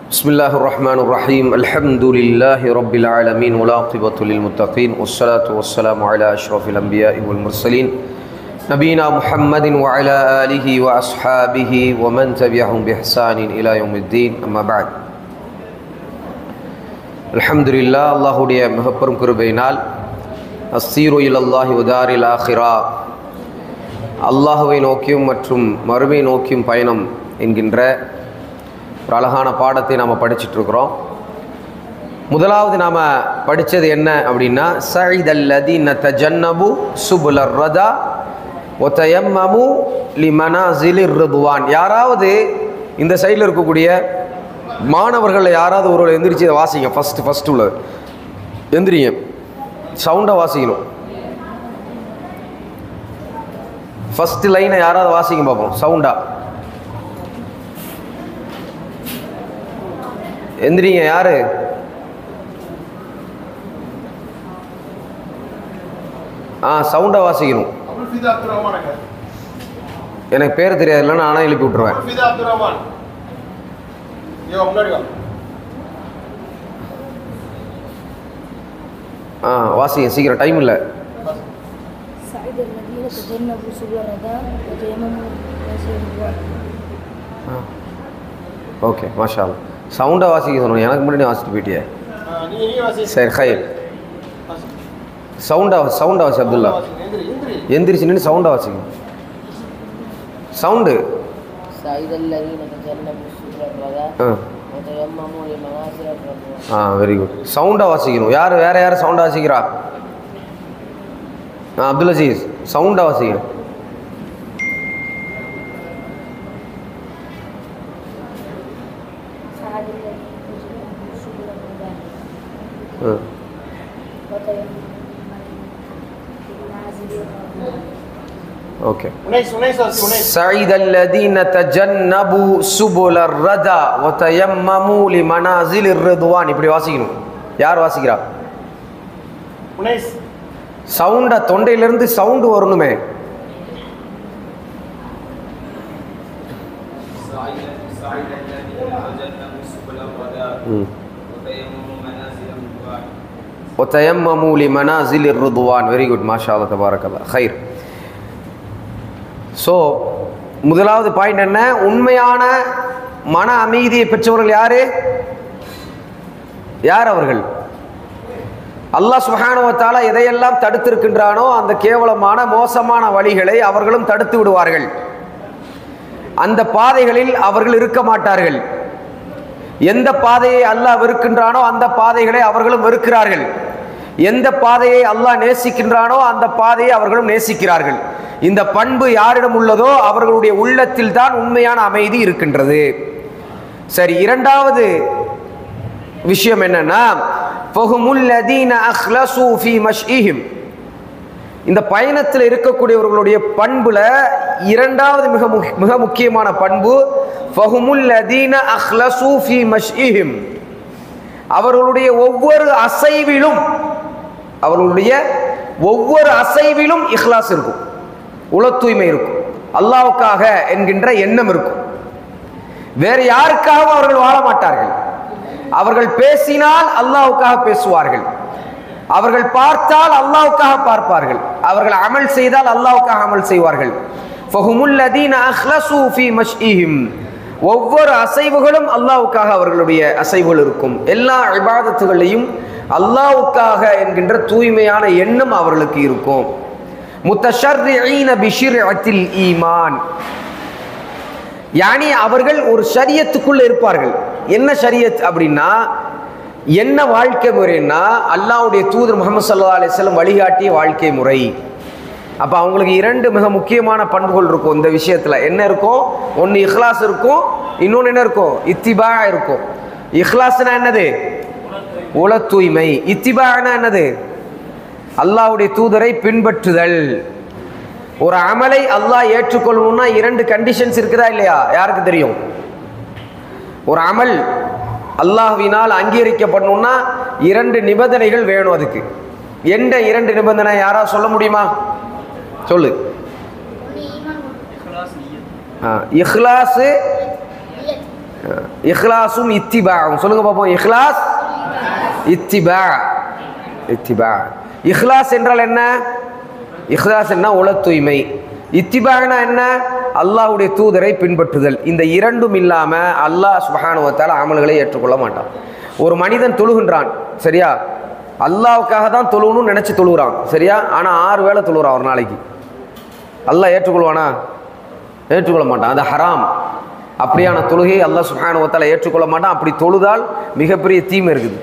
بسم الله الرحمن الرحيم الحمد لله رب العالمين والعاقبة للمتقين والصلاة والسلام على أشرف الأنبياء والمرسلين نبينا محمد وعلى آله وأصحابه ومن تبعهم بإحسان إلى يوم الدين أما بعد الحمد لله الله دي مهبرم كربينال السير إلى الله ودار الآخرة அல்லாஹ்வை நோக்கியும் மற்றும் மறுமை நோக்கியும் பயணம் என்கின்ற ஒரு அழகான பாடத்தை நாம் படிச்சுட்ருக்குறோம். முதலாவது நாம் படித்தது என்ன அப்படின்னா, சஇதல்லதீன தஜன்னபு சுபுலர் ரதா வதயம்மமு லிமனாசிலிர் ரிதுவான். யாராவது இந்த சைடில் இருக்கக்கூடிய மாணவர்களில் யாராவது ஒரு எந்திரிச்சு வாசிங்க. ஃபஸ்ட்டு உள்ள எந்திரிங்க, சவுண்டாக வாசிக்கணும். ஃபஸ்ட்டு லைனை யாராவது வாசிங்க பார்ப்போம், சவுண்டா எந்திரிங்க. யாரு? சவுண்டா வாசிக்கணும். எனக்கு பேர் தெரியாது, இல்லைன்னா நானே எழுப்பி விட்டுருவேன். வாசிங்க சீக்கிரம், டைம் இல்லை. ஓகே, மாஷா அல்லாஹ். சவுண்டாக வாசிக்க சொன்னோம், எனக்கு முன்னாடி வாசிட்டு போயிட்டியே. சரி, ஹைர். சவுண்டாக வாசி அப்துல்லா. எந்திரிச்சு நின்று சவுண்டாக வாசிக்கணும். சவுண்டு. Very good. சவுண்டாக வாசிக்கணும். வேறு யார் சவுண்டாக வாசிக்கிறா? அப்துல் அசீஸ், சவுண்டாக வாசிக்கணும். ஓகே. சஇதல்லதீன தஜன்னபு சுபுலர் ரதா வதயம்மமு லிமனாசிலிர் ரிதுவான். இப்படி வாசிக்கணும். யார் வாசிக்கிறா? சவுண்டா, தொண்டையிலிருந்து சவுண்டு வரணுமே. وَتَيَمَّمُوا لِمَنَازِلِ الرِّضْوَانِ. வெரி குட், மாஷா அல்லாஹ், தபாரக்கல்லாஹ், ஹைர். ஸோ முதலாவது பாயிண்ட் என்ன? உண்மையான மன அமைதியை பெற்றவர்கள் யார் அவர்கள்? அல்லாஹ் சுப்ஹானஹு வ தஆலா எதையெல்லாம் தடுத்திருக்கின்றானோ அந்த கேவலமான மோசமான வழிகளை அவர்களும் தடுத்து விடுவார்கள். அந்த பாதைகளில் அவர்கள் இருக்க மாட்டார்கள். எந்த பாதையை அல்லாஹ் வெறுக்கின்றானோ அந்த பாதைகளை அவர்களும் வெறுக்கிறார்கள். எந்த பாதையை அல்லாஹ் நேசிக்கின்றானோ அந்த பாதையை அவர்களும் நேசிக்கிறார்கள். இந்த பண்பு யாரிடம் உள்ளதோ அவர்களுடைய உள்ளத்தில் தான் உண்மையான அமைதி இருக்கின்றது. சரி, இரண்டாவது விஷயம் என்னன்னா, இந்த பயணத்தில் இருக்கக்கூடியவர்களுடைய பண்புல இரண்டாவது மிக முக்கியமான பண்பு, அவர்களுடைய ஒவ்வொரு அசைவிலும் இஹ்லாஸ் இருக்கும், உள தூய்மை இருக்கும், அல்லாஹ்வுக்காக என்கின்ற எண்ணம் இருக்கும். வேறு யாருக்காகவும் அவர்கள் வாழ மாட்டார்கள். அவர்கள் பேசினால் அல்லாஹ்வுக்காக பேசுவார்கள், அவர்கள் பார்த்தால் அல்லாஹ்வுக்காக பார்ப்பார்கள், அவர்கள் அமல் செய்தால் அல்லாஹ்வுக்காக அமல் செய்வார்கள். ஒவ்வொரு அசைவுகளும் அல்லாஹ்வுக்காக அவர்களுடைய அசைவுகள் இருக்கும். எல்லா இபாதத்துகளையும் அல்லாஹ்வுக்காக என்கின்ற தூய்மையான எண்ணம் அவர்களுக்கு இருக்கும். முத்தஷர்ரிஈன பிஷர்அத்தில் ஈமான், யானி அவர்கள் ஒரு ஷரியத்துக்குள்ள இருப்பார்கள். என்ன ஷரியத் அப்படின்னா, என்ன வாழ்க்கை முறைன்னா அல்லாஹ்வுடைய தூதர் முஹம்மது ஸல்லல்லாஹு அலைஹி வஸல்லம் வழிகாட்டிய வாழ்க்கை முறை. அப்போ அவங்களுக்கு இரண்டு மிக முக்கியமான பண்புகள் இருக்கும் இந்த விஷயத்தில். என்ன இருக்கும்? ஒன்று இஹ்லாஸ் இருக்கும், இன்னொன்று என்ன இருக்கும்? இத்திபா இருக்கும். இஹ்லாஸ்னா என்னது? உள தூய்மை. இத்திபானா என்னது? அல்லாஹ்வுடைய தூதரை பின்பற்றுதல். ஒரு அமலை அல்லாஹ் ஏற்றுக்கொள்ளணும்னா இரண்டு கண்டிஷன்ஸ் இருக்குதா இல்லையா? யாருக்கு தெரியும்? ஒரு அமல் அல்லாஹ்வினால் அங்கீகரிக்கப்படணும்னா இரண்டு நிபந்தனைகள் வேணும். அதுக்கு எந்த இரண்டு நிபந்தனை யாராவது சொல்ல முடியுமா? சொல்லு. இஹ்லாஸ், இஹ்லாஸும் இத்திபாவும். சொல்லுங்க பார்ப்போம். இஹ்லாஸ், இத்திபா. இத்திபா, இஹ்லாஸ் என்றால் என்ன? இஹ்லாஸ் என்ன? உள தூய்மை. இத்திபானா என்ன? அல்லாஹ்வுடைய தூதரை பின்பற்றுதல். இந்த இரண்டும் இல்லாம அல்லாஹ் சுப்ஹானஹு வ தஆலா அமல்களை ஏற்றுக்கொள்ள மாட்டான். ஒரு மனிதன் தொழுகின்றான், சரியா? அல்லாஹ்வுக்காக தான் தொழுகணும்னு நினைச்சு தொழுகிறான், சரியா? ஆனா 6 வேளை தொழுகிறான் ஒரு நாளைக்கு. அல்லாஹ் ஏற்றுக்கொள்வானா? ஏற்றுக்கொள்ள மாட்டான். அது ஹராம். அப்படியான தொழுகையை அல்லாஹ் சுப்ஹானஹு வ தஆலா ஏற்றுக்கொள்ள மாட்டான். அப்படி தொழுதால் மிகப்பெரிய தீமை இருக்குது.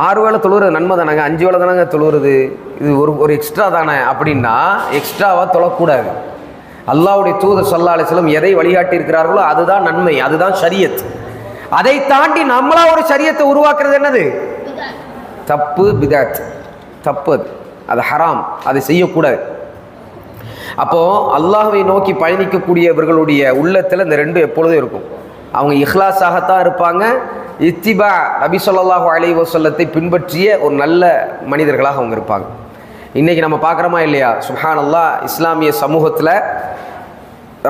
6 வேளை தொழுகிறது நன்மை தானங்க, 5 வேளை தானங்க தொழுகிறது, இது ஒரு எக்ஸ்ட்ரா தானே அப்படின்னா எக்ஸ்ட்ராவாக தொழக்கூடாது. அல்லாஹ்வுடைய தூதர் ஸல்லல்லாஹு அலைஹி வஸல்லம் எதை வழிகாட்டி இருக்கிறார்களோ அதுதான் நன்மை, அதுதான் ஷரியத். அதை தாண்டி நம்மளா ஒரு ஷரியத்தை உருவாக்குறது என்னது? தப்பு, பிதாத். தப்பு, அது ஹராம், அதை செய்யக்கூடாது. அப்போ அல்லாஹ்வை நோக்கி பயணிக்கக்கூடியவர்களுடைய உள்ளத்தில் இந்த ரெண்டும் எப்பொழுதும் இருக்கும். அவங்க இஹ்லாஸாகத்தான் இருப்பாங்க. இத்திபா, நபி ஸல்லல்லாஹு அலைஹி வஸல்லத்தை பின்பற்றிய ஒரு நல்ல மனிதர்களாக அவங்க இருப்பாங்க. இன்றைக்கி நம்ம பார்க்குறோமா இல்லையா? சுப்ஹானல்லாஹ், இஸ்லாமிய சமூகத்தில்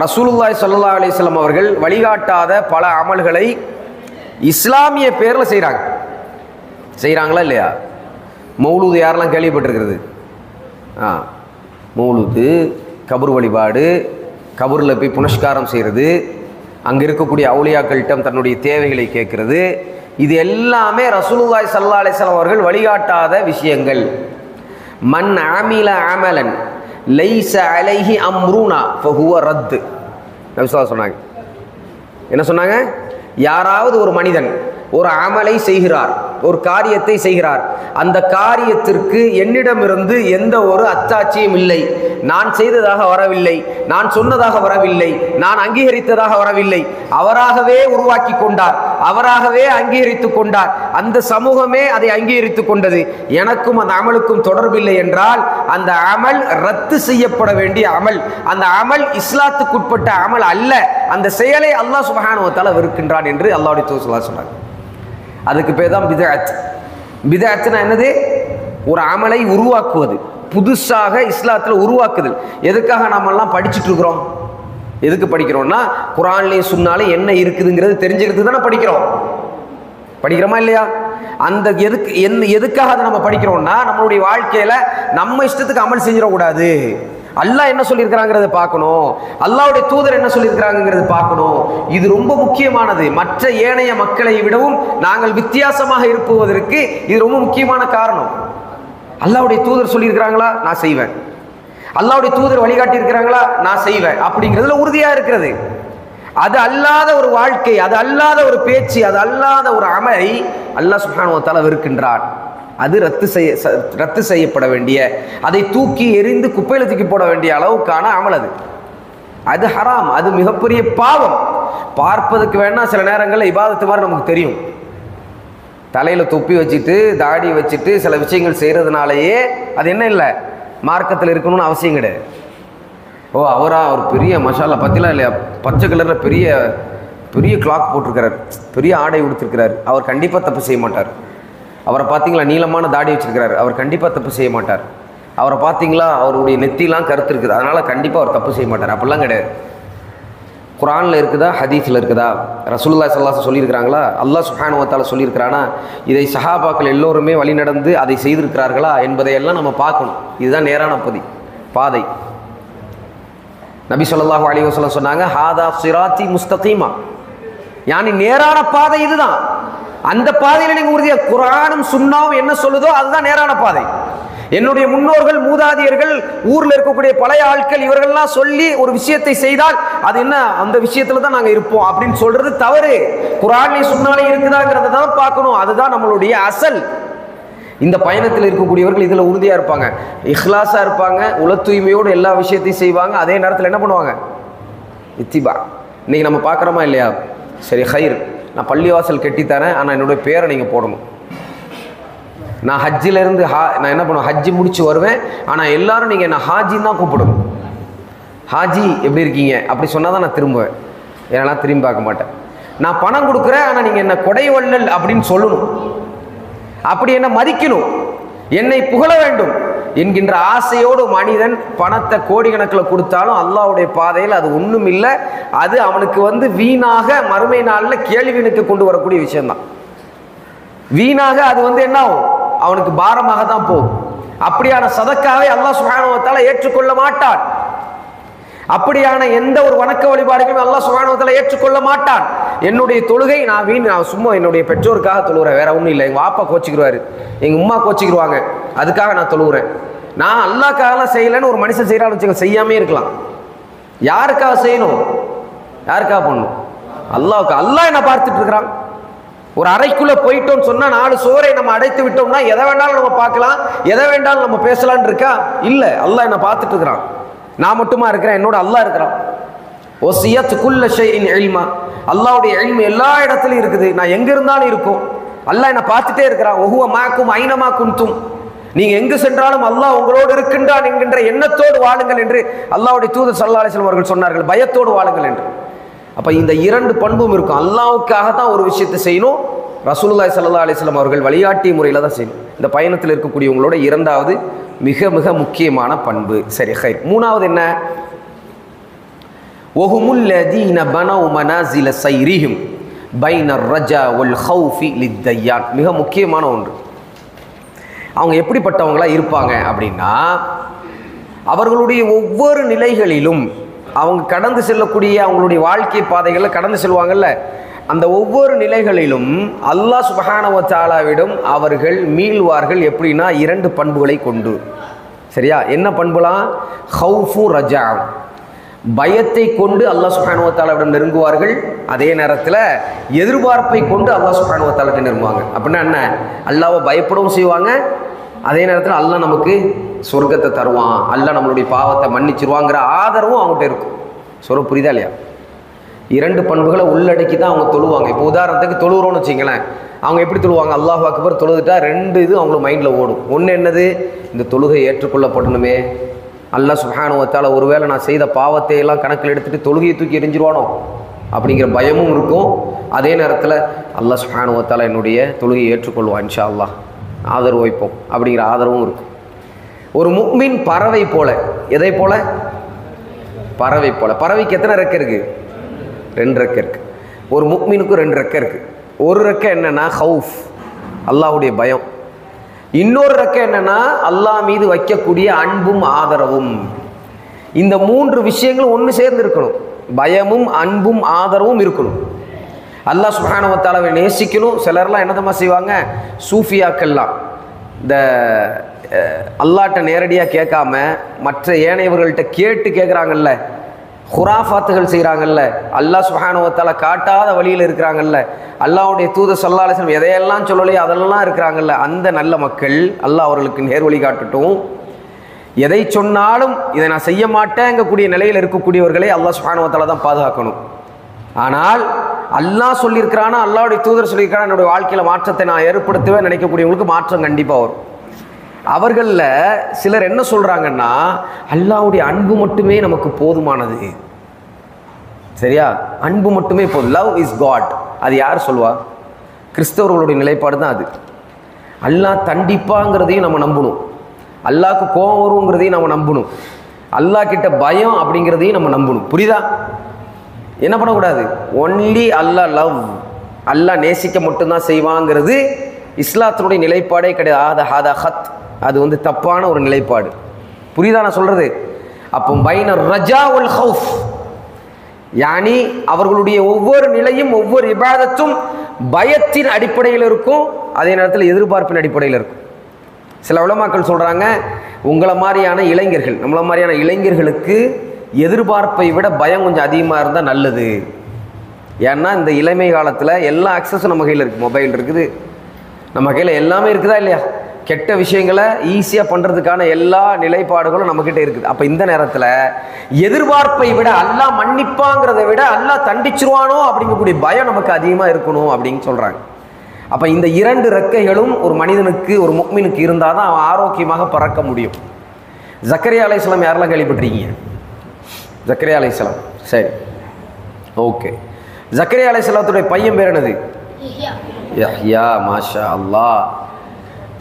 ரசூலுல்லாஹி ஸல்லல்லாஹு அலைஹி வஸல்லம் அவர்கள் வழிகாட்டாத பல அமல்களை இஸ்லாமிய பேரில் செய்கிறாங்களா இல்லையா? மௌலூது யாரெல்லாம் கேள்விப்பட்டிருக்கிறது? மௌலூது, கபர் வழிபாடு, கபரில் போய் புனஸ்காரம் செய்கிறது, அங்கே இருக்கக்கூடிய அவுலியாக்கள்கிட்ட தன்னுடைய தேவைகளை கேட்கறது, இது எல்லாமே ரசூலுல்லாஹி ஸல்லல்லாஹு அலைஹி வஸல்லம் அவர்கள் வழிகாட்டாத விஷயங்கள். மன் அமில அமலன் லைஸ அலைஹி அம்ருனா ஃபஹுவ ரத். நபி ஸல்லல்லாஹு சொன்னாங்க. என்ன சொன்னாங்க? யாராவது ஒரு மனிதன் ஒரு அமலை செய்கிறார், ஒரு காரியத்தை செய்கிறார், அந்த காரியத்திற்கு என்னிடமிருந்து எந்த ஒரு அத்தாட்சியும் இல்லை, நான் செய்ததாக வரவில்லை, நான் சொன்னதாக வரவில்லை, நான் அங்கீகரித்ததாக வரவில்லை, அவராகவே உருவாக்கி கொண்டார், அவராகவே அங்கீகரித்து கொண்டார், அந்த சமூகமே அதை அங்கீகரித்து கொண்டது, எனக்கும் அந்த அமலுக்கும் தொடர்பில்லை என்றால் அந்த அமல் ரத்து செய்யப்பட வேண்டிய அமல், அந்த அமல் இஸ்லாத்துக்குட்பட்ட அமல் அல்ல, அந்த செயலை அல்லாஹ் சுப்ஹானஹு வ தஆலா வெறுக்கின்றான் என்று அல்லாஹ்வுடைய தூதர் ஸல்லல்லாஹு அலைஹி வஸல்லம் சொன்னாங்க. அதுக்கு பேர் தான் பிதஅத். பிதஅத்னா என்னது? ஒரு அமலை உருவாக்குவது, புதுசாக இஸ்லாத்தில் உருவாக்குதல். எதுக்காக நாமெல்லாம் படிச்சுட்டு இருக்கிறோம்? எதுக்கு படிக்கிறோம்னா குர்ஆன்லயும் சுன்னாலயும் என்ன இருக்குதுங்கிறது தெரிஞ்சுக்கிறது தானே படிக்கிறோம். படிக்கிறோமா இல்லையா? அந்த எதுக்காக அதை நம்ம படிக்கிறோம்னா நம்மளுடைய வாழ்க்கையில நம்ம இஷ்டத்துக்கு அமல் செஞ்சிடக்கூடாது, அல்லாஹ் என்ன சொல்லியிருக்கிறாங்கிறத பார்க்கணும், அல்லாஹ்வுடைய தூதர் என்ன சொல்லியிருக்கிறாங்கிறத பார்க்கணும். இது ரொம்ப முக்கியமானது. மற்ற ஏனைய மக்களை விடவும் நாங்கள் வித்தியாசமாக இருப்பதற்கு இது ரொம்ப முக்கியமான காரணம். அல்லாஹ்வுடைய தூதர் சொல்லியிருக்கிறாங்களா, நான் செய்வேன். அல்லாஹ்வுடைய தூதர் வழிகாட்டி இருக்கிறாங்களா, நான் செய்வேன். அப்படிங்கிறதுல உறுதியா இருக்கிறது. அது அல்லாத ஒரு வாழ்க்கை, அது அல்லாத ஒரு பேச்சு, அது அல்லாத ஒரு அமலை அல்லாஹ் சுப்ஹானஹு வ தஆலா வெறுக்கின்றான். அது ரத்து செய்யப்பட வேண்டிய, அதை தூக்கி எறிந்து குப்பையில் தூக்கி போட வேண்டிய அளவுக்கான அமல் அது. அது ஹராம், அது மிகப்பெரிய பாவம். பார்ப்பதற்கு வேணா சில நேரங்களில் இபாதத்து மாதிரி நமக்கு தெரியும். தலையில் தொப்பி வச்சுட்டு தாடி வச்சுட்டு சில விஷயங்கள் செய்கிறதுனாலேயே அது என்ன இல்லை, மார்க்கத்தில் இருக்கணும்னு அவசியம் கிடையாது. ஓ அவரா ஒரு பெரிய மசாலா பற்றிலாம் இல்லையா, பச்சை கலரில் பெரிய பெரிய கிளாக் போட்டிருக்கிறார், பெரிய ஆடை உடுத்திருக்கிறார், அவர் கண்டிப்பாக தப்பு செய்ய மாட்டார். அவரை பார்த்தீங்களா நீளமான தாடி வச்சிருக்கிறார், அவர் கண்டிப்பாக தப்பு செய்ய மாட்டார். அவரை பார்த்தீங்களா அவருடைய நெத்திலாம் கருத்து இருக்குது, அதனால் கண்டிப்பாக அவர் தப்பு செய்ய மாட்டார். அப்படிலாம் கிடையாது. குர்ஆனில் இருக்குதா, ஹதீஸில் இருக்குதா, ரசூலுல்லாஹி ஸல்லல்லாஹு அலைஹி வஸல்லம் சொல்லியிருக்கிறாங்களா, அல்லாஹ் சுப்ஹானஹு வ தஆலா சொல்லியிருக்கிறானா, இதை சஹாபாக்கள் எல்லோருமே வழி நடந்து அதை செய்திருக்கிறார்களா என்பதையெல்லாம் நம்ம பார்க்கணும். இதுதான் நேரான பாதை. நபி ஸல்லல்லாஹு அலைஹி வஸல்லம் சொன்னாங்க, ஹாதா சிராத்தி முஸ்தகீமா, யானி நேரான பாதை இதுதான். அந்த பாதையில் நீங்கள் உறுதியா, குர்ஆனும் சுன்னாவும் என்ன சொல்லுதோ அதுதான் நேரான பாதை. என்னுடைய முன்னோர்கள் மூதாதியர்கள் ஊரில் இருக்கக்கூடிய பழைய ஆட்கள் இவர்கள்லாம் சொல்லி ஒரு விஷயத்தை செய்தால் அது என்ன, அந்த விஷயத்துல தான் நாங்கள் இருப்போம் அப்படின்னு சொல்றது தவறு. குர்ஆன்லையும் சுன்னாலையும் இருக்குதாங்கிறத தான் பார்க்கணும். அதுதான் நம்மளுடைய அசல். இந்த பயணத்தில் இருக்கக்கூடியவர்கள் இதில் உறுதியாக இருப்பாங்க, இஹ்லாஸாக இருப்பாங்க, உள தூய்மையோடு எல்லா விஷயத்தையும் செய்வாங்க. அதே நேரத்தில் என்ன பண்ணுவாங்க, இத்திபா. இன்னைக்கு நம்ம பார்க்குறோமா இல்லையா? சரி ஹைர், நான் பள்ளிவாசல் கட்டித்தரேன், ஆனால் என்னுடைய பேரை நீங்கள் போடணும். நான் ஹஜ்ஜிலேருந்து நான் என்ன பண்ணுவேன், ஹஜ்ஜி முடிச்சு வருவேன், ஆனால் எல்லாரும் நீங்கள் என்ன ஹாஜின்னு தான் கூப்பிடணும். ஹாஜி எப்படி இருக்கீங்க அப்படி சொன்னால் தான் நான் திரும்புவேன், ஏன்னா திரும்பி பார்க்க மாட்டேன். நான் பணம் கொடுக்குறேன், ஆனால் நீங்கள் என்ன கொடைவள்ளல் அப்படின்னு சொல்லணும், அப்படி என்ன மதிக்கணும், என்னை புகழ வேண்டும். என்கின்ற ஆசையோடு மனிதன் பணத்தை கோடிக்கணக்கில் கொடுத்தாலும் அல்லாஹ்வுடைய பாதையில் அது ஒன்றும் இல்லை. அது அவனுக்கு வீணாக மறுமை நாளில் கேள்வினுக்கு கொண்டு வரக்கூடிய விஷயம்தான். வீணாக அது என்ன ஆகும், அவனுக்கு பாரமாக தான் போகும். அப்படியான சதக்காவை அல்லாஹ் சுப்ஹானஹு வ தஆலா ஏற்றுக்கொள்ள மாட்டான். அப்படியான எந்த ஒரு வணக்க வழிபாடுகளும் அல்லாஹ் சுப்ஹானஹு வ தஆலா ஏற்றுக்கொள்ள மாட்டான். என்னுடைய தொழுகை நான் சும்மா என்னுடைய பெற்றோருக்காக தொழுகிறேன், வேற ஒன்றும் இல்லை. எங்கள் வாப்பா கோச்சிக்கிடுவார், எங்கள் உம்மா கோச்சிக்கிடுவாங்க, அதுக்காக நான் தொழுகிறேன். நான் அல்லாஹ்க்காகலாம் செய்யலைன்னு ஒரு மனுஷன் செய்யறான்னு வச்சுக்க, செய்யாமே இருக்கலாம். யாருக்காக செய்யணும், யாருக்காக பண்ணணும்? அல்லாஹ்வுக்கு. அல்லாஹ் என்ன பார்த்துட்டு இருக்கிறான்? ஒரு அறைக்குள்ள போயிட்டோம்னு சொன்னா 4 சுவரை நம்ம அடைத்து விட்டோம்னா எதை வேண்டாலும் நம்ம பார்க்கலாம், எதை வேண்டாலும் நம்ம பேசலான்னு இருக்கா? இல்லை, அல்லாஹ் என்ன பார்த்துட்டு இருக்கிறான். நான் மட்டுமா இருக்கிறேன், என்னோட அல்லாஹ் இருக்கிறான். வஸியத் குல்ல ஷைஇன் இல்மா, அல்லாஹ்வுடைய இல்மு எல்லா இடத்துலையும் இருக்குது, நான் எங்க இருந்தாலும் இருக்கும். அல்லாஹ் என்ன பார்த்துட்டே இருக்கிறான். வஹுவ மாக்கும் ஐனமா குன்தும், நீங்க எங்கு சென்றாலும் அல்லாஹ் உங்களோடு இருக்கின்றான் என்கின்ற எண்ணத்தோடு வாழுங்கள் என்று அல்லாஹ்வுடைய தூதர் ஸல்லல்லாஹு அலைஹி வஸல்லம் அவர்கள் சொன்னார்கள், பயத்தோடு வாழுங்கள் என்று. அப்ப இந்த 2 பண்பும் இருக்கும். அல்லாஹ்வுக்காக தான் ஒரு விஷயத்தை செய்யணும், ரசூலுல்லாஹி ஸல்லல்லாஹு அலைஹி வஸல்லம் அவர்கள் வழிகாட்டிய முறையில் தான் செய்யணும். இந்த பயணத்தில் இருக்கக்கூடியவங்களோட 2வது மிக மிக முக்கியமான பண்பு. சரி, ஹைர். 3வது என்ன? வஹுமுல் லதீன பனவ் மனாசில ஸைரிஹிம் பைனர் ரஜா வல் ஹௌஃபி லித்தய்யான். மிக முக்கியமான ஒன்று. அவங்க எப்படிப்பட்டவங்களா இருப்பாங்க அப்படின்னா, அவர்களுடைய ஒவ்வொரு நிலைகளிலும் அவங்க கடந்து செல்லக்கூடிய அவங்களுடைய வாழ்க்கை பாதைகளில் கடந்து செல்வாங்கல்ல, அந்த ஒவ்வொரு நிலைகளிலும் அல்லாஹ் சுப்ஹானஹு வ தஆலாவிடம் அவர்கள் மீள்வார்கள். எப்படின்னா 2 பண்புகளை கொண்டு. சரியா? என்ன பண்புலாம்? ஹௌஃபு ரஜா, பயத்தை கொண்டு அல்லாஹ் சுப்ஹானஹு வ தஆலாவிடம் நெருங்குவார்கள். அதே நேரத்தில் எதிர்பார்ப்பை கொண்டு அல்லாஹ் சுப்ஹானஹு வ தஆலாவிடம் நெருங்குவாங்க. அப்படின்னா என்ன? அல்லாஹ்வை பயப்படவும் செய்வாங்க, அதே நேரத்தில் அல்லாஹ் நமக்கு சொர்க்கத்தை தருவான், அல்லாஹ் நம்மளுடைய பாவத்தை மன்னிச்சிருவாங்கிற ஆதரவும் அவங்ககிட்ட இருக்கும். சொல்ல புரியுதா இல்லையா? 2 பண்புகளை உள்ளடக்கி தான் அவங்க தொழுவாங்க. இப்போ உதாரணத்துக்கு தொழுகிறோன்னு வச்சிங்களேன், அவங்க எப்படி தொழுவாங்க? அல்லாஹ் அக்பர் தொழுதுட்டா 2 இது அவங்களுக்கு மைண்டில் ஓடும். ஒன்று என்னது? இந்த தொழுகை ஏற்றுக்கொள்ளப்படணுமே, அல்லாஹ் சுப்ஹானஹு வ தஆலா ஒருவேளை நான் செய்த பாவத்தை எல்லாம் கணக்கில் எடுத்துகிட்டு தொழுகையை தூக்கி எரிஞ்சிருவானோ அப்படிங்கிற பயமும் இருக்கும். அதே நேரத்தில் அல்லாஹ் சுப்ஹானஹு வ தஆலா என்னுடைய தொழுகையை ஏற்றுக்கொள்வான், இன்ஷா அல்லாஹ் ஆதரவு வைப்போம் அப்படிங்கிற ஆதரவும் இருக்கும். ஒரு முஃமின் பறவை போல. எதை போல? பறவை போல. பறவைக்கு எத்தனை ரெக்கை இருக்கு? 2 ரெக்கை இருக்கு. ஒரு முஃமினுக்கு 2 ரெக்கை இருக்கு. ஒரு ரெக்கை என்னன்னா ஹவுஃப், அல்லாஹ்வுடைய பயம். இன்னொரு ரெக்கை என்னன்னா அல்லாஹ் மீது வைக்கக்கூடிய அன்பும் ஆதரவும். இந்த 3 விஷயங்களும் ஒன்று சேர்ந்து இருக்கணும். பயமும் அன்பும் ஆதரவும் இருக்கணும். அல்லாஹ் சுப்ஹானஹு வ தஆலாவை நேசிக்கணும். சிலர்லாம் என்னதமா செய்வாங்க, சூஃபியாக்கள்லாம் இந்த அல்லாஹ்ட்ட நேரடியாக கேட்காம மற்ற ஏனையவர்கள்ட்ட கேட்டு கேட்குறாங்கல்ல, ஹுராஃபாத்துகள் செய்கிறாங்கல்ல, அல்லாஹ் சுப்ஹானஹு வ தஆலா காட்டாத வழியில் இருக்கிறாங்கல்ல, அல்லாஹ்வுடைய தூதர் ஸல்லல்லாஹு அலைஹி வஸல்லம் எதையெல்லாம் சொல்லலையோ அதெல்லாம் இருக்கிறாங்கல்ல, அந்த நல்ல மக்கள் அல்லாஹ் அவர்களுக்கு நேர்வழி காட்டட்டும். எதை சொன்னாலும் இதை நான் செய்ய மாட்டேங்கக்கூடிய நிலையில் இருக்கக்கூடியவர்களை அல்லாஹ் சுப்ஹானஹு வ தஆலா தான் பாதுகாக்கணும். ஆனால் அல்லாஹ் சொல்லியிருக்கிறானா, அல்லாஹ்வுடைய தூதர் சொல்லியிருக்கிறான், என்னுடைய வாழ்க்கையில் மாற்றத்தை நான் ஏற்படுத்துவேன் நினைக்கக்கூடியவங்களுக்கு மாற்றம் கண்டிப்பாக வரும். அவர்களில் சிலர் என்ன சொல்கிறாங்கன்னா, அல்லாஹ்வுடைய அன்பு மட்டுமே நமக்கு போதுமானது. சரியா? அன்பு மட்டுமே போதும். Love is God. அது யார் சொல்வா? கிறிஸ்தவர்களுடைய நிலைப்பாடு தான் அது. அல்லாஹ் தண்டிப்பாங்கிறதையும் நம்ம நம்பணும், அல்லாஹ்க்கு கோபம் வருங்கிறதையும் நம்ம நம்பணும், அல்லாஹ் கிட்ட பயம் அப்படிங்கிறதையும் நம்ம நம்பணும். புரியுதா? என்ன பண்ணக்கூடாது? ஒன்லி அல்லாஹ் லவ், அல்லாஹ் நேசிக்க மட்டும்தான் செய்வாங்கிறது இஸ்லாத்தினுடைய நிலைப்பாடே கிடையாது. ஹாதா ஹத், அது தப்பான ஒரு நிலைப்பாடு. புரியுதா நான் சொல்றது? அப்போ பைனர் ரஜா வல் ஹவுஃப், யானி அவர்களுடைய ஒவ்வொரு நிலையும் ஒவ்வொரு இபாதத்தும் பயத்தின் அடிப்படையில் இருக்கும், அதே நேரத்தில் எதிர்பார்ப்பின் அடிப்படையில் இருக்கும். சில உலமாக்கள் சொல்றாங்க, உங்களை மாதிரியான இளைஞர்கள், நம்மள மாதிரியான இளைஞர்களுக்கு எதிர்பார்ப்பை விட பயம் கொஞ்சம் அதிகமாக இருந்தால் நல்லது. ஏன்னா இந்த இளமை காலத்தில் எல்லா அக்சஸும் நம்ம கையில் இருக்குது. மொபைல் இருக்குது, நம்ம கையில் எல்லாமே இருக்குதா இல்லையா? கெட்ட விஷயங்களை ஈஸியாக பண்ணுறதுக்கான எல்லா நிலைப்பாடுகளும் நம்மக்கிட்ட இருக்குது. அப்போ இந்த நேரத்தில் எதிர்பார்ப்பை விட அல்லாஹ் மன்னிப்பாங்கிறத விட அல்லாஹ் தண்டிச்சிருவானோ அப்படிங்கக்கூடிய பயம் நமக்கு அதிகமாக இருக்கணும் அப்படின்னு சொல்கிறாங்க. அப்போ இந்த 2 ரெக்கைகளும் ஒரு மனிதனுக்கு, ஒரு முஃமினுக்கு இருந்தால் தான் அவன் ஆரோக்கியமாக பறக்க முடியும். ஜக்கரியா அலைஹிஸ்ஸலாம் யாரெல்லாம் கேள்விப்பட்டிருக்கீங்க? ஜக்கரியா அலைஹிஸ்ஸலாம். சரி, ஓகே. ஜக்கரியா அலைஹிஸ்ஸலாத்துடைய பையன் பேர் என்னது? யஹ்யா. மாஷா அல்லாஹ்.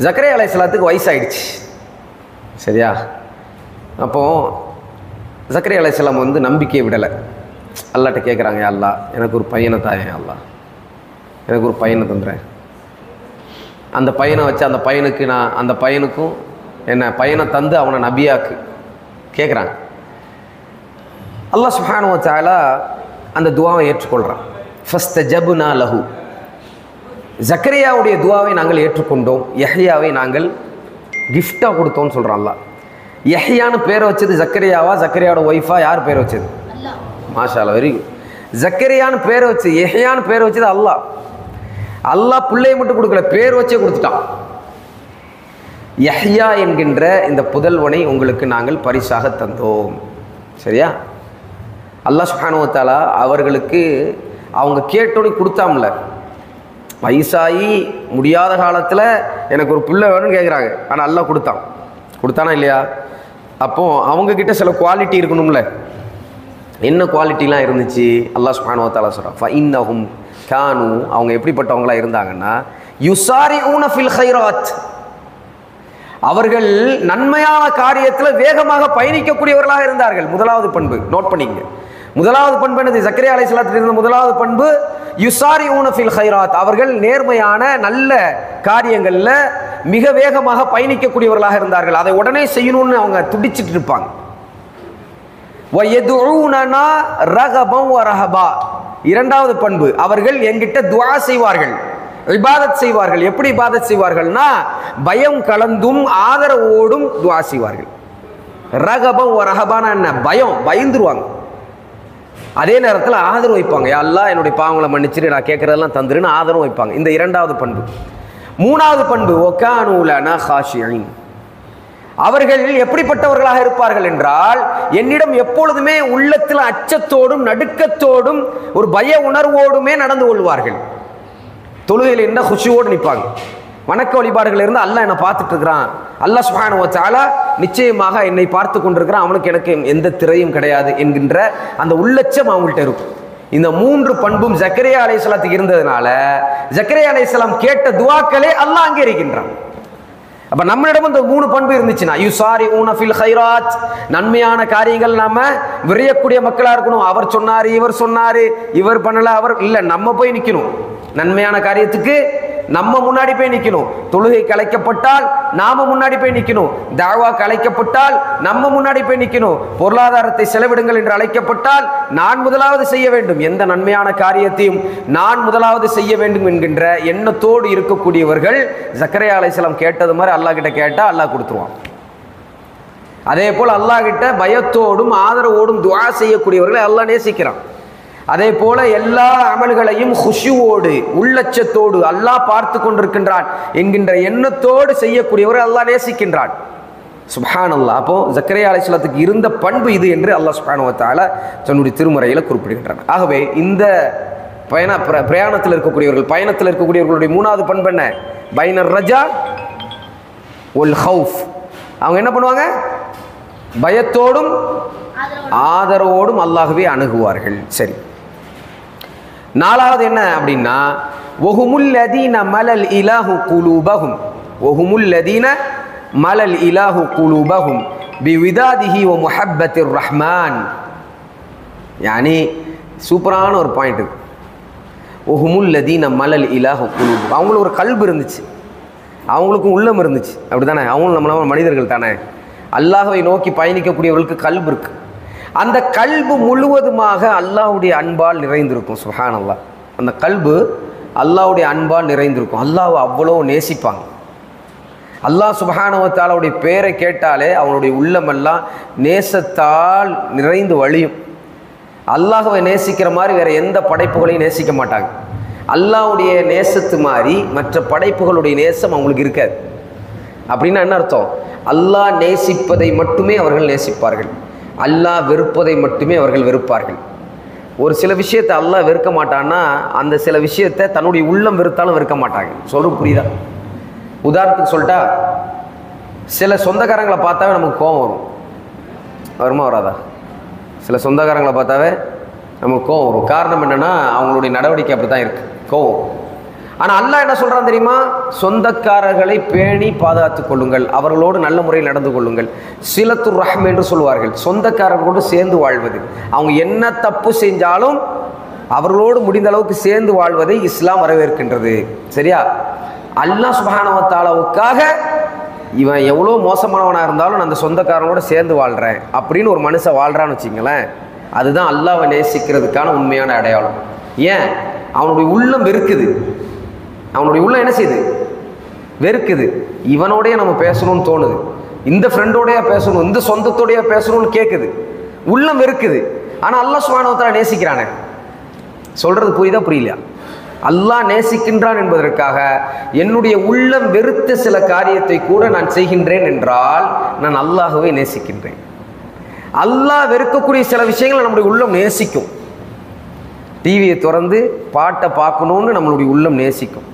ஜக்கரியா அலைஹிஸ்ஸலாத்துக்கு வயசாயிடுச்சு. சரியா? அப்போது ஜக்கரியா அலைஹிஸ்ஸலாம் வந்து நம்பிக்கையை விடலை. அல்லாஹ்ட்ட கேட்குறாங்க, யா அல்லாஹ் எனக்கு ஒரு பையனை தாயேன், அல்லாஹ் எனக்கு ஒரு பையனை தந்துடுறேன். அந்த பையனை வச்சு அந்த பையனுக்கு நான் அந்த பையனுக்கும் என்ன பையனை தந்து அவனை நபியாக்கு கேட்குறாங்க. அல்லாஹ் சுப்ஹானஹு வ தஆலா அந்த துவாவை ஏற்றுக்கொள்கிறான். ஃபஸ்தஜப்னா லஹு, ஜக்கரியாவுடைய துவாவை நாங்கள் ஏற்றுக்கொண்டோம், யஹ்யாவை நாங்கள் கிஃப்டாக கொடுத்தோம்னு சொல்கிறான் அல்லாஹ். யஹ்யான்னு பேரை வச்சது ஜக்கரியாவா, ஜக்கரியாவோட ஒய்ஃபா, யார் பேரை வச்சது? மாஷா அல்லாஹ், வெரி குட். ஜக்கரியான்னு பேரை வச்சு யஹ்யான்னு பேரை வச்சது அல்லாஹ். அல்லாஹ் பிள்ளையை மட்டும் கொடுக்கல, பேர் வச்சே கொடுத்துட்டான். யஹ்யா என்கின்ற இந்த புதல்வனை உங்களுக்கு நாங்கள் பரிசாக தந்தோம். சரியா? அல்லாஹ் சுப்ஹானஹு வ தஆலா அவர்களுக்கு அவங்க கேட்டோன்னு கொடுத்தாம்ல, வயசாகி முடியாத காலத்தில் எனக்கு ஒரு பிள்ளை வேணும்னு கேட்குறாங்க. ஆனால் அல்லாஹ் கொடுத்தானா இல்லையா? அப்போது அவங்கக்கிட்ட சில குவாலிட்டி இருக்கணும்ல. என்ன குவாலிட்டிலாம் இருந்துச்சு? அல்லாஹ் சுப்ஹானஹு வ தஆலா சொல்கிறான், ஃபஇன்னஹும் கானு, அவங்க எப்படிப்பட்டவங்களா இருந்தாங்கன்னா, யுசாரிஊன ஃபில் கைராத், அவர்கள் நன்மையான காரியத்தில் வேகமாக பயணிக்கக்கூடியவர்களாக இருந்தார்கள். முதலாவது பண்பு நோட் பண்ணிங்க. முதலாவது பண்பு என்னது? ஜக்கரியா அலைஹிஸ்ஸலாத்துக்கு இருந்த முதலாவது பண்பு யுசாரிஊன ஃபில் கைராத், அவர்கள் நேர்மையான நல்ல காரியங்களில் மிக வேகமாக பயணிக்கக்கூடியவர்களாக இருந்தார்கள். அதை உடனே செய்யணும்னு அவங்க துடிச்சிட்டு இருப்பாங்க. வயதுஊனனா ரகபம் வரஹபா, இரண்டாவது பண்பு, அவர்கள் என்கிட்ட துஆ செய்வார்கள், இபாதத் செய்வார்கள். எப்படி இபாதத் செய்வார்கள்னா, பயம் கலந்தும் ஆதரவோடும் துஆ செய்வார்கள். ரகபம் வரஹபான என்ன? பயந்துருவாங்க, அதே நேரத்தில் ஆதரவு வைப்பாங்க. யா அல்லாஹ் என்னுடைய பாவங்களை மன்னிச்சிரு, நான் கேட்கறதெல்லாம் தந்துருன்னு ஆதரவு வைப்பாங்க. இந்த இரண்டாவது பண்பு. மூணாவது பண்பு வகானூ லனா காஷிஈன், அவர்கள் எப்படிப்பட்டவர்களாக இருப்பார்கள் என்றால், என்னிடம் எப்பொழுதுமே உள்ளத்தில் அச்சத்தோடும் நடுக்கத்தோடும் ஒரு பய உணர்வோடுமே நடந்து கொள்வார்கள். தொழுகையில் இருந்தால் குஷியோடு நிற்பாங்க. வணக்க வழிபாடுகள் இருந்து அல்லாஹ் என்னை பார்த்துட்டு இருக்கிறான், அல்லாஹ் சுப்ஹானஹு வ தஆலா நிச்சயமாக என்னை பார்த்து கொண்டிருக்கிறான், அவனுக்கு எனக்கு எந்த திரையும் கிடையாது என்கின்ற அந்த உள்ளச்சம் அவங்கள்ட்ட இருக்கும். இந்த மூன்று பண்பும் ஜக்கரியா அலைஹிஸ்ஸலாத்துக்கு இருந்ததுனால ஜக்கரியா அலைஹிஸ்ஸலாம் கேட்ட துஆக்களே அல்லாஹ் அங்கீகரிக்கின்றான். அப்போ நம்மளிடம் இந்த மூணு பண்பு இருந்துச்சுன்னா, யுசாரிஊன ஃபில் கைராத், நன்மையான காரியங்கள் நாம விரையக்கூடிய மக்களாக இருக்கணும். அவர் சொன்னார், இவர் சொன்னார், இவர் பண்ணல, அவர் இல்லை, நம்ம போய் நிற்கணும். நன்மையான காரியத்துக்கு நம்ம முன்னாடி போய் நிற்கணும். தொழுகை கலைக்கப்பட்டால் நாம முன்னாடி போய் நிற்கணும். தாவா கலைக்கப்பட்டால் நம்ம முன்னாடி போய் நிற்கணும். பொருளாதாரத்தை செலவிடுங்கள் என்று அழைக்கப்பட்டால் நான் முதலாவது செய்ய வேண்டும். எந்த நன்மையான காரியத்தையும் நான் முதலாவது செய்ய வேண்டும் என்கின்ற எண்ணத்தோடு இருக்கக்கூடியவர்கள் ஜக்கரியா அலைஹிஸ்ஸலாம் கேட்டது மாதிரி அல்லாஹ் கிட்ட கேட்டால் அல்லாஹ் கொடுத்துருவான். அதே போல் அல்லாஹ் கிட்ட பயத்தோடும் ஆதரவோடும் துஆ செய்யக்கூடியவர்களை அல்லாஹ் நேசிக்கிறான். அதே போல எல்லா அமல்களையும் குஷுவோடு உள்ளச்சத்தோடு அல்லாஹ் பார்த்து கொண்டிருக்கின்றான் என்கின்ற எண்ணத்தோடு செய்யக்கூடியவரை அல்லாஹ் நேசிக்கின்றான். சுப்ஹானல்லாஹ். அப்போ ஜக்கரியா அலைஹிஸ்ஸலாத்துக்கு இருந்த பண்பு இது என்று அல்லாஹ் சுப்ஹானஹு வ தஆலா தன்னுடைய திருமறையில் குறிப்பிடுகின்றான். ஆகவே இந்த பிரயாணத்தில் இருக்கக்கூடியவர்களுடைய மூணாவது பண்பு என்ன? பைனர் ரஜா ஒல் ஹவுஃப். அவங்க என்ன பண்ணுவாங்க? பயத்தோடும் ஆதரவோடும் அல்லாஹ்வை அணுகுவார்கள். சரி, நாலாவது என்ன அப்படின்னா, வஹுமுல்லதீன மலல் இலாஹு குலூபஹும், வஹுமுல்லதீன மலல் இலாஹு குலூபஹும் பிவிதாதிஹி வ முஹப்பத்திர் ரஹ்மான். யானி சூப்பரான ஒரு பாயிண்ட். வஹுமுல்லதீன மலல் இலாஹு குலூபும், அவங்களுக்கு ஒரு கல்பு இருந்துச்சு, அவங்களுக்கும் உள்ளம் இருந்துச்சு. அப்படி தானே? அவங்களும் நம்மளால மனிதர்கள் தானே. அல்லாஹ்வை நோக்கி பயணிக்கக்கூடியவர்களுக்கு கல்பு இருக்கு. அந்த கல்பு முழுவதுமாக அல்லாஹ்வுடைய அன்பால் நிறைந்திருக்கும். சுப்ஹானல்லாஹ். அந்த கல்பு அல்லாஹ்வுடைய அன்பால் நிறைந்திருக்கும். அல்லாஹ்வை அவ்வளோ நேசிப்பாங்க. அல்லாஹ் சுப்ஹானஹு வ தஆலாவுடைய பேரை கேட்டாலே அவனுடைய உள்ளமெல்லாம் நேசத்தால் நிறைந்து வழியும். அல்லாஹ்வை நேசிக்கிற மாதிரி வேற எந்த படைப்புகளையும் நேசிக்க மாட்டாங்க. அல்லாஹ்வுடைய நேசத்து மாதிரி மற்ற படைப்புகளுடைய நேசம் அவங்களுக்கு இருக்காது. அப்படின்னா என்ன அர்த்தம்? அல்லாஹ் நேசிப்பதை மட்டுமே அவர்கள் நேசிப்பார்கள், அல்லாஹ் வெறுப்பதை மட்டுமே அவர்கள் வெறுப்பார்கள். ஒரு சில விஷயத்தை அல்லாஹ் வெறுக்க மாட்டான்னா அந்த சில விஷயத்தை தன்னுடைய உள்ளம் வெறுத்தாலும் வெறுக்க மாட்டாங்க. சொல்றது புரியுதா? உதாரணத்துக்கு சொல்லிட்டா, சில சொந்தக்காரங்களை பார்த்தாவே நமக்கு கோபம் வரும். வருமா வராதா? சில சொந்தக்காரங்களை பார்த்தாவே நமக்கு கோபம் வரும். காரணம் என்னென்னா அவங்களுடைய நடவடிக்கை அப்படி தான் இருக்குது, கோபம். ஆனால் அல்லாஹ் என்ன சொல்கிறான் தெரியுமா? சொந்தக்காரர்களை பேணி பாதுகாத்துக் கொள்ளுங்கள், அவர்களோடு நல்ல முறையில் நடந்து கொள்ளுங்கள். சிலத்துர் ரஹ்ம் என்று சொல்வார்கள், சொந்தக்காரர்களோடு சேர்ந்து வாழ்வது. அவங்க என்ன தப்பு செஞ்சாலும் அவர்களோடு முடிந்த அளவுக்கு சேர்ந்து வாழ்வதை இஸ்லாம் வரவேற்கின்றது. சரியா? அல்லாஹ் சுப்ஹானஹு வ தஆலாவுக்காக இவன் எவ்வளோ மோசமானவனாக இருந்தாலும் நான் அந்த சொந்தக்காரனோட சேர்ந்து வாழ்கிறேன் அப்படின்னு ஒரு மனுஷன் வாழ்கிறான்னு வச்சுங்களேன், அதுதான் அல்லாஹ்வை நேசிக்கிறதுக்கான உண்மையான அடையாளம். ஏன்? அவனுடைய உள்ளம் வெறுக்குது. அவனுடைய உள்ளம் என்ன செய்யுது? வெறுக்குது. இவனோடைய நம்ம பேசணும்னு தோணுது, இந்த ஃப்ரெண்டோடையா பேசணும், இந்த சொந்தத்தோடையா பேசணும்னு கேட்குது, உள்ளம் வெறுக்குது. ஆனால் அல்லாஹ் சுப்ஹானஹு வ தஆலா நேசிக்கிறானே. சொல்கிறது புரியுதா புரியலையா? அல்லாஹ் நேசிக்கின்றான் என்பதற்காக என்னுடைய உள்ளம் வெறுத்த சில காரியத்தை கூட நான் செய்கின்றேன் என்றால் நான் அல்லாஹ்வை நேசிக்கின்றேன். அல்லாஹ் வெறுக்கக்கூடிய சில விஷயங்களை நம்முடைய உள்ளம் நேசிக்கும். டிவியை திறந்து பாட்டை பார்க்கணுன்னு நம்மளுடைய உள்ளம் நேசிக்கும்.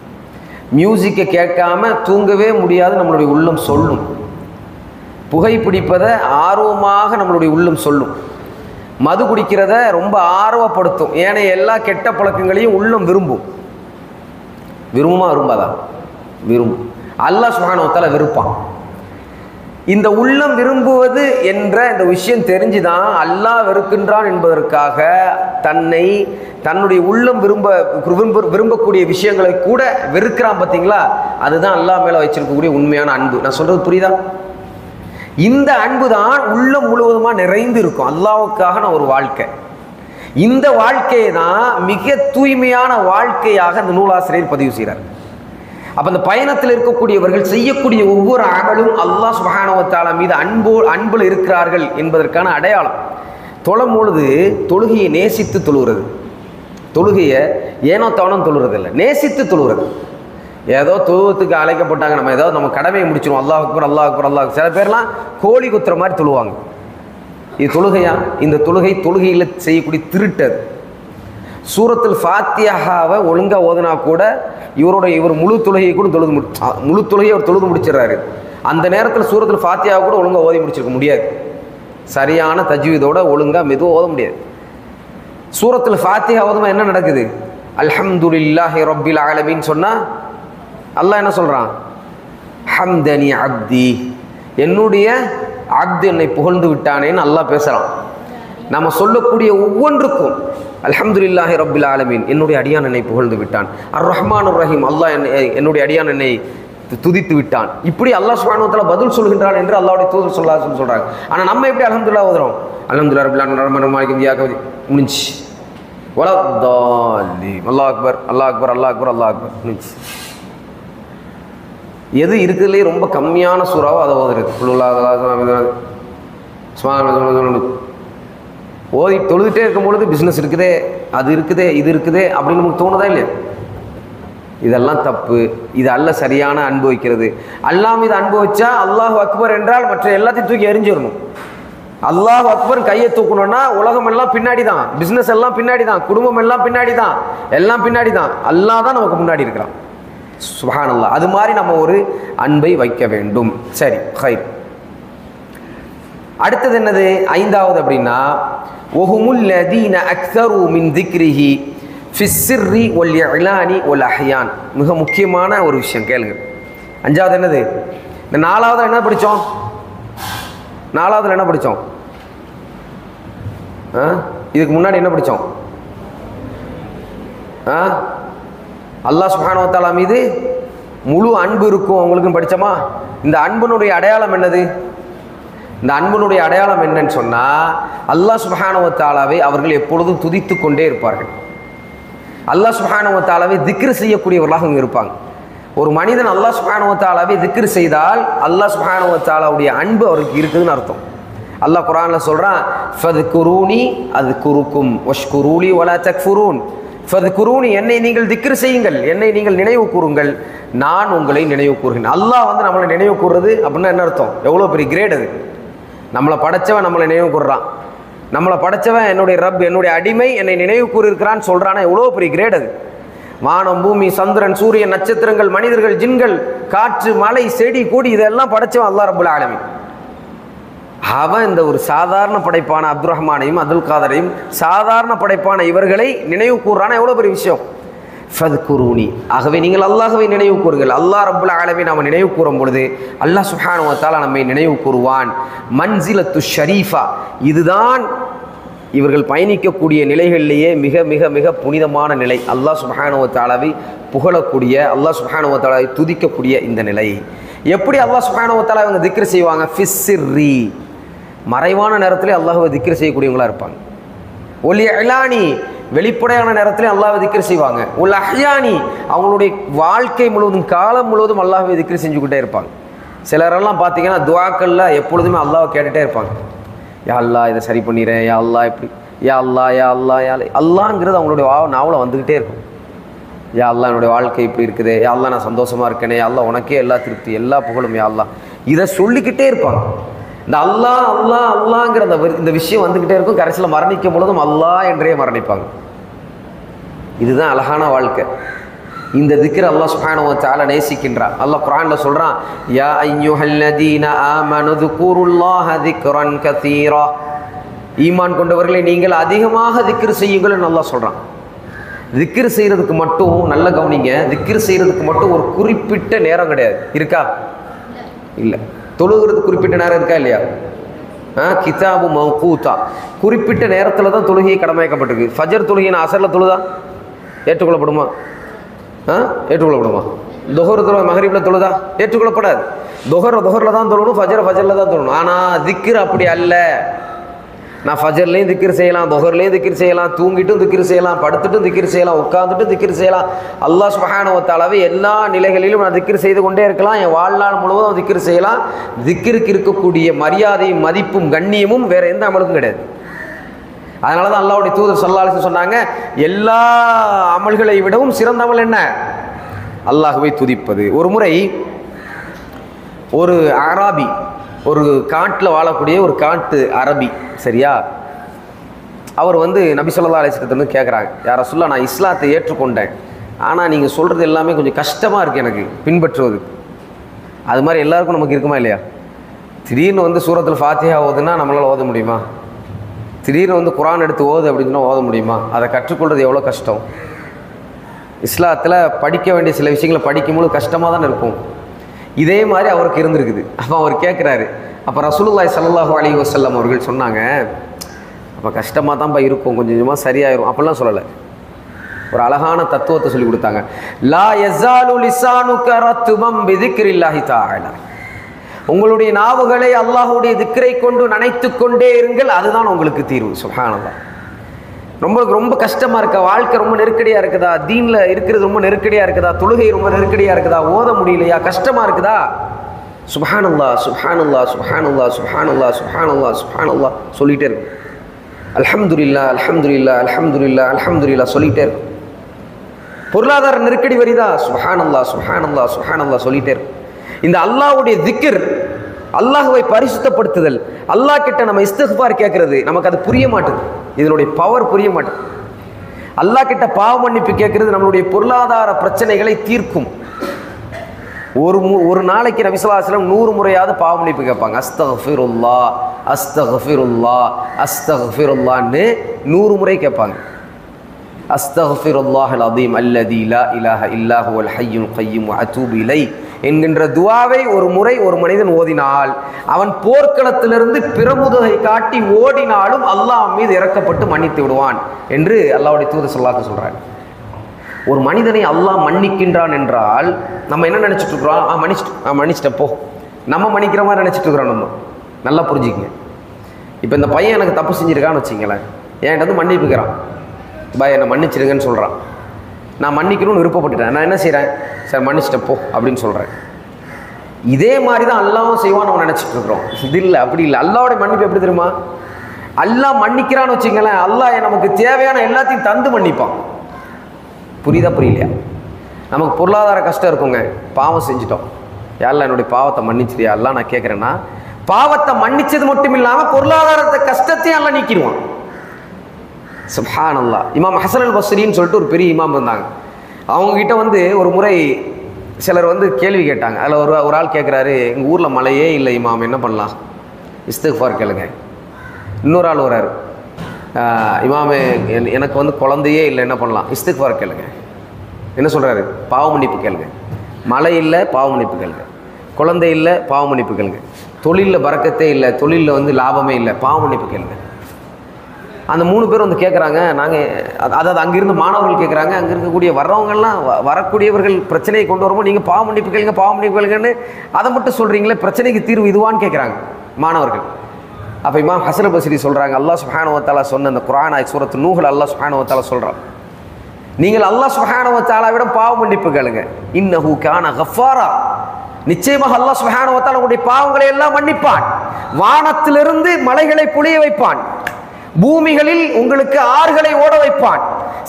மியூசிக்கை கேட்காம தூங்கவே முடியாது நம்மளுடைய உள்ளம் சொல்லும். புகைப்பிடிப்பதை ஆர்வமாக நம்மளுடைய உள்ளம் சொல்லும். மது குடிக்கிறத ரொம்ப ஆர்வப்படுத்தும். ஏன்னா எல்லா கெட்ட பழக்கங்களையும் உள்ளம் விரும்பும். விரும்புமா விரும்பாதா? விரும்பும். அல்லாஹ் சுப்ஹானஹு வ தஆலா விருப்பான். இந்த உள்ளம் விரும்புவது என்ற இந்த விஷயம் தெரிஞ்சுதான் அல்லாஹ் வெறுக்கின்றான் என்பதற்காக தன்னுடைய உள்ளம் விரும்பக்கூடிய விஷயங்களை கூட வெறுக்கிறான். பார்த்தீங்களா? அதுதான் அல்லாஹ் மேலே வச்சிருக்கக்கூடிய உண்மையான அன்பு. நான் சொல்றது புரியுதா? இந்த அன்பு தான் உள்ளம் முழுவதுமாக நிறைந்து இருக்கும். அல்லாஹ்வுக்காக நான் ஒரு வாழ்க்கை, இந்த வாழ்க்கையை தான் மிக தூய்மையான வாழ்க்கையாக அந்த நூலாசிரியர் பதிவு செய்கிறார். அப்போ அந்த பயணத்தில் இருக்கக்கூடியவர்கள் செய்யக்கூடிய ஒவ்வொரு அமலும் அல்லாஹ் சுப்ஹானஹு வ தஆலா மீது அன்பில் இருக்கிறார்கள் என்பதற்கான அடையாளம். தொழும்பொழுது தொழுகையை நேசித்து தொழுகிறது. தொழுகையை ஏனோ தானோ தொழுறது இல்லை, நேசித்து தொழுகிறது. ஏதோ தொழுவத்துக்கு அழைக்கப்பட்டாங்க, நம்ம கடமையை முடிச்சிடும், அல்லாஹ் அக்பர் அல்லாஹ் அக்பர் அல்லாஹ். சில பேர்லாம் கோழி குத்துற மாதிரி தொழுவாங்க. இது தொழுகையா? இந்த தொழுகையில் செய்யக்கூடிய திருட்டது. சூரத்துல் ஃபாத்திஹாவை ஒழுங்காக ஓதுனா கூட இவர் முழு தொழுகையை கூட முழு தொழுகையை அவர் தொழுது முடிச்சிடறாரு. அந்த நேரத்தில் சூரத்துல் ஃபாத்திஹாவை கூட ஒழுங்காக ஓதி முடிச்சிருக்க முடியாது. சரியான தஜ்வீதோட ஒழுங்காக மெதுவாக ஓத முடியாது. சூரத்துல் ஃபாத்திஹா ஓதுமா என்ன நடக்குது? அல்ஹம்துலில்லாஹி ரப்பில் ஆலமீன் சொன்னால் அல்லாஹ் என்ன சொல்கிறான்? ஹம்தனி அப்தி, என்னுடைய அப்து என்னை புகழ்ந்து விட்டானேன்னு அல்லாஹ் பேசுகிறான். நம்ம சொல்லக்கூடிய ஒவ்வொன்றுக்கும் அல்ஹம்துலில்லாஹி ரப்பில் ஆலமீன், என்னுடைய அடியான் என்னை புகழ்ந்து விட்டான். அர் ரஹ்மானுர் ரஹீம், அல்லாஹ் என்னுடைய அடியான் என்னை துதித்து விட்டான். இப்படி அல்லாஹ் சுப்ஹானஹு வ தஆலா பதில் சொல்கின்றான் என்று அல்லாஹ்வுடைய தூதர் ஸல்லல்லாஹு அலைஹி வஸல்லம் சொல்கிறாங்க. ஆனால் நம்ம எப்படி அல்ஹம்துலில்லாஹ் ஓதுறோம்? அல்ஹம்துலில்லாஹி ரப்பில் ஆலமீன் ரஹ்மானிர் ரஹீம் இய்யாக முடிஞ்சு வலத்தாலீன் அல்லாஹ் அக்பர் அல்லாஹ் அக்பர் அல்லாஹ் அக்பர் அல்லாஹ் அக்பர் முடிஞ்சு. எது இருக்கிறதுலே ரொம்ப கம்மியான சூறாவோ அதை ஓதுறது. ஓதி தொழுதுகிட்டே இருக்கும் பொழுது பிஸ்னஸ் இருக்குதே, அது இருக்குதே, இது இருக்குதே அப்படின்னு நமக்கு தோணுதா இல்லையா? இதெல்லாம் தப்பு. இது அல்ல சரியான அன்பு வைக்கிறது. அல்லாஹ் மீது அன்பு வச்சா அல்லாஹ் அக்பர் என்றால் மற்ற எல்லாத்தையும் தூக்கி எரிஞ்சிடணும். அல்லாஹ் அக்பர் கையை தூக்கணும்னா உலகம் எல்லாம் பின்னாடி தான், பிஸ்னஸ் எல்லாம் பின்னாடி தான், குடும்பம் எல்லாம் பின்னாடி தான், எல்லாம் பின்னாடி தான். அல்லாஹ் தான் நமக்கு முன்னாடி இருக்கிறான். சுப்ஹானல்லாஹ். அது மாதிரி நம்ம ஒரு அன்பை வைக்க வேண்டும். சரி, ஹைர். அடுத்தது என்னது? ஐந்தாவது அப்படின்னா வஹுமுல் லதீன அக்ஸரு மின் திக்ரிஹி ஃபிஸ் சிர்ரி வல் இலானி வல் அஹ்யான். மிக முக்கியமான ஒரு விஷயம் கேளுங்க. அஞ்சாவது என்னது? இந்த நாலாவதுல என்ன படித்தோம்? நாலாவதுல என்ன படித்தோம்? இதுக்கு முன்னாடி என்ன படித்தோம்? அல்லாஹ் சுப்ஹானஹு வ தஆலா மீது முழு அன்பு இருக்கும் அவங்களுக்குன்னு படித்தோமா? இந்த அன்பினுடைய அடையாளம் என்னது? இந்த அன்பினுடைய அடையாளம் என்னன்னு சொன்னால் அல்லாஹ் சுப்ஹானஹு வ தஆலாவை அவர்கள் எப்பொழுதும் துதித்து கொண்டே இருப்பார்கள். அல்லாஹ் சுப்ஹானஹு வ தஆலாவை திக்ர் செய்யக்கூடியவர்களாக இங்கே இருப்பாங்க. ஒரு மனிதன் அல்லாஹ் சுப்ஹானஹு வ தஆலாவை திக்ர் செய்தால் அல்லாஹ் சுப்ஹானஹு வ தஆலாவுடைய அன்பு அவருக்கு இருக்குதுன்னு அர்த்தம். அல்லாஹ் குர்ஆன்ல சொல்கிறான், ஃபத்குரூனி அத்குருக்கும் வஷ்குரூலி வலா தக்ஃபுரூன். ஃபத்குரூனி, என்னை நீங்கள் திக்ர் செய்யுங்கள், என்னை நீங்கள் நினைவு கூறுங்கள், நான் உங்களை நினைவு கூறுகிறேன். அல்லாஹ் வந்து நம்மளை நினைவு கூறுறது அப்படின்னா என்ன அர்த்தம்? எவ்வளோ பெரிய கிரேட் அது! நம்மளை படைச்சவன் நம்மளை நினைவு கூறுறான். நம்மளை படைச்சவன் என்னுடைய ரப், என்னுடைய அடிமை என்னை நினைவு கூறியிருக்கிறான்னு சொல்கிறான்னா எவ்வளோ பெரிய கிரேட் அது! வானம், பூமி, சந்திரன், சூரியன், நட்சத்திரங்கள், மனிதர்கள், ஜின்கள், காற்று, மலை, செடி, கொடி, இதெல்லாம் படைச்சவன் அல்லாஹ் ரப்புல் ஆலமீன். அவன் இந்த ஒரு சாதாரண படைப்பான அப்துல் ரஹ்மானையும் அப்துல் காதரையும் சாதாரண படைப்பான இவர்களை நினைவு கூறுறானா எவ்வளோ பெரிய விஷயம்! ஃபத்குரூனி. ஆகவே நீங்கள் அல்லாஹ்வை நினைவு கூறுங்கள். அல்லாஹ் ரப்புல் ஆலமீன் நாம் நினைவு கூறும் பொழுது அல்லாஹ் சுப்ஹானஹு வ தஆலா நம்மை நினைவு கூறுவான். மன்சிலத்து ஷரீஃபா, இதுதான் இவர்கள் பயணிக்கக்கூடிய நிலைகளிலேயே மிக மிக மிக புனிதமான நிலை. அல்லாஹ் சுப்ஹானஹு வ தஆலாவை புகழக்கூடிய, அல்லாஹ் சுப்ஹானஹு வ தஆலாவை துதிக்கக்கூடிய இந்த நிலை. எப்படி அல்லாஹ் சுப்ஹானஹு வ தஆலா இவங்க திக்ர் செய்வாங்க? ஃபிஸ்ஸிர்ரி, மறைவான நேரத்திலே அல்லாஹ்வை திக்ர் செய்யக்கூடியவங்களா இருப்பாங்க. ஒல் இலானி, வெளிப்படையான நேரத்திலே அல்லாஹ்வை திக்ர் செய்வாங்க. ஒல் அஹ்யானி, அவங்களுடைய வாழ்க்கை முழுவதும் காலம் முழுவதும் அல்லாஹ்வை திக்ர் செஞ்சுக்கிட்டே இருப்பாங்க. சிலரெல்லாம் பார்த்தீங்கன்னா துஆக்கள்ல எப்பொழுதுமே அல்லாஹ்வை கேட்டுகிட்டே இருப்பாங்க. யா அல்லாஹ் இதை சரி பண்ணிடுறேன், யா அல்லாஹ் இப்படி, யா அல்லாஹ் யா அல்லாஹ் யா அல்லாஹ்ங்கிறது அவங்களுடைய நாவல வந்துக்கிட்டே இருக்கும். யா அல்லாஹ் என்னுடைய வாழ்க்கை இப்படி இருக்குது, யா அல்லாஹ் நான் சந்தோஷமாக இருக்கேனே, யா அல்லாஹ் உனக்கே எல்லா திருப்தி எல்லா புகழும், யா அல்லாஹ், இதை சொல்லிக்கிட்டே இருப்பாங்க. இந்த அல்லாஹ் அல்லாஹ் அல்லாஹ்ங்கிற இந்த விஷயம் வந்துக்கிட்டே இருக்கும். கடைசியில் மரணிக்கும் பொழுதும் அல்லாஹ் என்றே மரணிப்பாங்க. இதுதான் அழகான வாழ்க்கை. இந்த திக்ர் அல்லாஹ் சுப்ஹானஹு வ தஆலா நேசிக்கின்றான். அல்லாஹ் குர்ஆன்ல சொல்றான், யா அய்யுஹல்லதீன ஆமனு ذுகுருல்லாஹ ذிக்ரன் கதீரா, ஈமான் கொண்டவர்களே நீங்கள் அதிகமாக திக்ர் செய்யுங்கள்னு அல்லாஹ் சொல்றான். திக்ர் செய்யறதுக்கு மட்டும் நல்ல கவனிங்க, திக்ர் செய்யறதுக்கு மட்டும் ஒரு குறிப்பிட்ட நேரம் கிடையாது. இருக்கா? இல்லை. தொழுகிறது குறிப்பிட்ட நேரம் இருக்கா இல்லையா? கிதாபு மௌகூதா, குறிப்பிட்ட நேரத்தில் தான் தொழுகையை கடமையாக்கப்பட்டிருக்கு. ஃபஜர் தொழுகை நான் அசரில் தொழுதா ஏற்றுக்கொள்ளப்படுமா? ஏற்றுக்கொள்ளப்படுமா? தொஹர் தொழுகை மகரிபில் தொழுதா ஏற்றுக்கொள்ளப்படாது. தொஹரில் தான் தொழணும், ஃபஜரில் தான் தொழணும். ஆனால் திக்ர் அப்படி அல்ல. நான் ஃபஜர்லேயும் திக்ர் செய்யலாம், தொஹர்லேயும் திக்ர் செய்யலாம், தூங்கிட்டும் திக்ர் செய்யலாம், படுத்துட்டும் திக்ர் செய்யலாம், உட்காந்துட்டும் திக்ர் செய்யலாம். அல்லாஹ் சுப்ஹானஹு வ தஆலாவை எல்லா நிலைகளிலும் நான் திக்ர் செய்து கொண்டே இருக்கலாம். என் வாழ்நாள் முழுவதும் திக்ர் செய்யலாம். திக்ருக்கு இருக்கக்கூடிய மரியாதையும் மதிப்பும் கண்ணியமும் வேற எந்த அமலுக்கும் கிடையாது. அதனால தான் அல்லாஹ்வுடைய தூதர் ஸல்லல்லாஹு அலைஹி வஸல்லம் சொன்னாங்க, எல்லா அமல்களை விடவும் சிறந்த அமல் என்ன? அல்லாஹ்வை துதிப்பது. ஒரு முறை ஒரு அராபி, ஒரு காட்டில் வாழக்கூடிய ஒரு காட்டு அரபி, சரியா, அவர் நபி ஸல்லல்லாஹு அலைஹி வஸல்லம் கேட்குறாங்க, யார் ரசூலுல்லாஹ், நான் இஸ்லாத்தை ஏற்றுக்கொண்டேன், ஆனால் நீங்கள் சொல்கிறது எல்லாமே கொஞ்சம் கஷ்டமாக இருக்குது எனக்கு பின்பற்றுவது. அது மாதிரி எல்லாருக்கும் நமக்கு இருக்குமா இல்லையா? திடீர்னு சூரத்துல் ஃபாத்திஹா ஓதுனா நம்மளால் ஓத முடியுமா? திடீர்னு குர்ஆன் எடுத்து ஓது அப்படின்னா ஓத முடியுமா? அதை கற்றுக்கொள்வது எவ்வளோ கஷ்டம். இஸ்லாத்தில் படிக்க வேண்டிய சில விஷயங்களை படிக்கும்போது கஷ்டமாக தானே இருக்கும். இதே மாதிரி அவருக்கு இருந்திருக்குது. அப்போ அவர் கேட்குறாரு. அப்போ ரசூலுல்லாஹி ஸல்லல்லாஹு அலைஹி வஸல்லம் அவர்கள் சொன்னாங்க, அப்போ கஷ்டமாக தான்ப்பா இருக்கும், கொஞ்சம் கொஞ்சமாக சரியாயிரும் அப்படிலாம் சொல்லலை. ஒரு அழகான தத்துவத்தை சொல்லி கொடுத்தாங்க. லா யஸாலு லிசானுக ரத்பம் பிதிக்ரில்லாஹி தஆலா, உங்களுடைய நாவுகளை அல்லாஹ்வுடைய திக்ரை கொண்டு நனைத்து கொண்டே இருங்கள், அதுதான் உங்களுக்கு தீர்வு. சுப்ஹானல்லாஹ். ரொம்ப கஷ்டமாக இருக்கா? வாழ்க்கை ரொம்ப நெருக்கடியாக இருக்குதா? தீனில் இருக்கிறது ரொம்ப நெருக்கடியாக இருக்குதா? தொழுகை ரொம்ப நெருக்கடியாக இருக்குதா? ஓத முடியலையா? கஷ்டமாக இருக்குதா? சுப்ஹானல்லாஹ் சுப்ஹானல்லாஹ் சுப்ஹானல்லாஹ் சுப்ஹானல்லாஹ் சுப்ஹானல்லாஹ் சுப்ஹானல்லாஹ் சொல்லிகிட்டே இருக்கும். அல்ஹம்துலில்லாஹ் அல்ஹம்துலில்லாஹ் அல்ஹம்துலில்லாஹ் அல்ஹம்துலில்லாஹ் சொல்லிகிட்டே இருக்கும். பொருளாதார நெருக்கடி வருதா? சுப்ஹானல்லாஹ் சுப்ஹானல்லாஹ் சுப்ஹானல்லாஹ் சொல்லிகிட்டே இருக்கும். இந்த அல்லாஹ்வுடைய திக்ர், அல்லாஹ்வை பரிசுத்தப்படுத்துதல், அல்லாஹ் கிட்ட நம்ம இஸ்திக்ஃபார் கேட்கறது, நமக்கு அது புரிய மாட்டுது. இதனுடைய பவர் புரிய மாட்டேன். அல்லாஹ் கிட்ட பாவ மன்னிப்பு கேட்கறது நம்மளுடைய பொருளாதார பிரச்சனைகளை தீர்க்கும். ஒரு நாளைக்கு நபி ஸல்லல்லாஹு அலைஹி வஸல்லம் 100 முறையாவது பாவ மன்னிப்பு கேட்பாங்க. அஸ்தக்ஃபிருல்லாஹ் அஸ்தக்ஃபிருல்லாஹ் அஸ்தக்ஃபிருல்லாஹ்னு 100 முறை கேட்பாங்க. அஸ்தக்ஃபிருல்லாஹல் அஸீம் அல்லதி லா இலாஹ இல்லா ஹுவல் ஹய்யுல் கய்யூம் வ அதூபு இலைஹ் என்கின்ற துஆவை ஒரு முறை ஒரு மனிதன் ஓதினால், அவன் போர்க்களத்திலிருந்து பிரமுதுகை காட்டி ஓடினாலும் அல்லாஹ் மீது இறக்கப்பட்டு மன்னித்து விடுவான் என்று அல்லாஹ்வுடைய தூதர் ஸல்லல்லாஹு அலைஹி சொல்றாங்க. ஒரு மனிதனை அல்லாஹ் மன்னிக்கின்றான் என்றால் நம்ம என்ன நினைச்சிட்டு இருக்கிறோம்? மன்னிச்சிட்டேன் போ, நம்ம மன்னிக்கிற மாதிரி நினைச்சிட்டு இருக்கிறோம். நம்ம நல்லா புரிஞ்சுக்கங்க. இப்போ இந்த பையன் எனக்கு தப்பு செஞ்சிருக்கான்னு வச்சுங்களேன், என்கிட்ட மன்னிப்புக்கிறான், பாய் என்னை மன்னிச்சிடுங்கன்னு சொல்கிறான். நான் மன்னிக்கணும்னு விருப்பப்பட்டுட்டேன். நான் என்ன செய்கிறேன்? சார் மன்னிச்சிட்டேன் போ அப்படின்னு சொல்கிறேன். இதே மாதிரி தான் அல்லாஹ்வும் செய்வான்னு நம்ம நினச்சிட்டு இருக்கிறோம். இது இல்லை, அப்படி இல்லை. அல்லாஹ்வுடைய மன்னிப்பு எப்படி தெரியுமா? அல்லாஹ் மன்னிக்கிறான்னு வச்சுங்களேன், அல்லாஹ் நமக்கு தேவையான எல்லாத்தையும் தந்து மன்னிப்பான். புரியுதா புரியலையா? நமக்கு பொருளாதார கஷ்டம் இருக்குங்க, பாவம் செஞ்சிட்டோம், யாரெல்லாம் என்னுடைய பாவத்தை மன்னிச்சிடியா எல்லாம் நான் கேட்குறேன்னா, பாவத்தை மன்னிச்சது மட்டும் இல்லாமல் பொருளாதாரத்தை கஷ்டத்தையும் எல்லாம் நீக்கிடுவான். சுப்ஹானல்லாஹ். இமாம் ஹஸன் அல் பஸ்ரின்னு சொல்லிட்டு ஒரு பெரிய இமாம் இருந்தாங்க. அவங்ககிட்ட ஒரு முறை சிலர் கேள்வி கேட்டாங்க. அதில் ஒரு ஆள் கேட்குறாரு, எங்கள் ஊரில் மழையே இல்லை இமாம், என்ன பண்ணலாம்? இஸ்திக்ஃபார் கேளுங்க. இன்னொரு ஆள் வராரு, இமாமே எனக்கு குழந்தையே இல்லை, என்ன பண்ணலாம்? இஸ்திக்ஃபார் கேளுங்க. என்ன சொல்கிறாரு? பாவ மன்னிப்பு கேளுங்க. மழை இல்லை, பாவ மன்னிப்பு கேளுங்க. குழந்தை இல்லை, பாவ மன்னிப்பு கேளுங்க. தொழிலில் பறக்கத்தே இல்லை, தொழிலில் வந்து லாபமே இல்லை, பாவ மன்னிப்பு கேளுங்க. அந்த 3 பேர் வந்து கேட்குறாங்க. அதாவது அங்கிருந்து மாணவர்கள் கேட்குறாங்க, அங்கே இருக்கக்கூடிய வர்றவங்கெல்லாம் வரக்கூடியவர்கள் பிரச்சனையை கொண்டு வரும்போது நீங்கள் பாவ மன்னிப்பு கேளுங்க, பாவ மன்னிப்பு கேளுங்கன்னு அதை மட்டும் சொல்கிறீங்களே, பிரச்சனைக்கு தீர்வு இதுவான்னு கேட்குறாங்க மாணவர்கள். அப்போ இமாம் ஹஸன் பஸ்ரி சொல்கிறாங்க, அல்லாஹ் சுப்ஹானஹு வ தஆலா சொன்ன அந்த குர்ஆன் சூரத்து நூஹ்ல அல்லாஹ் சுப்ஹானஹு வ தஆலா சொல்கிறான், நீங்கள் அல்லாஹ் சுப்ஹானஹு வ தஆலாவிடம் பாவ மன்னிப்பு கேளுங்க. இன்னஹு கான கஃபாரா, நிச்சயமாக அல்லாஹ் சுப்ஹானஹு வ தஆலா உங்களுடைய பாவங்களை எல்லாம் மன்னிப்பான். வானத்திலிருந்து மலைகளை பொழிய வைப்பான், பூமிகளில் உங்களுக்கு ஆறுகளை ஓட வைப்பான்,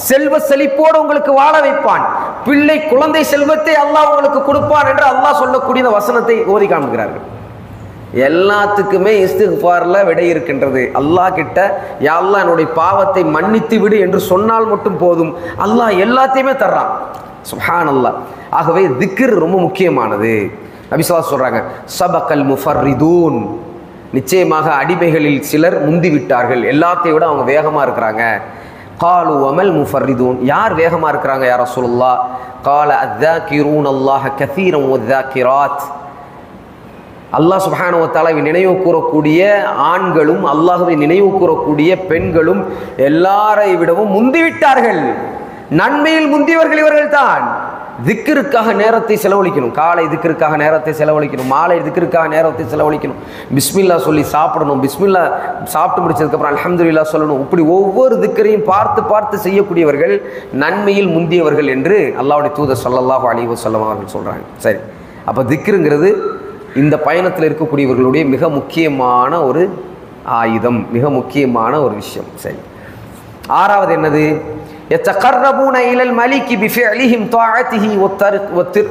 செல்வ செழிப்போடு உங்களுக்கு வாழ வைப்பான், பிள்ளை குழந்தை செல்வத்தை அல்லாஹ் உங்களுக்கு கொடுப்பான் என்று அல்லாஹ் சொல்லக்கூடிய வசனத்தை ஓதி காண்கிறார்கள். எல்லாத்துக்குமே இஸ்திக்ஃபார்ல விடை இருக்கின்றது. அல்லாஹ் கிட்ட யா அல்லாஹ் என்னுடைய பாவத்தை மன்னித்து விடு என்று சொன்னால் மட்டும் போதும், அல்லாஹ் எல்லாத்தையுமே தர்றான். சுப்ஹானல்லாஹ். ஆகவே திக்ர் ரொம்ப முக்கியமானது. நபி ஸல்லல்லாஹு அலைஹி வஸல்லம் சொல்றாங்க, சபகல் முஃபர்ரிதூன், நிச்சயமாக அடிமைகளில் சிலர் முந்தி விட்டார்கள், எல்லாத்தையும் விட அவங்க வேகமாக இருக்கிறாங்க. காலு வமல் முஃபர்ரிதூன், யார் வேகமாக இருக்கிறாங்க யா ரசூலுல்லாஹ்? கால அஸ்ஸாகிரூன் அல்லாஹ கஸீரன் வஸ்ஸாகிராத், அல்லாஹ் சுப்ஹானஹு வ தஆலாவை நினைவு கூறக்கூடிய ஆண்களும் அல்லாஹ்வை நினைவு கூறக்கூடிய பெண்களும் எல்லாரை விடவும் முந்திவிட்டார்கள். நன்மையில் முந்தியவர்கள் இவர்கள் தான். திக்ருக்காக நேரத்தை செலவழிக்கணும். காலை திக்ருக்காக நேரத்தை செலவழிக்கணும், மாலை திக்ருக்காக நேரத்தை செலவழிக்கணும், பிஸ்மில்லா சொல்லி சாப்பிடணும், பிஸ்மில்லா சாப்பிட்டு முடிச்சதுக்கப்புறம் அல்ஹம்துலில்லாஹ் சொல்லணும். இப்படி ஒவ்வொரு திக்ரையும் பார்த்து பார்த்து செய்யக்கூடியவர்கள் நன்மையில் முந்தியவர்கள் என்று அல்லாஹ்வுடைய தூதர் ஸல்லல்லாஹு அலைஹி வஸல்லம் அவர்கள் சொல்கிறாங்க. சரி, அப்போ திக்ருங்கிறது இந்த பயணத்தில் இருக்கக்கூடியவர்களுடைய மிக முக்கியமான ஒரு ஆயுதம், மிக முக்கியமான ஒரு விஷயம். சரி, ஆறாவது என்னது? يتقربون إلى الملك بفعلهم طاعته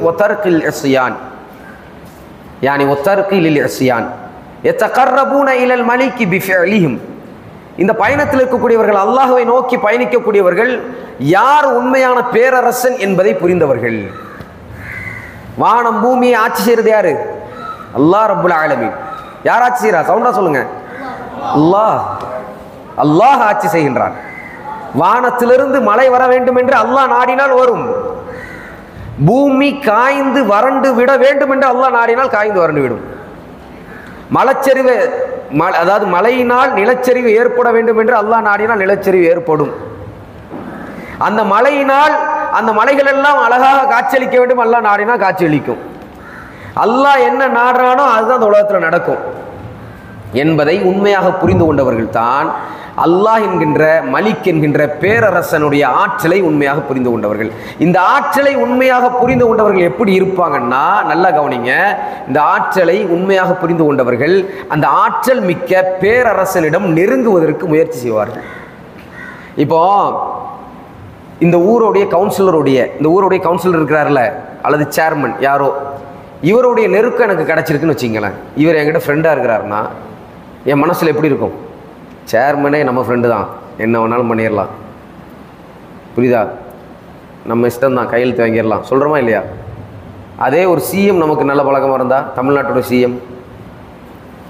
وترك العصيان، يعني وترك للعصيان. يتقربون إلى الملك بفعلهم. இந்த பயணத்தில் இருக்கக்கூடியவர்கள், அல்லாஹ்வை நோக்கி பயணிக்கக்கூடியவர்கள் யார் உண்மையான பேரரசன் என்பதை புரிந்தவர்கள். வானம் பூமியை ஆட்சி செய்கிறது யாரு? அல்லாஹ் ரப்புல் ஆலமீன். யார் ஆட்சி செய்கிறா? சவுண்டா சொல்லுங்க. அல்லாஹ். அல்லாஹ் ஆட்சி செய்கின்றான். வானத்திலிருந்து மழை வர வேண்டும் என்று அல்லாஹ் நாடினால் வரும். பூமி காய்ந்து வறண்டு விட வேண்டும் என்று அல்லாஹ் நாடினால் காய்ந்து வறண்டு விடும். மலைச்சரிவு, அதாவது மழையினால் நிலச்சரிவு ஏற்பட வேண்டும் என்று அல்லாஹ் நாடினால் நிலச்சரிவு ஏற்படும். அந்த மழையினால் அந்த மலைகள் எல்லாம் அழகாக காட்சியளிக்க வேண்டும், அல்லாஹ் நாடினால் காட்சியளிக்கும். அல்லாஹ் என்ன நாடுறானோ அதுதான் அந்த உலகத்தில் நடக்கும் என்பதை உண்மையாக புரிந்து கொண்டவர்கள் தான் அல்லாஹ் என்கின்ற மலிக் என்கின்ற பேரரசனுடைய ஆற்றலை உண்மையாக புரிந்து கொண்டவர்கள். இந்த ஆற்றலை உண்மையாக புரிந்து கொண்டவர்கள் எப்படி இருப்பாங்கன்னா, நல்லா கவனிங்க, இந்த ஆற்றலை உண்மையாக புரிந்து கொண்டவர்கள் அந்த ஆற்றல் மிக்க பேரரசனிடம் நெருங்குவதற்கு முயற்சி செய்வார்கள். இப்போ இந்த ஊருடைய கவுன்சிலர் இருக்கிறார்ல, அல்லது சேர்மன் யாரோ, இவருடைய நெருக்கம் எனக்கு கிடச்சிருக்குன்னு வச்சுங்களேன். இவர் என்கிட்ட ஃப்ரெண்டாக இருக்கிறாருன்னா என் மனசில் எப்படி இருக்கும்? சேர்மனே நம்ம ஃப்ரெண்டு தான், என்ன வேணாலும் பண்ணிடலாம், புரியுதா, நம்ம இஷ்டம் தான், கையெழுத்து வாங்கிடலாம் சொல்கிறோமா இல்லையா? அதே ஒரு சிஎம் நமக்கு நல்ல பழக்கமாக இருந்தால், தமிழ்நாட்டோட சிஎம்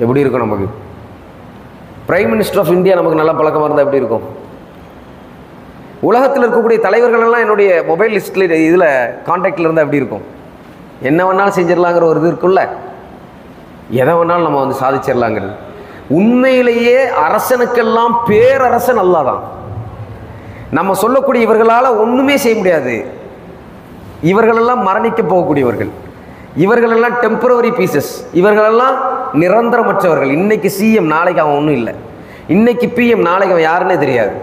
எப்படி இருக்கும் நமக்கு? பிரைம் மினிஸ்டர் ஆஃப் இந்தியா நமக்கு நல்ல பழக்கமாக இருந்தால் எப்படி இருக்கும்? உலகத்தில் இருக்கக்கூடிய தலைவர்களெல்லாம் என்னுடைய மொபைல் லிஸ்ட்டில் இதில் கான்டாக்டில் இருந்தால் எப்படி இருக்கும்? என்ன வேணாலும் செஞ்சிடலாங்கிற ஒரு இது இருக்குல்ல, எதை வேணாலும் நம்ம வந்து சாதிச்சிடலாங்கிறது. உண்மையிலேயே அரசனுக்கெல்லாம் பேரரசன் அல்லாஹ் தான். நம்ம சொல்லக்கூடிய இவர்களால் ஒன்றுமே செய்ய முடியாது. இவர்களெல்லாம் மரணிக்க போகக்கூடியவர்கள், இவர்களெல்லாம் டெம்பரவரி பீசஸ், இவர்களெல்லாம் நிரந்தரமற்றவர்கள். இன்னைக்கு சிஎம், நாளைக்கு அவன் ஒன்றும் இல்லை. இன்னைக்கு பிஎம், நாளைக்கு அவன் யாருன்னே தெரியாது.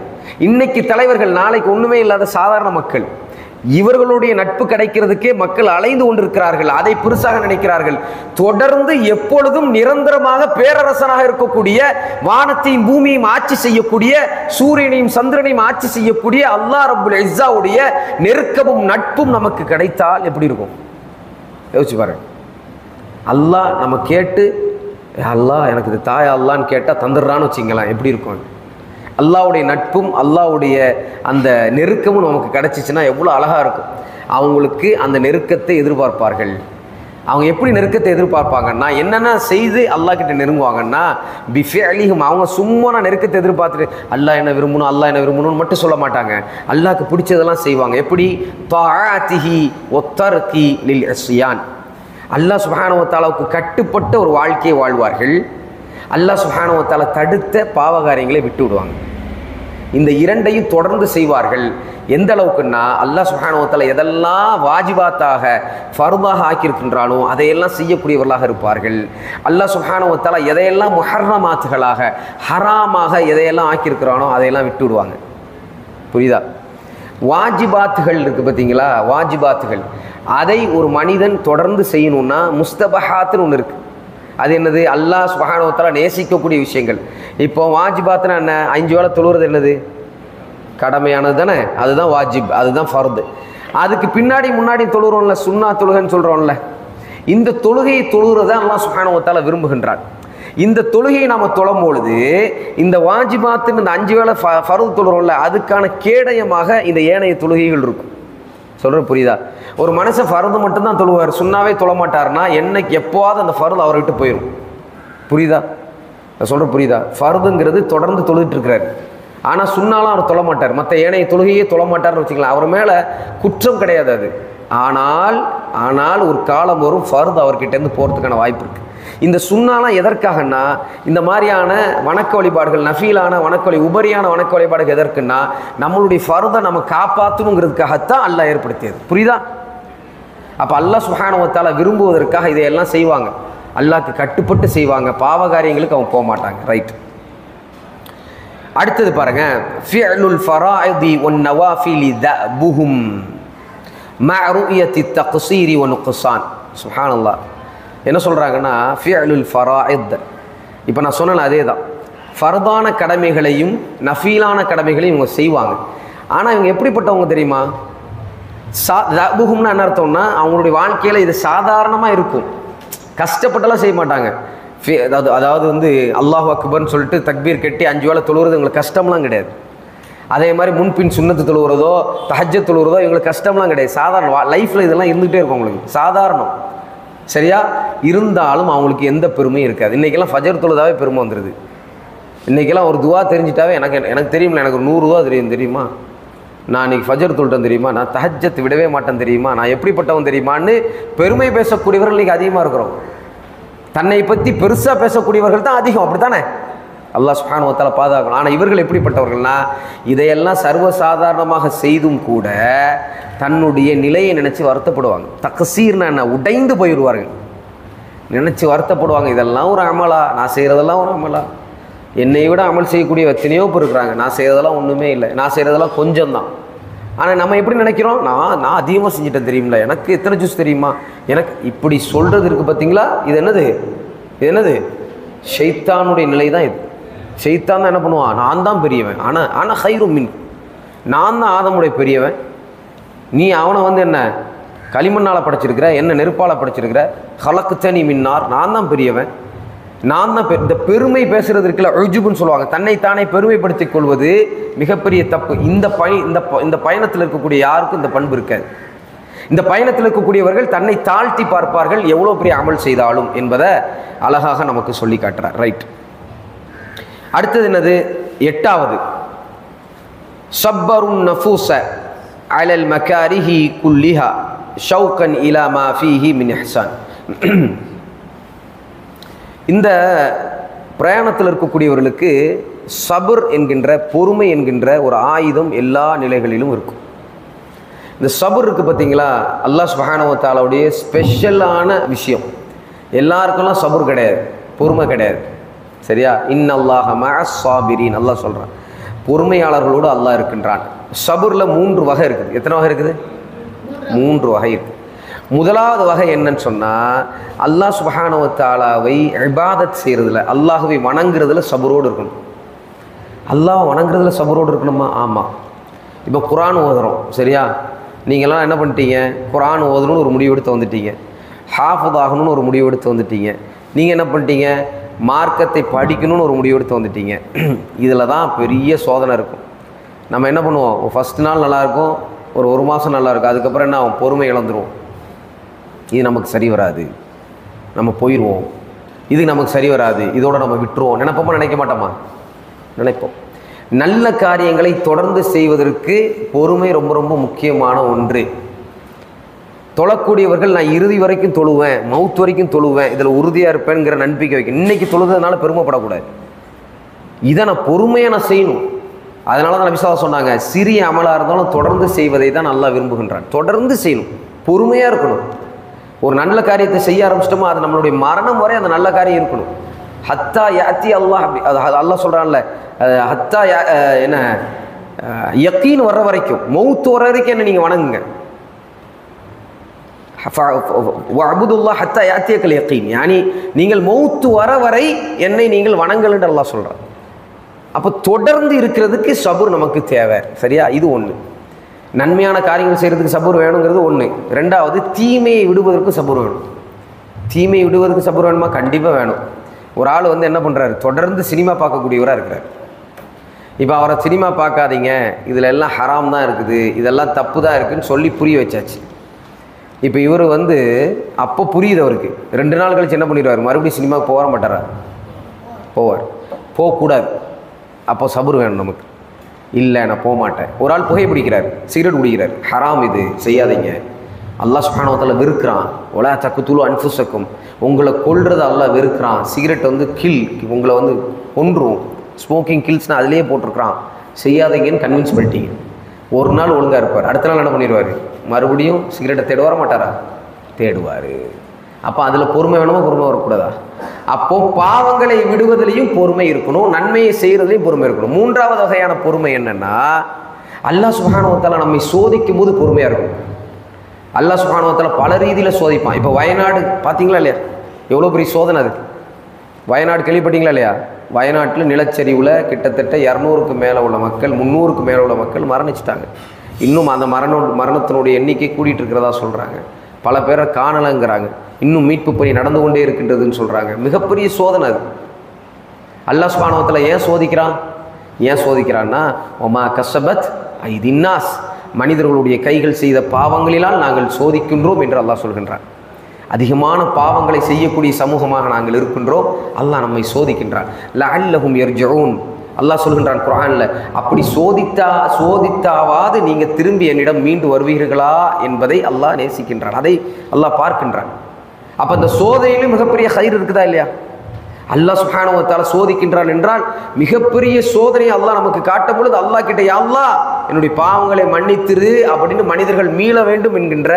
இன்னைக்கு தலைவர்கள், நாளைக்கு ஒன்றுமே இல்லாத சாதாரண மக்கள். இவர்களுடைய நட்பு கிடைக்கிறதுக்கே மக்கள் அலைந்து கொண்டிருக்கிறார்கள், அதை பெருசாக நினைக்கிறார்கள். தொடர்ந்து எப்பொழுதும் நிரந்தரமாக பேரரசனாக இருக்கக்கூடிய, வானத்தையும் பூமியையும் ஆட்சி செய்யக்கூடிய, சூரியனையும் சந்திரனையும் ஆட்சி செய்யக்கூடிய அல்லாஹ் ரப்புல் இஸ்ஸாவுடைய நெருக்கமும் நட்பும் நமக்கு கிடைத்தால் எப்படி இருக்கும்? யோசிச்சு பாருங்க. அல்லாஹ் நம்ம கேட்டு, அல்லாஹ் எனக்கு இது தாயா அல்லான்னு கேட்டால் தந்துடுறான்னு வச்சுங்களேன், எப்படி இருக்கும்? அல்லாஹ்வுடைய நட்பும் அல்லாஹ்வுடைய அந்த நெருக்கமும் நமக்கு கிடச்சிச்சின்னா எவ்வளோ அழகாக இருக்கும். அவங்களுக்கு அந்த நெருக்கத்தை எதிர்பார்ப்பார்கள். அவங்க எப்படி நெருக்கத்தை எதிர்பார்ப்பாங்கன்னா, என்னென்ன செய்து அல்லாஹ் கிட்ட நெருங்குவாங்கன்னா, பிஃபிஅலிஹிம், அவங்க சும்மா நான் நெருக்கத்தை எதிர்பார்த்துட்டு அல்லாஹ் என்ன விரும்பணும் அல்லாஹ் என்ன விரும்பணும்னு மட்டும் சொல்ல மாட்டாங்க. அல்லாஹ்க்கு பிடிச்சதெல்லாம் செய்வாங்க. எப்படி? தாஅத்திஹி வத்தர்கி லில் இஸ்யான், அல்லாஹ் சுப்ஹானஹு வ தஆலாவுக்கு கட்டுப்பட்ட ஒரு வாழ்க்கையை வாழ்வார்கள். அல்லாஹ் சுப்ஹானஹு வ தஆலா தடுத்த பாவகாரியங்களை விட்டு விடுவாங்க. இந்த இரண்டையும் தொடர்ந்து செய்வார்கள். எந்த அளவுக்குன்னா, அல்லாஹ் சுப்ஹானஹு வ தஆலா எதெல்லாம் வாஜிபாத்தாக ஃபர்தாக ஆக்கியிருக்கின்றானோ அதையெல்லாம் செய்யக்கூடியவர்களாக இருப்பார்கள். அல்லாஹ் சுப்ஹானஹு வ தஆலா எதையெல்லாம் முஹர்ரமாத்துகளாக ஹராமாக எதையெல்லாம் ஆக்கியிருக்கிறானோ அதையெல்லாம் விட்டு விடுவாங்க. புரியுதா? வாஜிபாத்துகள் இருக்குது பார்த்தீங்களா, வாஜிபாத்துகள், அதை ஒரு மனிதன் தொடர்ந்து செய்யணும்னா முஸ்தபஹாத்துன்னு ஒன்று இருக்குது. அது என்னது? அல்லாஹ் சுப்ஹானஹு வ தஆலா நேசிக்கக்கூடிய விஷயங்கள். இப்போ வாஜிபாத்துனா என்ன? 5 வேளை தொழுகிறது என்னது? கடமையானது தானே, அதுதான் வாஜிப், அதுதான் ஃபர்து. அதுக்கு பின்னாடி முன்னாடி தொழுகிறோம்ல, சுன்னா தொழுகைன்னு சொல்கிறோம்ல, இந்த தொழுகையை தொழுகிறத அல்லாஹ் சுப்ஹானஹு வ தஆலா விரும்புகின்றான். இந்த தொழுகையை நாம் தொழும்பொழுது இந்த வாஜிபாத்துன்னு இந்த 5 வேளை ஃபர்து தொழுகிறோம்ல, அதுக்கான கேடயமாக இந்த ஏனைய தொழுகைகள் இருக்கும். சொல்கிறது புரியுதா? ஒரு மனுஷன் ஃபர்து மட்டும்தான் தொழுவார், சுன்னாவே தொழ மாட்டார்னா என்னைக்கு எப்போவாது அந்த ஃபர்து அவரை விட்டு போயிடும். புரியுதா? நான் சொல்கிற புரியுதா? ஃபர்துங்கிறது தொடர்ந்து தொழுதுட்டு இருக்கிறார், ஆனால் சுன்னாலாம் அவர் தொழ மாட்டார், மற்ற ஏனைய தொழுகையே தொழ மாட்டார்னு வச்சுக்கலாம். அவர் மேலே குற்றம் கிடையாது அது. ஆனால் ஒரு காலம் வரும் ஃபர்து அவர்கிட்டேருந்து போகிறதுக்கான வாய்ப்பு இருக்குது. இந்த சுன்னாலாம் எதற்காகன்னா, இந்த மாதிரியான வணக்க வழிபாடுகள், நஃபீலான வணக்க உபரியான வணக்க வழிபாடுகள் எதற்குன்னா, நம்மளுடைய ஃபர்தை நம்ம காப்பாற்றணுங்கிறதுக்காகத்தான் அல்லாஹ் ஏற்படுத்தியது. புரியுதா? அப்போ அல்லாஹ் சுப்ஹானஹு வ தஆலா விரும்புவதற்காக இதையெல்லாம் செய்வாங்க. அல்லாஹ்க்கு கட்டுப்பட்டு செய்வாங்க, பாவகாரியங்களுக்கு அவங்க போக மாட்டாங்க. ரைட். அடுத்தது பாருங்க, ஃபிஅலுல் ஃபராயிதி வன் நவாஃபிலி தஅபுஹும் மஅ ருயத்தி தக்ஸீரி வ நுக்ஸான். சுப்ஹானல்லாஹ். என்ன சொல்கிறாங்கன்னா, ஃபிஅலுல் ஃபராயித், இப்போ நான் சொன்னேன் அதே தான், ஃபர்தான கடமைகளையும் நஃபீலான கடமைகளையும் இவங்க செய்வாங்க. ஆனால் இவங்க எப்படிப்பட்டவங்க தெரியுமா? தஅபுஹும்னா என்ன அர்த்தம்னா, அவங்களுடைய வாழ்க்கையில் இது சாதாரணமாக இருக்கும், கஷ்டப்பட்டெல்லாம் செய்ய மாட்டாங்க. அதாவது வந்து அல்லாஹு அக்பர்னு சொல்லிட்டு தக்பீர் கட்டி 5 வேளை தொழுகிறது இவங்களுக்கு கஷ்டம்லாம் கிடையாது. அதே மாதிரி முன்பின் சுன்னத்து தொழுகிறதோ தஹஜ்ஜத் தொழுகிறதோ இவங்களுக்கு கஷ்டம்லாம் கிடையாது. சாதாரண லைஃப்பில் இதெல்லாம் இருந்துகிட்டே இருக்கும் அவங்களுக்கு, சாதாரணம். சரியா? இருந்தாலும் அவங்களுக்கு எந்த பெருமையும் இருக்காது. இன்றைக்கெல்லாம் ஃபஜர் தொழுதாவே பெருமை வந்துடுது. இன்றைக்கெல்லாம் ஒரு துவா தெரிஞ்சிட்டாவே எனக்கு தெரியுமில்ல, எனக்கு ஒரு 100 துவா தெரியுமா, நான் இன்றைக்கி ஃபஜர் தொழுட்டேன் தெரியுமா, நான் தஹஜ்ஜத் விடவே மாட்டேன் தெரியுமா, நான் எப்படிப்பட்டவன் தெரியுமான்னு பெருமை பேசக்கூடியவர்கள் இன்றைக்கி அதிகமாக இருக்கிறோம். தன்னை பற்றி பெருசாக பேசக்கூடியவர்கள் தான் அதிகம். அப்படி தானே? அல்லாஹ் சுப்ஹானஹு வ தஆலா பாதுகாக்கணும். ஆனால் இவர்கள் எப்படிப்பட்டவர்கள்னா, இதையெல்லாம் சர்வசாதாரணமாக செய்தும் கூட தன்னுடைய நிலையை நினச்சி வருத்தப்படுவாங்க. தக்ஸீர்னா என்ன? உடைந்து போயிடுவார்கள், நினச்சி வருத்தப்படுவாங்க. இதெல்லாம் ஒரு அமலா, நான் செய்கிறதெல்லாம் ஒரு அமலா, என்னை விட அமல் செய்யக்கூடிய எத்தனையோ பேர் இருக்கிறாங்க, நான் செய்கிறதெல்லாம் ஒன்றுமே இல்லை, நான் செய்கிறதெல்லாம் கொஞ்சம் தான். ஆனால் நம்ம எப்படி நினைக்கிறோம், நான் அதிகமாக செஞ்சுட்டேன் தெரியுமில்ல, எனக்கு எத்தனை ஜூஸ் தெரியுமா, எனக்கு இப்படி சொல்கிறது இருக்குது பார்த்தீங்களா? இது என்னது? ஷைத்தானுடைய நிலை தான் இது. ஷைத்தான் தான் என்ன பண்ணுவான், நான் தான் பெரியவன், ஆனால் ஹைரு மின், நான் தான் ஆதமுடைய பெரியவன், நீ அவனை வந்து என்ன களிமண்ணால் படைச்சிருக்கிற, என்ன நெருப்பால் படைச்சிருக்கிற, ஹலக்குத்தனி மின்னார், நான் தான் பெரியவன், நான் தான் இந்த பெருமை பேசுறது இருக்குல்ல, உஜுபுன்னு சொல்லுவாங்க, தன்னைத்தானே பெருமைப்படுத்திக் கொள்வது மிகப்பெரிய தப்பு. இந்த பயணத்தில் இருக்கக்கூடிய யாருக்கும் இந்த பண்பு இருக்காது. இந்த பயணத்தில் இருக்கக்கூடியவர்கள் தன்னை தாழ்த்தி பார்ப்பார்கள், எவ்வளோ பெரிய அமல் செய்தாலும் என்பதை அழகாக நமக்கு சொல்லி காட்டுறார். ரைட். அடுத்தது என்னது? 8வது, சப்பருன் நஃபூஸ அலல் மகாரிஹி குல்லிஹா ஷௌகன் இலா மா ஃபீஹி மின் இஹ்சான். இந்த பிரயாணத்தில் இருக்கக்கூடியவர்களுக்கு சபர் என்கின்ற, பொறுமை என்கின்ற ஒரு ஆயுதம் எல்லா நிலைகளிலும் இருக்கும். இந்த சபர் இருக்குது பார்த்தீங்களா, அல்லாஹ் சுப்ஹானஹு வ தஆலாவுடைய ஸ்பெஷலான விஷயம். எல்லாருக்கெல்லாம் சபர் கிடையாது, பொறுமை கிடையாது. சரியா? இன்னல்லாஹ மஅஸ் ஸாபிரீன், அல்லாஹ் சொல்கிறான், பொறுமையாளர்களோடு அல்லாஹ் இருக்கின்றான். சபரில் 3 வகை இருக்குது. எத்தனை வகை இருக்குது? 3 வகை இருக்குது. முதலாவது வகை என்னன்னு சொன்னால், அல்லாஹ் சுப்ஹானஹு வ தஆலாவை இபாதத் செய்கிறதுல, அல்லாஹ்வை வணங்குறதுல சபரோடு இருக்கணும். அல்லாஹ் வணங்குறதுல சபரோடு இருக்கணுமா? ஆமாம். இப்போ குர்ஆன் ஓதுறோம், சரியா? நீங்கள்லாம் என்ன பண்ணிட்டீங்க, குர்ஆன் ஓதணும்னு ஒரு முடிவெடுத்து வந்துட்டீங்க, ஹாஃபிஸ் ஆகணும்னு ஒரு முடிவெடுத்து வந்துட்டீங்க, நீங்கள் என்ன பண்ணிட்டீங்க, மார்க்கத்தை படிக்கணும்னு ஒரு முடிவெடுத்து வந்துட்டீங்க. இதில் தான் பெரிய சோதனை இருக்கும். நம்ம என்ன பண்ணுவோம், ஃபஸ்ட் நாள் நல்லாயிருக்கும், ஒரு மாதம் நல்லாயிருக்கும், அதுக்கப்புறம் என்ன ஆகும், பொறுமை இழந்துருவோம். இது நமக்கு சரி வராது, நம்ம போயிடுவோம், இது நமக்கு சரி வராது, இதோட நம்ம விட்டுருவோம் நினைப்போமா நினைக்க மாட்டோமா? நினைப்போம். நல்ல காரியங்களை தொடர்ந்து செய்வதற்கு பொறுமை ரொம்ப ரொம்ப முக்கியமான ஒன்று. தொழக்கூடியவர்கள் நான் இறுதி வரைக்கும் தொழுவேன், மவுத் வரைக்கும் தொழுவேன், இதில் உறுதியாக இருப்பேங்கிற நம்பிக்கை வைக்க. இன்னைக்கு தொழுதுனால பெருமைப்படக்கூடாது, இதை நான் பொறுமையாக நான் செய்யணும். அதனால தான் நபி ஸல்லல்லாஹு அலைஹி வஸல்லம் சொன்னாங்க, சிறிய அமலாக இருந்தாலும் தொடர்ந்து செய்வதை தான் நல்லா விரும்புகின்றான். தொடர்ந்து செய்யணும், பொறுமையாக இருக்கணும். ஒரு நல்ல காரியத்தை செய்ய ஆரம்பிச்சிட்டோமா அது நம்மளுடைய மரணம் வரை அந்த நல்ல காரியம் இருக்கணும். ஹத்தா யாத்தி அல்லாஹ், அல்லாஹ் சொல்கிறான்ல, ஹத்தா என்ன யக்கீன் வர்ற வரைக்கும், மௌத்து வர்ற வரைக்கும் என்ன நீங்கள் வணங்குங்க. வஅபுதுல்லாஹ் ஹத்தா யாத்தியக்கல் யக்கீன், யானி நீங்கள் மௌத்து வர வரை என்னை நீங்கள் வணங்கல் என்று அல்லாஹ் சொல்கிறான். அப்போ தொடர்ந்து இருக்கிறதுக்கு சபுர் நமக்கு தேவை. சரியா? இது ஒன்று. நன்மையான காரியங்கள் செய்கிறதுக்கு சபுர் வேணுங்கிறது ஒன்று. ரெண்டாவது, தீமையை விடுவதற்கு சபுர் வேணும். தீமையை விடுவதற்கு சபுர் வேணுமா? கண்டிப்பாக வேணும். ஒரு ஆள் வந்து என்ன பண்ணுறாரு, தொடர்ந்து சினிமா பார்க்கக்கூடியவராக இருக்கிறார். இப்போ அவரை சினிமா பார்க்காதீங்க, இதில் எல்லாம் ஹராம் தான் இருக்குது, இதெல்லாம் தப்பு தான் இருக்குதுன்னு சொல்லி புரிய வச்சாச்சு. இப்போ இவர் வந்து அப்போ புரியுது அவருக்கு. 2 நாள் கழிச்சு என்ன பண்ணிடுவார், மறுபடியும் சினிமாவுக்கு போக மாட்டாரா? போவார். போகக்கூடாது. அப்போ சபுர் வேணும் நமக்கு. இல்லை நான் போக மாட்டேன். ஒரு ஆள் புகை பிடிக்கிறார், சிகரெட் குடிக்கிறார், ஹராம், இது செய்யாதீங்க, அல்லாஹ் சுப்ஹானஹு வ தஆலா வெறுக்கிறான். ஒலா தக்துலு அன்ஃபுஸக்கும், உங்களை கொல்றது அல்லாஹ் வெறுக்கிறான். சிகரெட் வந்து உங்களை வந்து கொன்றும், ஸ்மோக்கிங் கில்ஸ்னால் அதிலேயே போட்டிருக்கிறான், செய்யாதீங்கன்னு கன்வின்ஸ் பண்ணிட்டீங்க. ஒரு நாள் ஒழுங்காக இருப்பார், அடுத்த நாள் என்ன பண்ணிடுவார், மறுபடியும் சிகரெட்டை தேட வர மாட்டாரா? தேடுவார். அப்போ அதில் பொறுமை வேணுமா, பொறுமை வரக்கூடாதா? அப்போது பாவங்களை விடுவதிலையும் பொறுமை இருக்கணும், நன்மையை செய்கிறதுலையும் பொறுமை இருக்கணும். 3வது வகையான பொறுமை என்னென்னா, அல்லாஹ் சுப்ஹானஹு வ தஆலா நம்மை சோதிக்கும் போது பொறுமையாக இருக்கணும். அல்லாஹ் சுப்ஹானஹு வ தஆலா பல ரீதியில் சோதிப்பான். இப்போ வயநாடு பார்த்தீங்களா இல்லையா, எவ்வளோ பெரிய சோதனை அது. வயநாடு கேள்விப்பட்டீங்களா இல்லையா? வயநாட்டில் நிலச்சரிவில் கிட்டத்தட்ட 200க்கு மேலே உள்ள மக்கள், 300க்கு மேலே உள்ள மக்கள் மரணிச்சிட்டாங்க. இன்னும் அந்த மரணத்தினுடைய எண்ணிக்கை கூட்டிகிட்டு இருக்கிறதா சொல்கிறாங்க. பல பேரை காணலைங்கிறாங்க. இன்னும் மீட்பு பணி நடந்து கொண்டே இருக்கின்றதுன்னு சொல்கிறாங்க. மிகப்பெரிய சோதனை அது. அல்லாஹ் சுப்ஹானஹு வ தஆலா ஏன் சோதிக்கிறான்னா, ஒமா கஸபத் ஐதின்னாஸ், மனிதர்களுடைய கைகள் செய்த பாவங்களினால் நாங்கள் சோதிக்கின்றோம் என்று அல்லாஹ் சொல்கின்றான். அதிகமான பாவங்களை செய்யக்கூடிய சமூகமாக நாங்கள் இருக்கின்றோம், அல்லாஹ் நம்மை சோதிக்கின்றான். லஅல்லஹும் யர்ஜூன், அல்லாஹ் சொல்கின்றான் குர்ஆனில், அப்படி சோதித்தாவது நீங்கள் திரும்பி என்னிடம் மீண்டு வருவீர்களா என்பதை அல்லாஹ் நேசிக்கின்றான், அதை அல்லாஹ் பார்க்கின்றான். அப்போ அந்த சோதனையிலும் மிகப்பெரிய கயிறு இருக்குதா இல்லையா? அல்லாஹ் சுப்ஹானஹு வ தஆலா சோதிக்கின்றான் என்றால் மிகப்பெரிய சோதனையை அல்லாஹ் நமக்கு காட்டும் பொழுது அல்லாஹ் கிட்ட, யா அல்லாஹ் என்னுடைய பாவங்களை மன்னித்திரு அப்படின்னு மனிதர்கள் மீள வேண்டும் என்கின்ற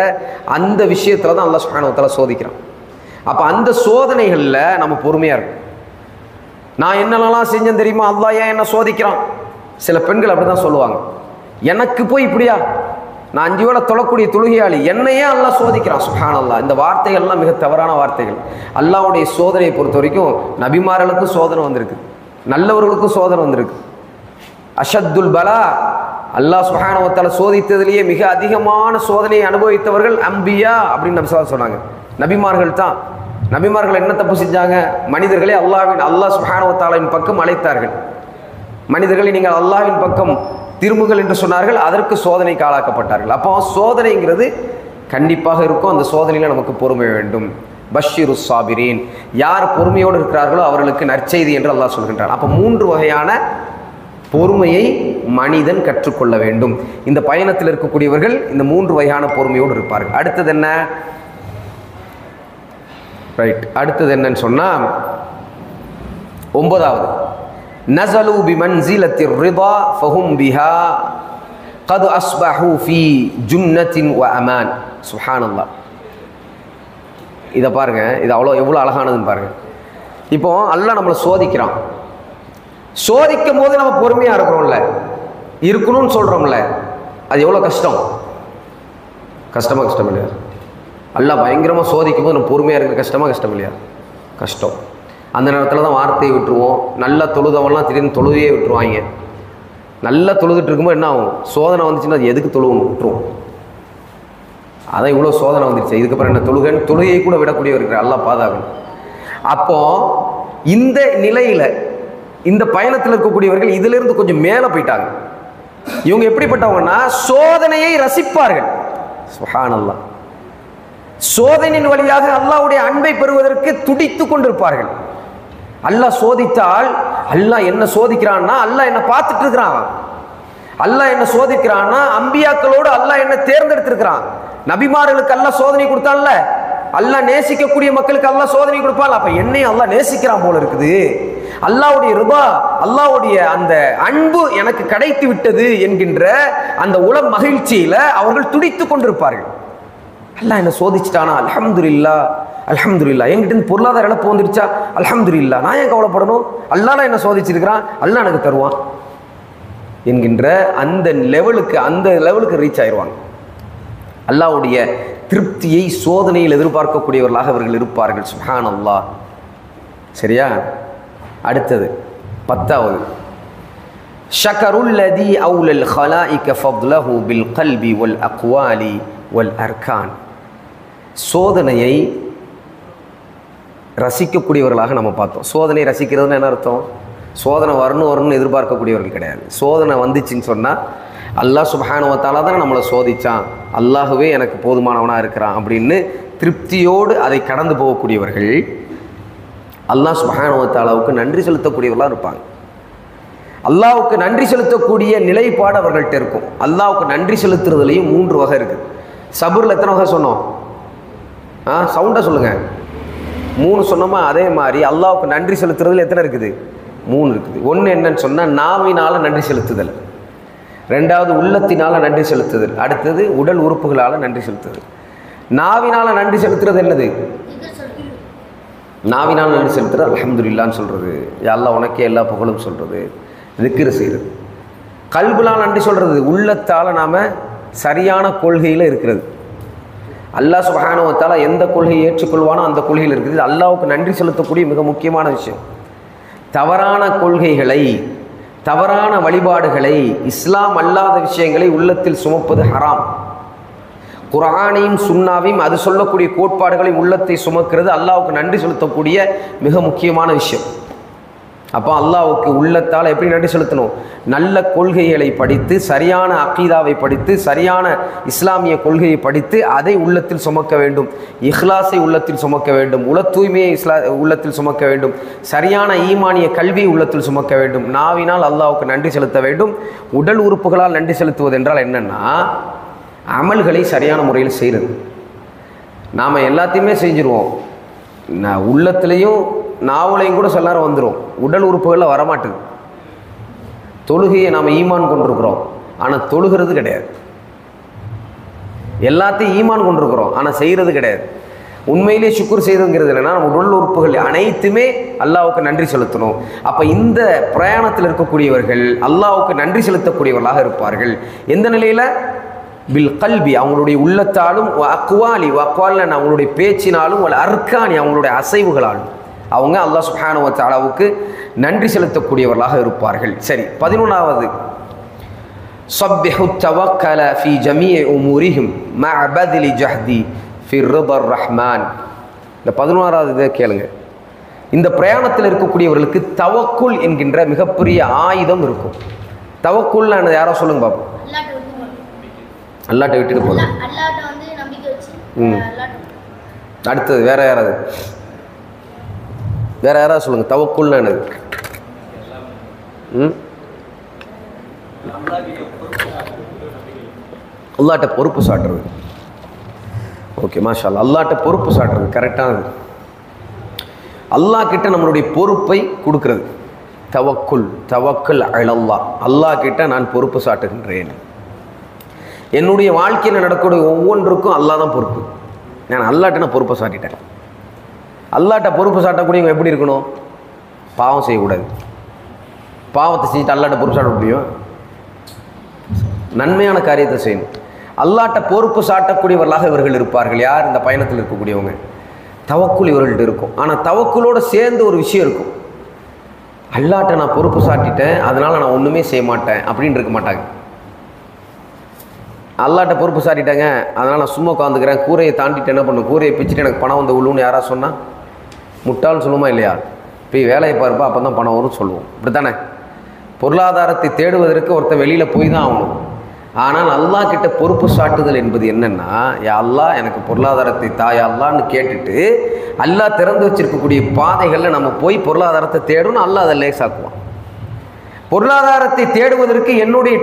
அந்த விஷயத்துல தான் அல்லாஹ் சுப்ஹானஹு வ தஆலா சோதிக்கிறான். அப்போ அந்த சோதனைகளில் நம்ம பொறுமையாக இருக்கும். நான் என்னென்னலாம் செஞ்சேன் தெரியுமா, அல்லாஹ் ஏன் என்ன சோதிக்கிறான்? சில பெண்கள் அப்படி தான் சொல்லுவாங்க, எனக்கு போய் இப்படியா, நான் 5 வேளை தொழக்கூடிய தொழுகையாளி, என்னையே அல்லாஹ் சோதிக்கிறான். சுப்ஹானல்லாஹ். இந்த வார்த்தைகள்லாம் மிக தவறான வார்த்தைகள். அல்லாஹ்வுடைய சோதனையை பொறுத்த வரைக்கும் நபிமார்களுக்கும் சோதனை வந்திருக்கு, நல்லவர்களுக்கும் சோதனை வந்திருக்கு. அஷத்துல் பலா, அல்லாஹ் சுப்ஹானஹு வ தஆலா சோதித்ததிலேயே மிக அதிகமான சோதனையை அனுபவித்தவர்கள் அம்பியா அப்படின்னு நபி ஸல்லல்லாஹு அலைஹி வஸல்லம் சொன்னாங்க. நபிமார்கள் தான். நபிமார்கள் என்ன தப்பு செஞ்சாங்க? மனிதர்களே அல்லாஹ் சுப்ஹானஹு வ தஆலாவின் பக்கம் அழைத்தார்கள். மனிதர்களை நீங்கள் அல்லாஹ்வின் பக்கம் திரும்புகள் என்று சொன்னார்கள், அதற்கு சோதனைக்கு ஆளாக்கப்பட்டார்கள். அப்போ சோதனைங்கிறது கண்டிப்பாக இருக்கும். அந்த சோதனையில் நமக்கு பொறுமை வேண்டும். பஷ்ஷிரு சாபிரீன், யார் பொறுமையோடு இருக்கிறார்களோ அவர்களுக்கு நற்செய்தி என்று அல்லாஹ் சொல்கின்றான். அப்போ 3 வகையான பொறுமையை மனிதன் கற்றுக்கொள்ள வேண்டும். இந்த பயணத்தில் இருக்கக்கூடியவர்கள் இந்த 3 வகையான பொறுமையோடு இருப்பார்கள். அடுத்தது என்ன? ரைட், அடுத்தது என்னன்னு சொன்னால் 9வது, நஸலு பிமன்சிலத்திர் ரிதா ஃபஹும் பிஹா கத் அஸ்பஹு ஃபீ ஜுன்னத்தின் வ அமான். சுப்ஹானல்லாஹ். இதை பாருங்க, இது எவ்வளோ அழகானதுன்னு பாருங்க. இப்போ அல்லாஹ் நம்மளை சோதிக்கிறான். சோதிக்கும் போது நம்ம பொறுமையாக இருக்கிறோம்ல, இருக்கணும்னு சொல்கிறோம்ல, அது எவ்வளோ கஷ்டம். கஷ்டம் இல்லையா? அல்லாஹ் பயங்கரமாக சோதிக்கும் போது நம்ம பொறுமையாக இருக்கிற கஷ்டம் இல்லையா? கஷ்டம். அந்த நேரத்தில் தான் வார்த்தையை விட்டுருவோம். நல்லா தொழுதவெல்லாம் திடீர்னு தொழுகையே விட்டுருவாங்க. நல்லா தொழுதுட்டு இருக்கும்போது என்ன ஆகும்? சோதனை வந்துச்சுன்னா அது எதுக்கு தொழுவணும், விட்டுருவோம். அதான் இவ்வளோ சோதனை வந்துருச்சு, இதுக்கப்புறம் என்ன தொழுகையை கூட விடக்கூடியவர் இருக்கிற அல்லாஹ் பாதுகாக்கணும். அப்போது இந்த நிலையில் இந்த பயணத்தில் இருக்கக்கூடியவர்கள் இதிலிருந்து கொஞ்சம் மேலே போயிட்டாங்க. இவங்க எப்படிப்பட்டவங்கன்னா சோதனையை ரசிப்பார்கள். சுப்ஹானல்லாஹ். சோதனையின் வழியாக அல்லாஹ்வுடைய அன்பை பெறுவதற்கு துடித்து கொண்டிருப்பார்கள். அல்லாஹ் சோதித்தால், அல்லாஹ் என்ன சோதிக்கிறான்னா அல்லாஹ் என்ன பார்த்துட்டு இருக்கிறான். அல்லாஹ் என்ன சோதிக்கிறான்னா அம்பியாக்களோடு அல்லாஹ் என்ன தேர்ந்தெடுத்திருக்கிறான். நபிமார்களுக்கு அல்லாஹ் சோதனை கொடுத்தான்ல, அல்லாஹ் நேசிக்கக்கூடிய மக்களுக்கு அல்லாஹ் சோதனை கொடுப்பான். அப்ப என்னையும் அல்லாஹ் நேசிக்கிறான் போல இருக்குது. அல்லாஹ்வுடைய ரிபா, அல்லாஹ்வுடைய அந்த அன்பு எனக்கு கிடைத்து விட்டது என்கின்ற அந்த உள மகிழ்ச்சியில அவர்கள் துடித்து கொண்டிருப்பார்கள். அல்லாஹ் என்ன சோதிச்சிட்டானா, அல்ஹம்துலில்லாஹ் அல்ஹம்துலில்லாஹ். என்கிட்ட பொருளாதார இழப்பு வந்துருச்சா, அல்ஹம்துலில்லாஹ். நான் ஏன் கவலைப்படணும், அல்லாஹ் என்ன சோதிச்சிருக்கிறான், அல்லாஹ் எனக்கு தருவான் என்கின்ற அந்த லெவலுக்கு ரீச் ஆயிடுவாங்க. அல்லாஹ்வுடைய திருப்தியை சோதனையில் எதிர்பார்க்கக்கூடியவர்களாக அவர்கள் இருப்பார்கள். சுப்ஹானல்லாஹ். சரியா? அடுத்தது 10வது, ஷக்கருல்லதி அவுலல் ஹலாயிக ஃபத்லஹு பில் கல்பி வல் அக்வாலி வல் அர்கான். சோதனையை ரசிக்கக்கூடியவர்களாக நம்ம பார்த்தோம். சோதனை ரசிக்கிறதுன்னு என்ன அர்த்தம்? சோதனை வரணும்னு எதிர்பார்க்கக்கூடியவர்கள் கிடையாது. சோதனை வந்துச்சுன்னு சொன்னால் அல்லாஹ் சுப்ஹானஹு வ தஆலா தான் நம்மளை சோதிச்சான், அல்லாஹுவே எனக்கு போதுமானவனாக இருக்கிறான் அப்படின்னு திருப்தியோடு அதை கடந்து போகக்கூடியவர்கள் அல்லாஹ் சுப்ஹானஹு வ தஆலாவுக்கு நன்றி செலுத்தக்கூடியவர்களாக இருப்பாங்க. அல்லாஹ்வுக்கு நன்றி செலுத்தக்கூடிய நிலைப்பாடு அவர்கள்ட்ட இருக்கும். அல்லாஹ்வுக்கு நன்றி செலுத்துறதுலையும் 3 வகை இருக்குது. சபுரில் எத்தனை வகை சொன்னோம்? சவுண்டாக சொல்லுங்கள். 3 சொன்னோமா? அதே மாதிரி அல்லாஹ்வுக்கு நன்றி செலுத்துறதுல எத்தனை இருக்குது? 3 இருக்குது. ஒன்று என்னன்னு சொன்னால் நாவினால் நன்றி செலுத்துதல், 2வது உள்ளத்தினால் நன்றி செலுத்துதல், அடுத்தது உடல் உறுப்புகளால் நன்றி செலுத்துதல். நாவினால் நன்றி செலுத்துறது என்னது? நாவினால் நன்றி செலுத்துறது அல்ஹம்துலில்லாஹ்னு சொல்கிறது, யா அல்லாஹ் உனக்கே எல்லா புகழும் சொல்கிறது, திக்ர் செய்கிறது. கல்புலாம் நன்றி சொல்கிறது, உள்ளத்தால் நாம் சரியான கொள்கையில் இருக்கிறது. அல்லாஹ் சுப்ஹானஹு வ தஆலா எந்த கொள்கையை ஏற்றுக்கொள்வானோ அந்த கொள்கையில் இருக்குது. அல்லாஹ்வுக்கு நன்றி செலுத்தக்கூடிய மிக முக்கியமான விஷயம். தவறான கொள்கைகளை, தவறான வழிபாடுகளை, இஸ்லாம் அல்லாத விஷயங்களை உள்ளத்தில் சுமப்பது ஹராம். குர்ஆனையும் சுன்னாவையும் அது சொல்லக்கூடிய கோட்பாடுகளையும் உள்ளத்தை சுமக்கிறது அல்லாஹ்வுக்கு நன்றி செலுத்தக்கூடிய மிக முக்கியமான விஷயம். அப்போ அல்லாஹ்வுக்கு உள்ளத்தால் எப்படி நன்றி செலுத்தணும்? நல்ல கொள்கைகளை படித்து, சரியான அகீதாவை படித்து, சரியான இஸ்லாமிய கொள்கையை படித்து அதை உள்ளத்தில் சுமக்க வேண்டும். இஹ்லாஸை உள்ளத்தில் சுமக்க வேண்டும். உள தூய்மையை உள்ளத்தில் சுமக்க வேண்டும். சரியான ஈமானிய கல்வியை உள்ளத்தில் சுமக்க வேண்டும். நாவினால் அல்லாஹ்வுக்கு நன்றி செலுத்த வேண்டும். உடல் உறுப்புகளால் நன்றி செலுத்துவது என்றால் என்னென்னா, அமல்களை சரியான முறையில் செய்கிறது. நாம் எல்லாத்தையுமே செஞ்சுருவோம், உள்ளத்துலேயும் நாவலையும் கூட சில நேரம் வந்துடும், உடல் உறுப்புகளில் வரமாட்டுது. தொழுகையை நாம் ஈமான் கொண்டிருக்கிறோம், ஆனால் தொழுகிறது கிடையாது. எல்லாத்தையும் ஈமான் கொண்டிருக்கிறோம், ஆனால் செய்கிறது கிடையாது. உண்மையிலே சுக்குர் செய்கிறதுங்கிறது என்னென்னா, நம்ம உடல் உறுப்புகள் அனைத்துமே அல்லாஹ்வுக்கு நன்றி செலுத்தணும். அப்போ இந்த பிரயாணத்தில் இருக்கக்கூடியவர்கள் அல்லாஹ்வுக்கு நன்றி செலுத்தக்கூடியவர்களாக இருப்பார்கள். எந்த நிலையில்? பில் கல்பி, அவங்களுடைய உள்ளத்தாலும், அக்வாலி, அக்வாலில் அவங்களுடைய பேச்சினாலும், அர்கானி, அவங்களுடைய அசைவுகளாலும் அவங்க அல்லாஹ் சுப்ஹானஹு வ தஆலாவுக்கு நன்றி செலுத்தக்கூடியவர்களாக இருப்பார்கள். சரி, 11வது, ஸப்பிஹு தவக்கல ஃபீ ஜமீஇ உமூரிஹிம் மஅ பத்லி ஜஹ்தி ஃபி ரிதர் ரஹ்மான். இந்த 11வது இதை கேளுங்க. இந்த பிரயாணத்தில் இருக்கக்கூடியவர்களுக்கு தவக்குல் என்கின்ற மிகப்பெரிய ஆயுதம் இருக்கும். தவக்குல்னா யாரோ சொல்லுங்க பாப்போம். அல்லாஹ்ட்ட விட்டுட்டு போதும். அடுத்தது வேற யாராவது சொல்லுங்க. தவக்குல்னா என்னது? அல்லாஹ்ட்ட பொறுப்பு சாட்டுறது. ஓகே, மாஷா அல்லாஹ். அல்லாஹ்ட்ட பொறுப்பு சாட்டுறது கரெக்டானது. அல்லாஹ் கிட்ட நம்மளுடைய பொறுப்பை கொடுக்கிறது. தவக்குல் அலல்லாஹ். அல்லாஹ் கிட்ட நான் பொறுப்பு சாட்டுகின்றேன். என்னுடைய வாழ்க்கையில் நடக்கக்கூடிய ஒவ்வொன்றுக்கும் அல்லாஹ் தான் பொறுப்பு. நான் அல்லாஹ்ட்ட நான் பொறுப்பை சாட்டிட்டேன். அல்லாஹ்ட்ட பொறுப்பு சாட்டக்கூடியவங்க எப்படி இருக்கணும்? பாவம் செய்யக்கூடாது. பாவத்தை செஞ்சுட்டு அல்லாஹ்ட்ட பொறுப்பு சாட்ட முடியும்? நன்மையான காரியத்தை செய்யணும். அல்லாஹ்ட்ட பொறுப்பு சாட்டக்கூடியவர்களாக இவர்கள் இருப்பார்கள். யார்? இந்த பயணத்தில் இருக்கக்கூடியவங்க. தவக்குல் இவர்கள்ட்ட இருக்கும். ஆனால் தவக்குலோடு சேர்ந்து ஒரு விஷயம் இருக்கும். அல்லாஹ்ட்ட நான் பொறுப்பு சாட்டிட்டேன், அதனால் நான் ஒன்றுமே செய்ய மாட்டேன் அப்படின்னு இருக்க மாட்டாங்க. அல்லாஹ்ட்ட பொறுப்பு சாட்டிட்டாங்க, அதனால் நான் சும்மா உட்காந்துக்கிறேன், கூரையை தாண்டிட்டு என்ன பண்ணும், கூரையை பிச்சுட்டு எனக்கு பணம் வந்து உள்ளுன்னு யாராவது சொன்னால் முட்டாள்னு சொல்லுமா இல்லையா? போய் வேலையை பார்ப்பா, அப்போ தான் பணம் வரும்னு சொல்லுவோம். இப்படி தானே? பொருளாதாரத்தை தேடுவதற்கு ஒருத்தர் வெளியில் போய் தான் ஆகணும். ஆனால் அல்லாஹ் கிட்ட பொறுப்பு சாட்டுதல் என்பது என்னன்னா, யா அல்லாஹ் எனக்கு பொருளாதாரத்தை தாயா அல்லான்னு கேட்டுட்டு அல்லாஹ் திறந்து வச்சிருக்கக்கூடிய பாதைகளில் நம்ம போய் பொருளாதாரத்தை தேடணும். அல்லாஹ் அதை லேசாக்குவான். பொருளாதாரத்தை தேடுவதற்கு என்னுடைய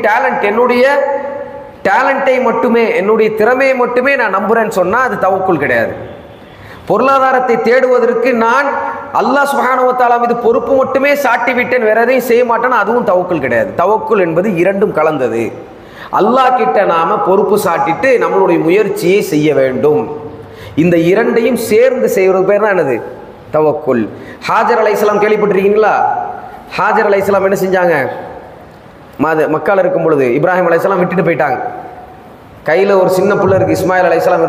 டேலண்ட்டை மட்டுமே, என்னுடைய திறமையை மட்டுமே நான் நம்புறேன்னு சொன்னால் அது தவக்குல் கிடையாது. பொருளாதாரத்தை தேடுவதற்கு நான் அல்லாஹ் சுப்ஹானஹு வ தஆலா மீது பொறுப்பு மட்டுமே சாட்டி விட்டேன், வேற எதையும் செய்ய மாட்டேன்னு அதுவும் தவக்குல் கிடையாது. தவக்குல் என்பது இரண்டும் கலந்தது. அல்லாஹ் கிட்ட நாம பொறுப்பு சாட்டிட்டு நம்மளுடைய முயற்சியை செய்ய வேண்டும். இந்த இரண்டையும் சேர்ந்து செய்வது பேர் தான் என்னது? தவக்குல். ஹாஜர் அலைஹிஸ்ஸலாம் கேள்விப்பட்டிருக்கீங்களா? ஹாஜர் அலைஹிஸ்ஸலாம் என்ன செஞ்சாங்க? மக்கால இருக்கும் பொழுது இப்ராஹிம் அலைஹிஸ்ஸலாம் விட்டுட்டு போயிட்டாங்க. கையில் ஒரு சின்ன பிள்ளை இருக்கு, இஸ்மாயில் அலைஹிஸ்ஸலாம்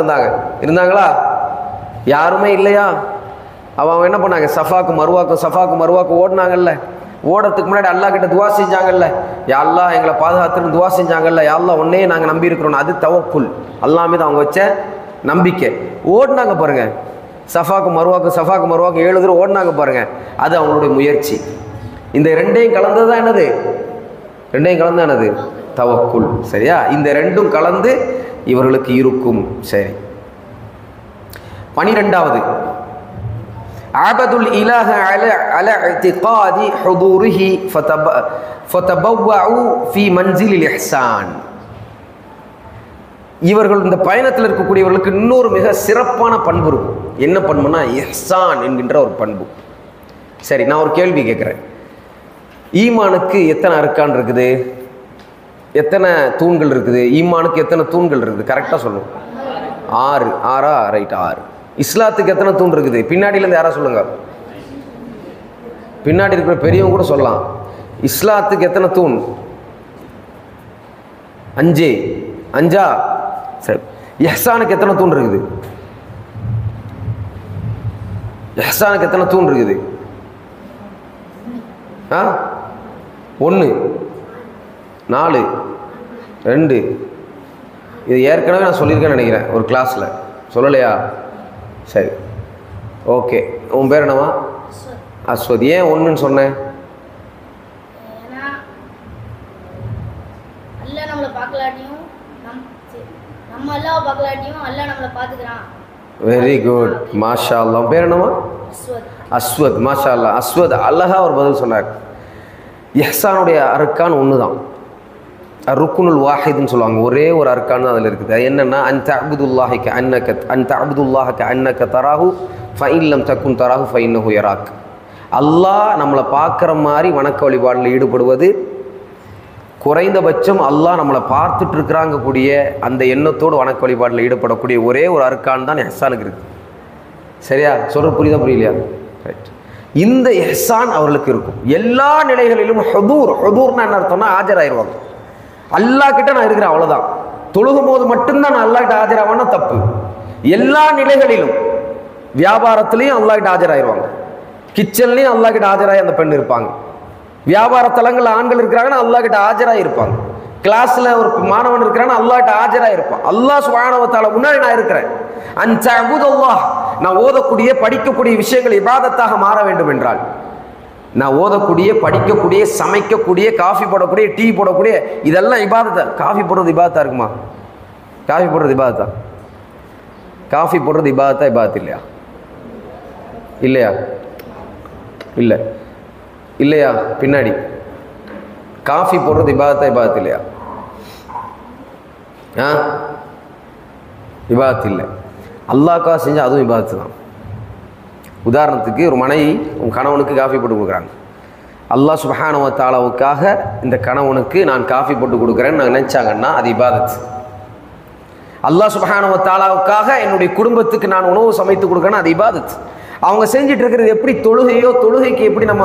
இருந்தாங்களா? யாருமே இல்லையா? அவங்க என்ன பண்ணாங்க? சஃபாக்கு மருவாக்கு ஓடினாங்கல்ல. ஓடுறதுக்கு முன்னாடி அல்லாஹ் கிட்ட துவா செஞ்சாங்கல்ல, யா அல்லாஹ் எங்களை பாதுகாத்துன்னு துவா செஞ்சாங்கல்ல, யா அல்லாஹ் உன்னையே நாங்கள் நம்பி இருக்கிறோம். அது தவக்குல், அல்லாஹ் மீது அவங்க வச்ச நம்பிக்கை. ஓடினாங்க பாருங்க, சஃபாக்கு மருவாக்கு 7 தடவை ஓடினாங்க பாருங்க, அது அவங்களுடைய முயற்சி. இந்த ரெண்டையும் கலந்தது தான் என்னது? தவக்குல். சரியா? இந்த ரெண்டும் கலந்து இவர்களுக்கு இருக்கும். சரி, 12வது அபதுல் இலாஹ அலா இத்திகாதி ஹுதூரிஹி ஃபதபவ்வஉ ஃபீ மன்சிலில் இஹ்சான். இவர்கள் இந்த பயணத்தில் இருக்கக்கூடியவர்களுக்கு இன்னொரு மிக சிறப்பான பண்பு இருக்கும். என்ன பண்புனா இஹ்சான் என்கின்ற ஒரு பண்பு. சரி, நான் ஒரு கேள்வி கேட்குறேன். ஈமானுக்கு எத்தனை அர்க்கான் இருக்குது? எத்தனை தூண்கள் இருக்குது? ஈமானுக்கு எத்தனை தூண்கள் இருக்குது? கரெக்டாக சொல்லணும். 6. 6 ரைட், 6. இஸ்லாத்துக்கு எத்தனை தூண் இருக்குது? பின்னாடியிலேருந்து யாரா சொல்லுங்க. பின்னாடி இருக்கிற பெரியவங்க கூட சொல்லலாம். இஸ்லாத்துக்கு எத்தனை தூண்? 5. 5. சரி, இஹ்சானுக்கு எத்தனை தூண் இருக்குது? இஹ்சானுக்கு எத்தனை தூண் இருக்குது? 1, 4, 2. இது ஏற்கனவே நான் சொல்லியிருக்கேன்னு நினைக்கிறேன் ஒரு கிளாஸில். சொல்லலையா? சரி, ஓகே. உன் பேர் என்னவா? அஸ்வத். ஏன் 1ன்னு சொன்னேன்? வெரி குட், மாஷா அல்லாஹ். உன் பேர் என்னவா? அஸ்வத். மாஷா அல்லாஹ். அஸ்வத் அழகா ஒரு பதில் சொன்னார். இஹ்சானுடைய அர்க்கான் 1 தான். ருக்குனுல் வாஹிதுன்னு சொல்லுவாங்க. ஒரே ஒரு அர்க்கான் தான் அதில் இருக்குது. அது என்னென்னா, அன்த அப்துல்லாஹ கஅன்னக தராஹு ஃபஇன் லம் தகுன் தராஹு ஃபஇன்னஹு யராக். அல்லாஹ் நம்மளை பார்க்குற மாதிரி வணக்க வழிபாடில் ஈடுபடுவது, குறைந்தபட்சம் அல்லாஹ் நம்மளை பார்த்துட்டு இருக்கிறாங்க கூடிய அந்த எண்ணத்தோடு வணக்க வழிபாடில் ஈடுபடக்கூடிய ஒரே ஒரு அர்க்கான் தான் இஹ்சானுக்கு இருக்குது. சரியா? சொல்கிற புரியலையா? ரைட். இந்த இஹ்சான் அவர்களுக்கு இருக்கும். எல்லா நிலைகளிலும் ஹுதூர்னா என்ன அர்த்தம்னா ஆஜராயிருவாங்க. அல்லாஹ் கிட்ட நான் இருக்கிறேன், அவ்வளோதான். தொழுகும் போது மட்டும்தான் நான் அல்லாஹ் கிட்ட ஆஜராவானா தப்பு. எல்லா நிலைகளிலும், வியாபாரத்திலையும் அல்லாஹ் கிட்ட ஆஜராயிருவாங்க, கிச்சன்லையும் அல்லாஹ் கிட்ட ஆஜராகி அந்த பெண் இருப்பாங்க, வியாபார தலங்களில் ஆண்கள் இருக்கிறாங்கன்னா அல்லாஹ் கிட்ட ஆஜராக இருப்பாங்க, கிளாஸில் ஒரு மாணவன் இருக்கிறான்னா அல்லாஹ் கிட்ட ஆஜராக இருப்பான். அல்லாஹ் சுப்ஹானஹு வ தஆலா முன்னாடி நான் இருக்கிறேன். அன்த அபுதுல்லாஹ், நான் ஓதக்கூடிய படிக்கக்கூடிய விஷயங்கள் இபாதத்தாக மாற வேண்டும் என்றால், நான் ஓதக்கூடிய படிக்கக்கூடிய சமைக்கக்கூடிய காஃபி போடக்கூடிய டீ போடக்கூடிய இதெல்லாம் இபாதத்தா? காஃபி போடுறது இபாதத்தா இருக்குமா? காஃபி போடுறது இபாதத்தா? காஃபி போடுறது இபாதத்தா இபாதத் இல்லையா? இல்லையா? பின்னாடி காஃபி போடுறது இபாதத்தா இபாதத் இல்லையா? இபாதத் இல்லை. அல்லாஹ்க்காக செஞ்சால் அதுவும் இபாதத்து தான். உதாரணத்துக்கு ஒரு மனைவி உன் கணவனுக்கு காஃபி போட்டு கொடுக்குறாங்க. அல்லாஹ் சுப்ஹானஹு வ தஆலாவுக்காக இந்த கணவனுக்கு நான் காஃபி போட்டு கொடுக்குறேன்னு நான் நினச்சாங்கன்னா அது இபாதத். அல்லாஹ் சுப்ஹானஹு வ தஆலாவுக்காக என்னுடைய குடும்பத்துக்கு நான் உணவு சமைத்து கொடுக்குறேன்னா அது இபாதத். அவங்க செஞ்சுட்டு இருக்கிறது எப்படி தொழுகைக்கு எப்படி நம்ம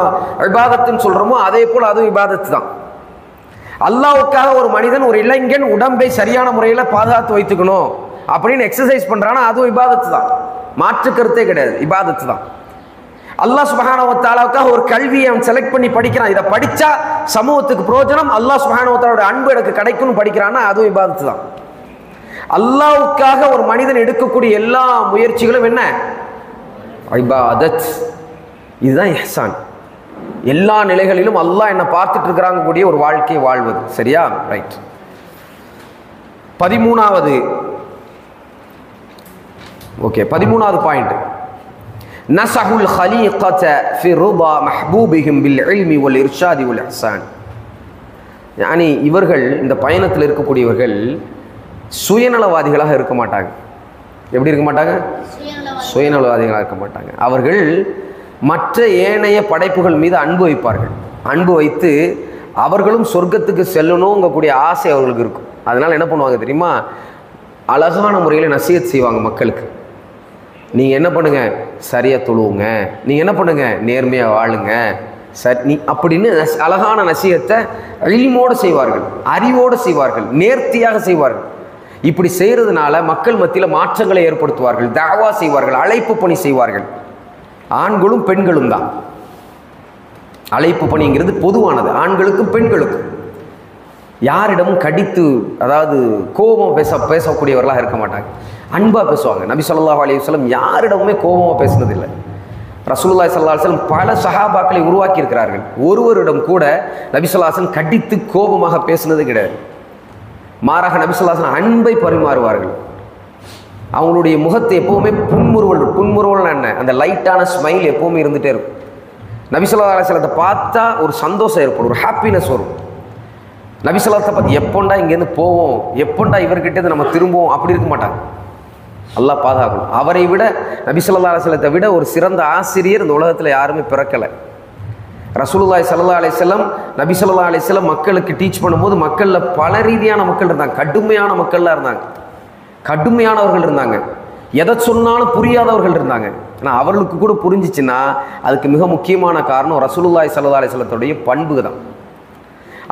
இபாதத்துன்னு சொல்கிறோமோ அதே போல் அதுவும் இபாதத்து தான். அல்லாஹ்வுக்காக ஒரு மனிதன், ஒரு இளைஞன் உடம்பை சரியான முறையில் பாதுகாத்து வைத்துக்கணும் அப்படின்னு எக்ஸசைஸ் பண்ணுறான்னா அதுவும் இபாதத்து தான். மாற்று கருத்தே கிடையாது, இபாதத்து தான். அல்லாஹ் சுப்ஹானஹு வ தஆலாவுக்காக ஒரு கல்வியை அவன் செலக்ட் பண்ணி படிக்கிறான், இதை படித்தா சமூகத்துக்கு பிரயோஜனம், அல்லாஹ் சுப்ஹானஹு வ தஆலாவோட அன்பு எனக்கு கிடைக்கும்னு படிக்கிறான்னா அதுவும் இபாதத்து தான். அல்லாஹ்வுக்காக ஒரு மனிதன் எடுக்கக்கூடிய எல்லா முயற்சிகளும் என்ன? இபாதத். இதுதான் இஹ்சான். எல்லா நிலைகளிலும் அல்லாஹ் என்ன பார்த்துட்டு இருக்கிறாங்க கூடிய ஒரு வாழ்க்கையை வாழ்வது. சரியா? ரைட். 13வது பாயிண்ட், நஸஹுல் ஹலீகத ஃபி ரிதா மஹ்பூபிஹிம் பில் இல்மி வல் இர்ஷாதி வல் இஹ்சான். யானி இவர்கள், இந்த பயணத்தில் இருக்கக்கூடியவர்கள் சுயநலவாதிகளாக இருக்க மாட்டாங்க. எப்படி இருக்க மாட்டாங்க? சுயநலவாதிகளாக இருக்க மாட்டாங்க. அவர்கள் மற்ற ஏனைய படைப்புகள் மீது அன்பு வைப்பார்கள். அன்பு வைத்து அவர்களும் சொர்க்கத்துக்கு செல்லணுங்கக்கூடிய ஆசை அவர்களுக்கு இருக்கும். அதனால் என்ன பண்ணுவாங்க தெரியுமா? அழகான முறையில் நசீஹத் செய்வாங்க மக்களுக்கு. நீங்கள் என்ன பண்ணுங்கள், சரியாக தொழுவுங்க, நீங்கள் என்ன பண்ணுங்கள், நேர்மையாக வாழுங்க, நீ அப்படின்னு அழகான நசீஹத்தை இல்மோடு செய்வார்கள், அறிவோடு செய்வார்கள், நேர்த்தியாக செய்வார்கள். இப்படி செய்கிறதுனால மக்கள் மத்தியில் மாற்றங்களை ஏற்படுத்துவார்கள், தாவா செய்வார்கள், அழைப்பு பணி செய்வார்கள். ஆண்களும் பெண்களும் தான். அழைப்பு பணிங்கிறது பொதுவானது, ஆண்களுக்கும் பெண்களுக்கும். யாரிடமும் கடித்து, அதாவது கோபம் பேசக்கூடியவர்களாக இருக்க மாட்டாங்க, அன்பாக பேசுவாங்க. நபி ஸல்லல்லாஹு அலைஹி வஸல்லம் யாரிடமுமே கோபமாக பேசினதில்லை. ரசூலுல்லாஹி ஸல்லல்லாஹு அலைஹி வஸல்லம் பல சஹாபாக்களை உருவாக்கி இருக்கிறார்கள். ஒருவரிடம் கூட நபி ஸல்லல்லாஹு அலைஹி வஸல்லம் கடித்து கோபமாக பேசினது கிடையாது. மாறாக நபி ஸல்லல்லாஹு அலைஹி வஸல்லம் அன்பை பரிமாறுவார்கள். அவங்களுடைய முகத்தை எப்போவுமே புன்முறுவல் என்ன, அந்த லைட்டான ஸ்மைல் எப்போவுமே இருந்துகிட்டே இருக்கும். நபி ஸல்லல்லாஹு அலைஹி வஸல்லத்தை பார்த்தா ஒரு சந்தோஷம் ஏற்படும், ஒரு ஹாப்பினஸ் வரும். நபி ஸல்லல்லாஹு அலைஹி வஸல்லம் பார்த்து எப்போண்டா இங்கேருந்து போவோம், எப்போண்டா இவர்கிட்டேருந்து நம்ம திரும்புவோம், அப்படி இருக்க மாட்டாங்க. அல்லாஹ் பாதுகாக்கணும். அவரை விட, நபி ஸல்லல்லாஹு அலைஹி வஸல்லத்தை விட ஒரு சிறந்த ஆசிரியர் இந்த உலகத்தில் யாருமே பிறக்கலை. ரசூலுல்லாஹி ஸல்லல்லாஹு அலைஹி வஸல்லம், நபி ஸல்லல்லாஹு அலைஹி வஸல்லம் மக்களுக்கு டீச் பண்ணும்போது மக்களில் பல ரீதியான மக்கள் இருந்தாங்க, கடுமையான மக்கள்லாம் இருந்தாங்க, கடுமையானவர்கள் இருந்தாங்க, எதை சொன்னாலும் புரியாதவர்கள் இருந்தாங்க. ஆனால் அவர்களுக்கு கூட புரிஞ்சிச்சுன்னா அதுக்கு மிக முக்கியமான காரணம் ரசூலுல்லாஹி ஸல்லல்லாஹு அலைஹி வஸல்லத்துடைய பண்பு தான்.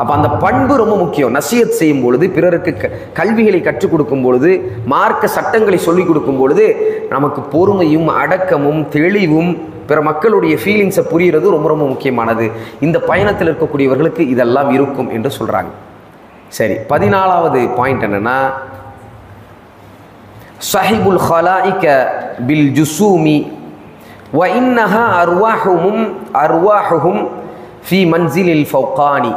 அப்போ அந்த பண்பு ரொம்ப முக்கியம். நசீஹத் செய்யும் பொழுது, பிறருக்கு கல்விகளை கற்றுக் கொடுக்கும் பொழுது, மார்க்க சட்டங்களை சொல்லிக் கொடுக்கும் பொழுது நமக்கு பொறுமையும் அடக்கமும் தெளிவும் பிற மக்களுடைய ஃபீலிங்ஸை புரிகிறது ரொம்ப ரொம்ப முக்கியமானது. இந்த பயணத்தில் இருக்கக்கூடியவர்களுக்கு இதெல்லாம் இருக்கும் என்று சொல்கிறாங்க. சரி, 14வது பாயிண்ட் என்னென்னா, ஸஹிபுல் ஹலாயிக பில் ஜுசூமி வ இன்னஹா அர்வாஹுஹும் ஃபி மன்சிலில் ஃபௌகானி.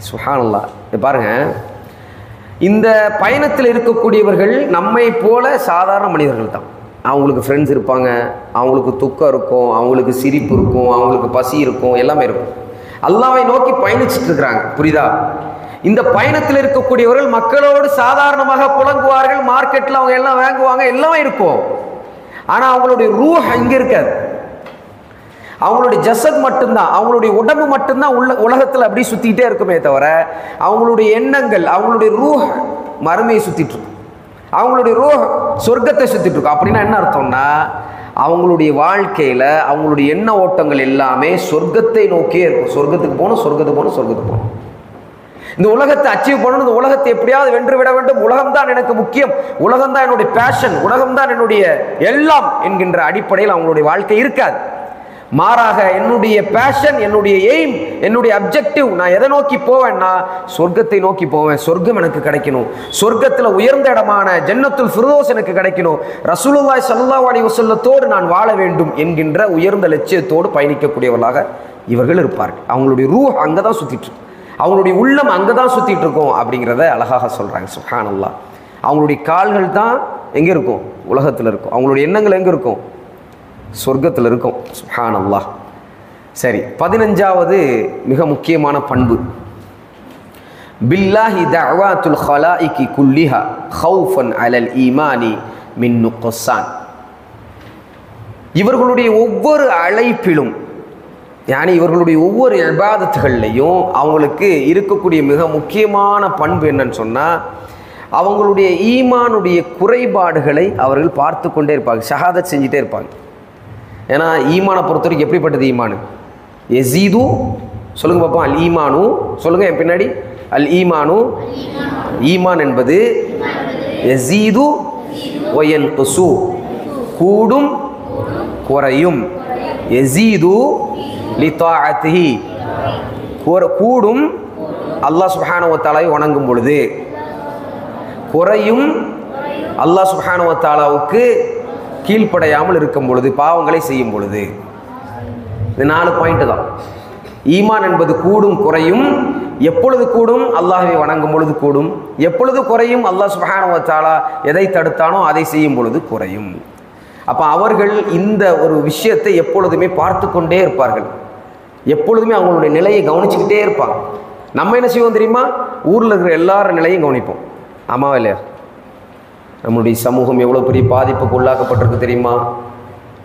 சுப்ஹானல்லாஹ். பாருங்க, இந்த பயணத்தில் இருக்கக்கூடியவர்கள் நம்மை போல சாதாரண மனிதர்கள் தான். அவங்களுக்கு ஃப்ரெண்ட்ஸ் இருப்பாங்க, அவங்களுக்கு துக்கம் இருக்கும், அவங்களுக்கு சிரிப்பு இருக்கும், அவங்களுக்கு பசி இருக்கும், எல்லாமே இருக்கும். அல்லாஹ்வை நோக்கி பயணிச்சுட்டு இருக்கிறாங்க. புரியுதா? இந்த பயணத்தில் இருக்கக்கூடியவர்கள் மக்களோடு சாதாரணமாக புலங்குவார்கள், மார்க்கெட்டில் அவங்க எல்லாம் வாங்குவாங்க, எல்லாமே இருக்கும். ஆனால் அவங்களுடைய ரூஹ் இங்கே இருக்காது. அவங்களுடைய ஜசத் மட்டும்தான், அவங்களுடைய உடம்பு மட்டும்தான் உலகத்தில் அப்படி சுற்றிக்கிட்டே இருக்குமே தவிர அவங்களுடைய எண்ணங்கள், அவங்களுடைய ரூஹ் மறுமையை சுற்றிட்டு இருக்கும், அவங்களுடைய ரூஹ் சொர்க்கத்தை சுற்றிட்டு இருக்கும். அப்படின்னா என்ன அர்த்தம்னா, அவங்களுடைய வாழ்க்கையில் அவங்களுடைய எண்ண ஓட்டங்கள் எல்லாமே சொர்க்கத்தை நோக்கியே இருக்கும். சொர்க்கத்துக்கு போகணும், சொர்க்கத்துக்கு போகணும், சொர்க்கத்துக்கு போகணும். இந்த உலகத்தை அச்சீவ் பண்ணணும், இந்த உலகத்தை எப்படியாவது வென்று விட வேண்டும், உலகம்தான் எனக்கு முக்கியம், உலகம்தான் என்னுடைய பேஷன், உலகம்தான் என்னுடைய எல்லாம் என்கின்ற அடிப்படையில் அவங்களுடைய வாழ்க்கை இருக்காது. மாறாக என்னுடைய பேஷன், என்னுடைய எய்ம், என்னுடைய அப்ஜெக்டிவ், நான் எதை நோக்கி போவேன்னா சொர்க்கத்தை நோக்கி போவேன். சொர்க்கம் எனக்கு கிடைக்கணும், சொர்க்கத்தில் உயர்ந்த இடமான ஜன்னத்துல் ஃபிர்தௌஸ் எனக்கு கிடைக்கணும், ரசூலுல்லாஹி ஸல்லல்லாஹு அலைஹி வஸல்லத்தோடு நான் வாழ வேண்டும் என்கின்ற உயர்ந்த லட்சியத்தோடு பயணிக்கக்கூடியவர்களாக இவர்கள் இருப்பார்கள். அவங்களுடைய ரூஹ் அங்கே தான் சுற்றிட்டு இருக்கும், அவங்களுடைய உள்ளம் அங்கே தான் சுற்றிட்டு இருக்கும் அப்படிங்கிறத அழகாக சொல்கிறாங்க. சுப்ஹானல்லாஹ். அவங்களுடைய கால்கள் தான் எங்கே இருக்கும்? உலகத்தில் இருக்கும். அவங்களுடைய எண்ணங்கள் எங்கே இருக்கும்? சொர்க்கத்தில் இருக்கும். சுப்ஹானல்லாஹ். சரி, 15வது மிக முக்கியமான பண்பு, பில்லாஹி தஅவாத்துல் ஹலாயிகி குல்லிஹா ஹௌஃபன் அலல் ஈமானி மின் நுக்ஸான். இவர்களுடைய ஒவ்வொரு அழைப்பிலும், யானி இவர்களுடைய ஒவ்வொரு இபாதத்துகள்லையும் அவங்களுக்கு இருக்கக்கூடிய மிக முக்கியமான பண்பு என்னன்னு சொன்னால், அவங்களுடைய ஈமானுடைய குறைபாடுகளை அவர்கள் பார்த்து கொண்டே இருப்பாங்க, ஷஹாதத் செஞ்சுட்டே இருப்பாங்க. ஏன்னா ஈமானை பொறுத்த வரைக்கும் எப்படிப்பட்டது ஈமானு? யஸீது, சொல்லுங்க பார்ப்போம். அல் ஈமானு, சொல்லுங்க என் பின்னாடி. அல் ஈமானு, ஈமான் என்பது யஸீது வ யன்குசு, கூடும் குறையும். யஸீது லிதாஅத்திஹி, கூடும் அல்லாஹ் சுப்ஹானஹு வ தஆலாவை வணங்கும் பொழுது, குறையும் அல்லாஹ் சுப்ஹானஹு வ தஆலாவுக்கு கீழ்ப்படையாமல் இருக்கும் பொழுது, பாவங்களை செய்யும் பொழுது. இந்த 4 பாயிண்ட் தான். ஈமான் என்பது கூடும் குறையும், எப்பொழுது கூடும்? அல்லாஹ்வை வணங்கும் பொழுது கூடும். எப்பொழுது குறையும்? அல்லாஹ் சுப்ஹானஹு வ தஆலா எதை தடுத்தானோ அதை செய்யும் பொழுது குறையும். அப்போ அவர்கள் இந்த ஒரு விஷயத்தை எப்பொழுதுமே பார்த்து கொண்டே இருப்பார்கள். எப்பொழுதுமே அவங்களுடைய நிலையை கவனிச்சுக்கிட்டே இருப்பாங்க. நம்ம என்ன செய்வோம் தெரியுமா? ஊரில் இருக்கிற எல்லார நிலையும் கவனிப்போம். ஆமாவா இல்லையா? நம்மளுடைய சமூகம் எவ்வளோ பெரிய பாதிப்புக்கு உள்ளாக்கப்பட்டிருக்கு தெரியுமா?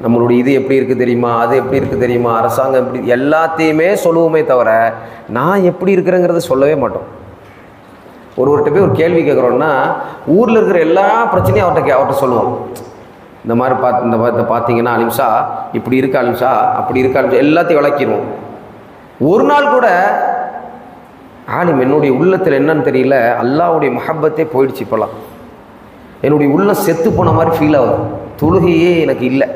நம்மளுடைய இது எப்படி இருக்குது தெரியுமா? அது எப்படி இருக்குது தெரியுமா? அரசாங்கம் எப்படி, எல்லாத்தையுமே சொல்லுவோமே தவிர நான் எப்படி இருக்கிறேங்கிறத சொல்லவே மாட்டோம். ஒருவர்கிட்ட போய் ஒரு கேள்வி கேட்குறோன்னா ஊரில் இருக்கிற எல்லா பிரச்சனையும் அவர்கிட்ட சொல்லுவோம். இந்த மாதிரி இந்த மாதிரி பார்த்தீங்கன்னா அலிம்சா இப்படி இருக்கா, அலிம்சா அப்படி இருக்கா, எல்லாத்தையும் விளக்கிடுவோம். ஒரு நாள் கூட ஆலிம் என்னுடைய உள்ளத்தில் என்னன்னு தெரியல, அல்லாஹ்வுடைய மஹப்பத்தே போயிடுச்சு. இப்போலாம் என்னுடைய உள்ளம் செத்து போன மாதிரி ஃபீல் ஆகுது. தொழுகையே எனக்கு இல்லை.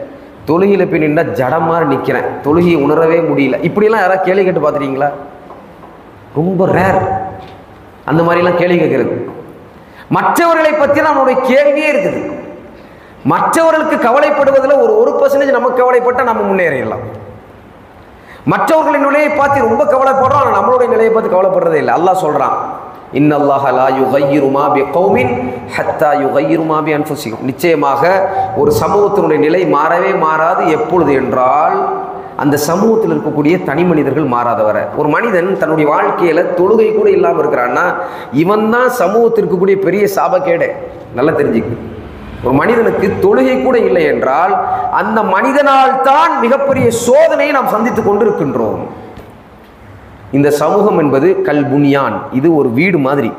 தொழுகையில் போய் நின்றா ஜடம் மாதிரி நிற்கிறேன். தொழுகையை உணரவே முடியல. இப்படிலாம் யாராவது கேள்வி கேட்டு பார்த்துருக்கீங்களா? ரொம்ப ரேர் அந்த மாதிரிலாம் கேள்வி கேட்குறது. மற்றவர்களை பற்றி நம்மளுடைய கேள்வியே இருக்குது. மற்றவர்களுக்கு கவலைப்படுவதில் ஒரு 1% நமக்கு கவலைப்பட்டால் நம்ம முன்னேறிடலாம். மற்றவர்களின் நிலையை பார்த்து ரொம்ப கவலைப்படுறோம், ஆனால் நம்மளுடைய நிலையை பார்த்து கவலைப்படுறதே இல்லை. அல்லாஹ் சொல்கிறான், இன்னல்லாஹ லா யுகையிரு மா பிகௌமின் ஹத்தா யுகையிரு மா பி அன்ஃபுஸிஹிம். நிச்சயமாக ஒரு சமூகத்தினுடைய நிலை மாறவே மாறாது. எப்பொழுது என்றால் அந்த சமூகத்தில் இருக்கக்கூடிய தனி மனிதர்கள் மாறாதவரை. ஒரு மனிதன் தன்னுடைய வாழ்க்கையில் தொழுகை கூட இல்லாமல் இருக்கிறான்னா இவன் தான் சமூகத்திற்கு கூடிய பெரிய சாபக்கேடு. நல்லா தெரிஞ்சுக்கு. ஒரு மனிதனுக்கு தொழுகை கூட இல்லை என்றால் அந்த மனிதனால் தான் மிகப்பெரிய சோதனையை நாம் சந்தித்துக் கொண்டு இருக்கின்றோம். இந்த சமூகம் என்பது கல் புனியான், இது ஒரு வீடு மாதிரி.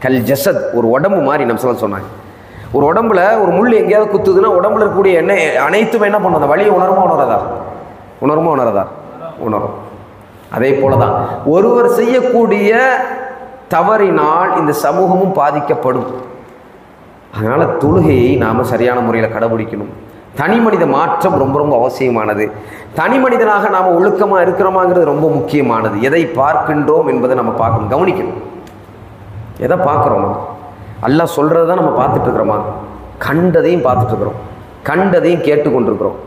கல் ஜசத், ஒரு உடம்பு மாதிரி. நம்ம சொன்னாங்க, ஒரு உடம்புல ஒரு முள் எங்கேயாவது குத்துதுன்னா உடம்புல இருக்கக்கூடிய எண்ணெய் அனைத்துமே என்ன பண்ணும்? அந்த வலியை உணருமா உணரதா? உணரும். அதே போலதான் ஒருவர் செய்யக்கூடிய தவறினால் இந்த சமூகமும் பாதிக்கப்படும். அதனால தொழுகையை நாம் சரியான முறையில் கடைபிடிக்கணும். தனி மனித மாற்றம் ரொம்ப ரொம்ப அவசியமானது. தனி மனிதனாக நாம் ஒழுக்கமாக இருக்கிறோமாங்கிறது ரொம்ப முக்கியமானது. எதை பார்க்கின்றோம் என்பதை நம்ம பார்க்கணும், கவனிக்கணும். எதை பார்க்குறோம்? நம்ம அல்லாஹ் சொல்கிறது தான் நம்ம பார்த்துட்டு இருக்கிறோமா? கண்டதையும் பார்த்துட்டு இருக்கிறோம், கண்டதையும் கேட்டுக்கொண்டிருக்கிறோம்.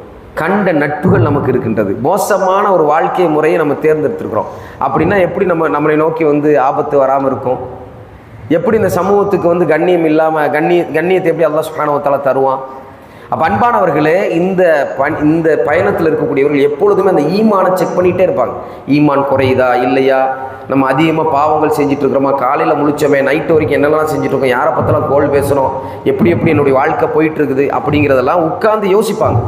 கண்ட நட்புகள் நமக்கு இருக்கின்றது. மோசமான ஒரு வாழ்க்கை முறையை நம்ம தேர்ந்தெடுத்துருக்கிறோம். அப்படின்னா எப்படி நம்மளை நோக்கி ஆபத்து வராமல் இருக்கும்? எப்படி இந்த சமூகத்துக்கு கண்ணியம் இல்லாமல் கண்ணியத்தை எப்படி அல்லாஹ் சுப்ஹானஹு வ தஆலா தருவான்? அப்போ அன்பானவர்களே, இந்த பயணத்தில் இருக்கக்கூடியவர்கள் எப்பொழுதுமே அந்த ஈமானை செக் பண்ணிகிட்டே இருப்பாங்க. ஈமான் குறையுதா இல்லையா? நம்ம அதிகமாக பாவங்கள் செஞ்சுட்டு இருக்கிறோமா? காலையில் முழிச்சோமே, நைட்டு வரைக்கும் என்னெல்லாம் செஞ்சுட்டு இருக்கோம்? யாரை பற்றிலாம் கோல் பேசணும்? எப்படி என்னுடைய வாழ்க்கை போயிட்டு இருக்குது அப்படிங்கிறதெல்லாம் உட்கார்ந்து யோசிப்பாங்க.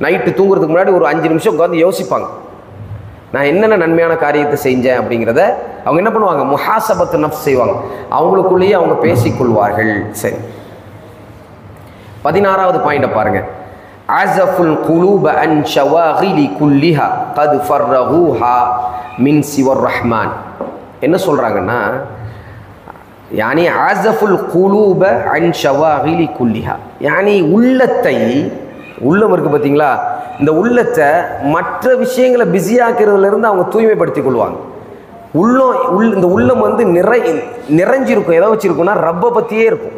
நைட்டு தூங்குறதுக்கு முன்னாடி ஒரு 5 நிமிஷம் உட்காந்து யோசிப்பாங்க, நான் என்னென்ன நன்மையான காரியத்தை செஞ்சேன் அப்படிங்கிறத. அவங்க என்ன பண்ணுவாங்க? முஹாசபத்து நஃப்ஸ் செய்வாங்க. அவங்களுக்குள்ளேயே அவங்க பேசிக்கொள்வார்கள். சரி, 16வது பாயிண்ட பாருங்க. அஸஃபுல் குலூப அன் ஷவாகிலி குல்லிஹா கத் ஃபர்ரஹூஹா மின் சிவர் ரஹ்மான். என்ன சொல்றாங்கன்னா, யானி அஸஃபுல் குலூப அன் ஷவாகிலி குல்லிஹா, யானி உள்ளத்தை, உள்ளம் இருக்குது பார்த்தீங்களா, இந்த உள்ளத்தை மற்ற விஷயங்களை பிஸியாக்குறதுலேருந்து அவங்க தூய்மைப்படுத்திக் கொள்வாங்க. இந்த உள்ளம் நிறைஞ்சிருக்கும். எதை வச்சிருக்கும்னா ரப்பை பற்றியே இருக்கும்,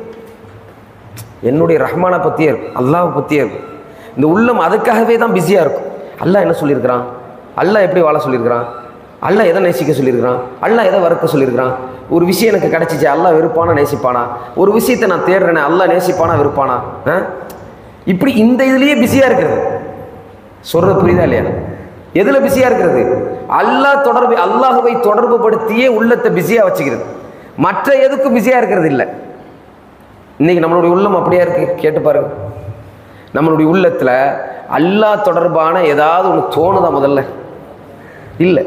என்னுடைய ரஹ்மானை பற்றியே இருக்கும், அல்லாஹ் பற்றியே இருக்கும். இந்த உள்ளம் அதுக்காகவே தான் பிஸியாக இருக்கும். அல்லாஹ் என்ன சொல்லியிருக்கிறான்? அல்லாஹ் எப்படி வாழ சொல்லியிருக்கிறான்? அல்லாஹ் எதை நேசிக்க சொல்லியிருக்கிறான்? அல்லாஹ் எதை வறுக்க சொல்லியிருக்கிறான்? ஒரு விஷயம் எனக்கு கிடச்சிச்சு, அல்லாஹ் வெறுப்பானா நேசிப்பானா? ஒரு விஷயத்தை நான் தேடுறேனே, அல்லாஹ் நேசிப்பானா வெறுப்பானா? இப்படி இந்த இதுலேயே பிஸியாக இருக்கிறது. சொல்கிறது புரியுதா இல்லையா? எதில் பிஸியாக இருக்கிறது? அல்லாஹுவை தொடர்பு படுத்தியே உள்ளத்தை பிஸியாக வச்சுக்கிறது. மற்ற எதுக்கும் பிஸியாக இருக்கிறது இல்லை. இன்றைக்கி நம்மளுடைய உள்ளம் அப்படியே இருக்குது. கேட்டு பாருங்க, நம்மளுடைய உள்ளத்தில் அல்லாஹ் தொடர்பான ஏதாவது ஒன்று தோணுதா? முதல்ல இல்லை.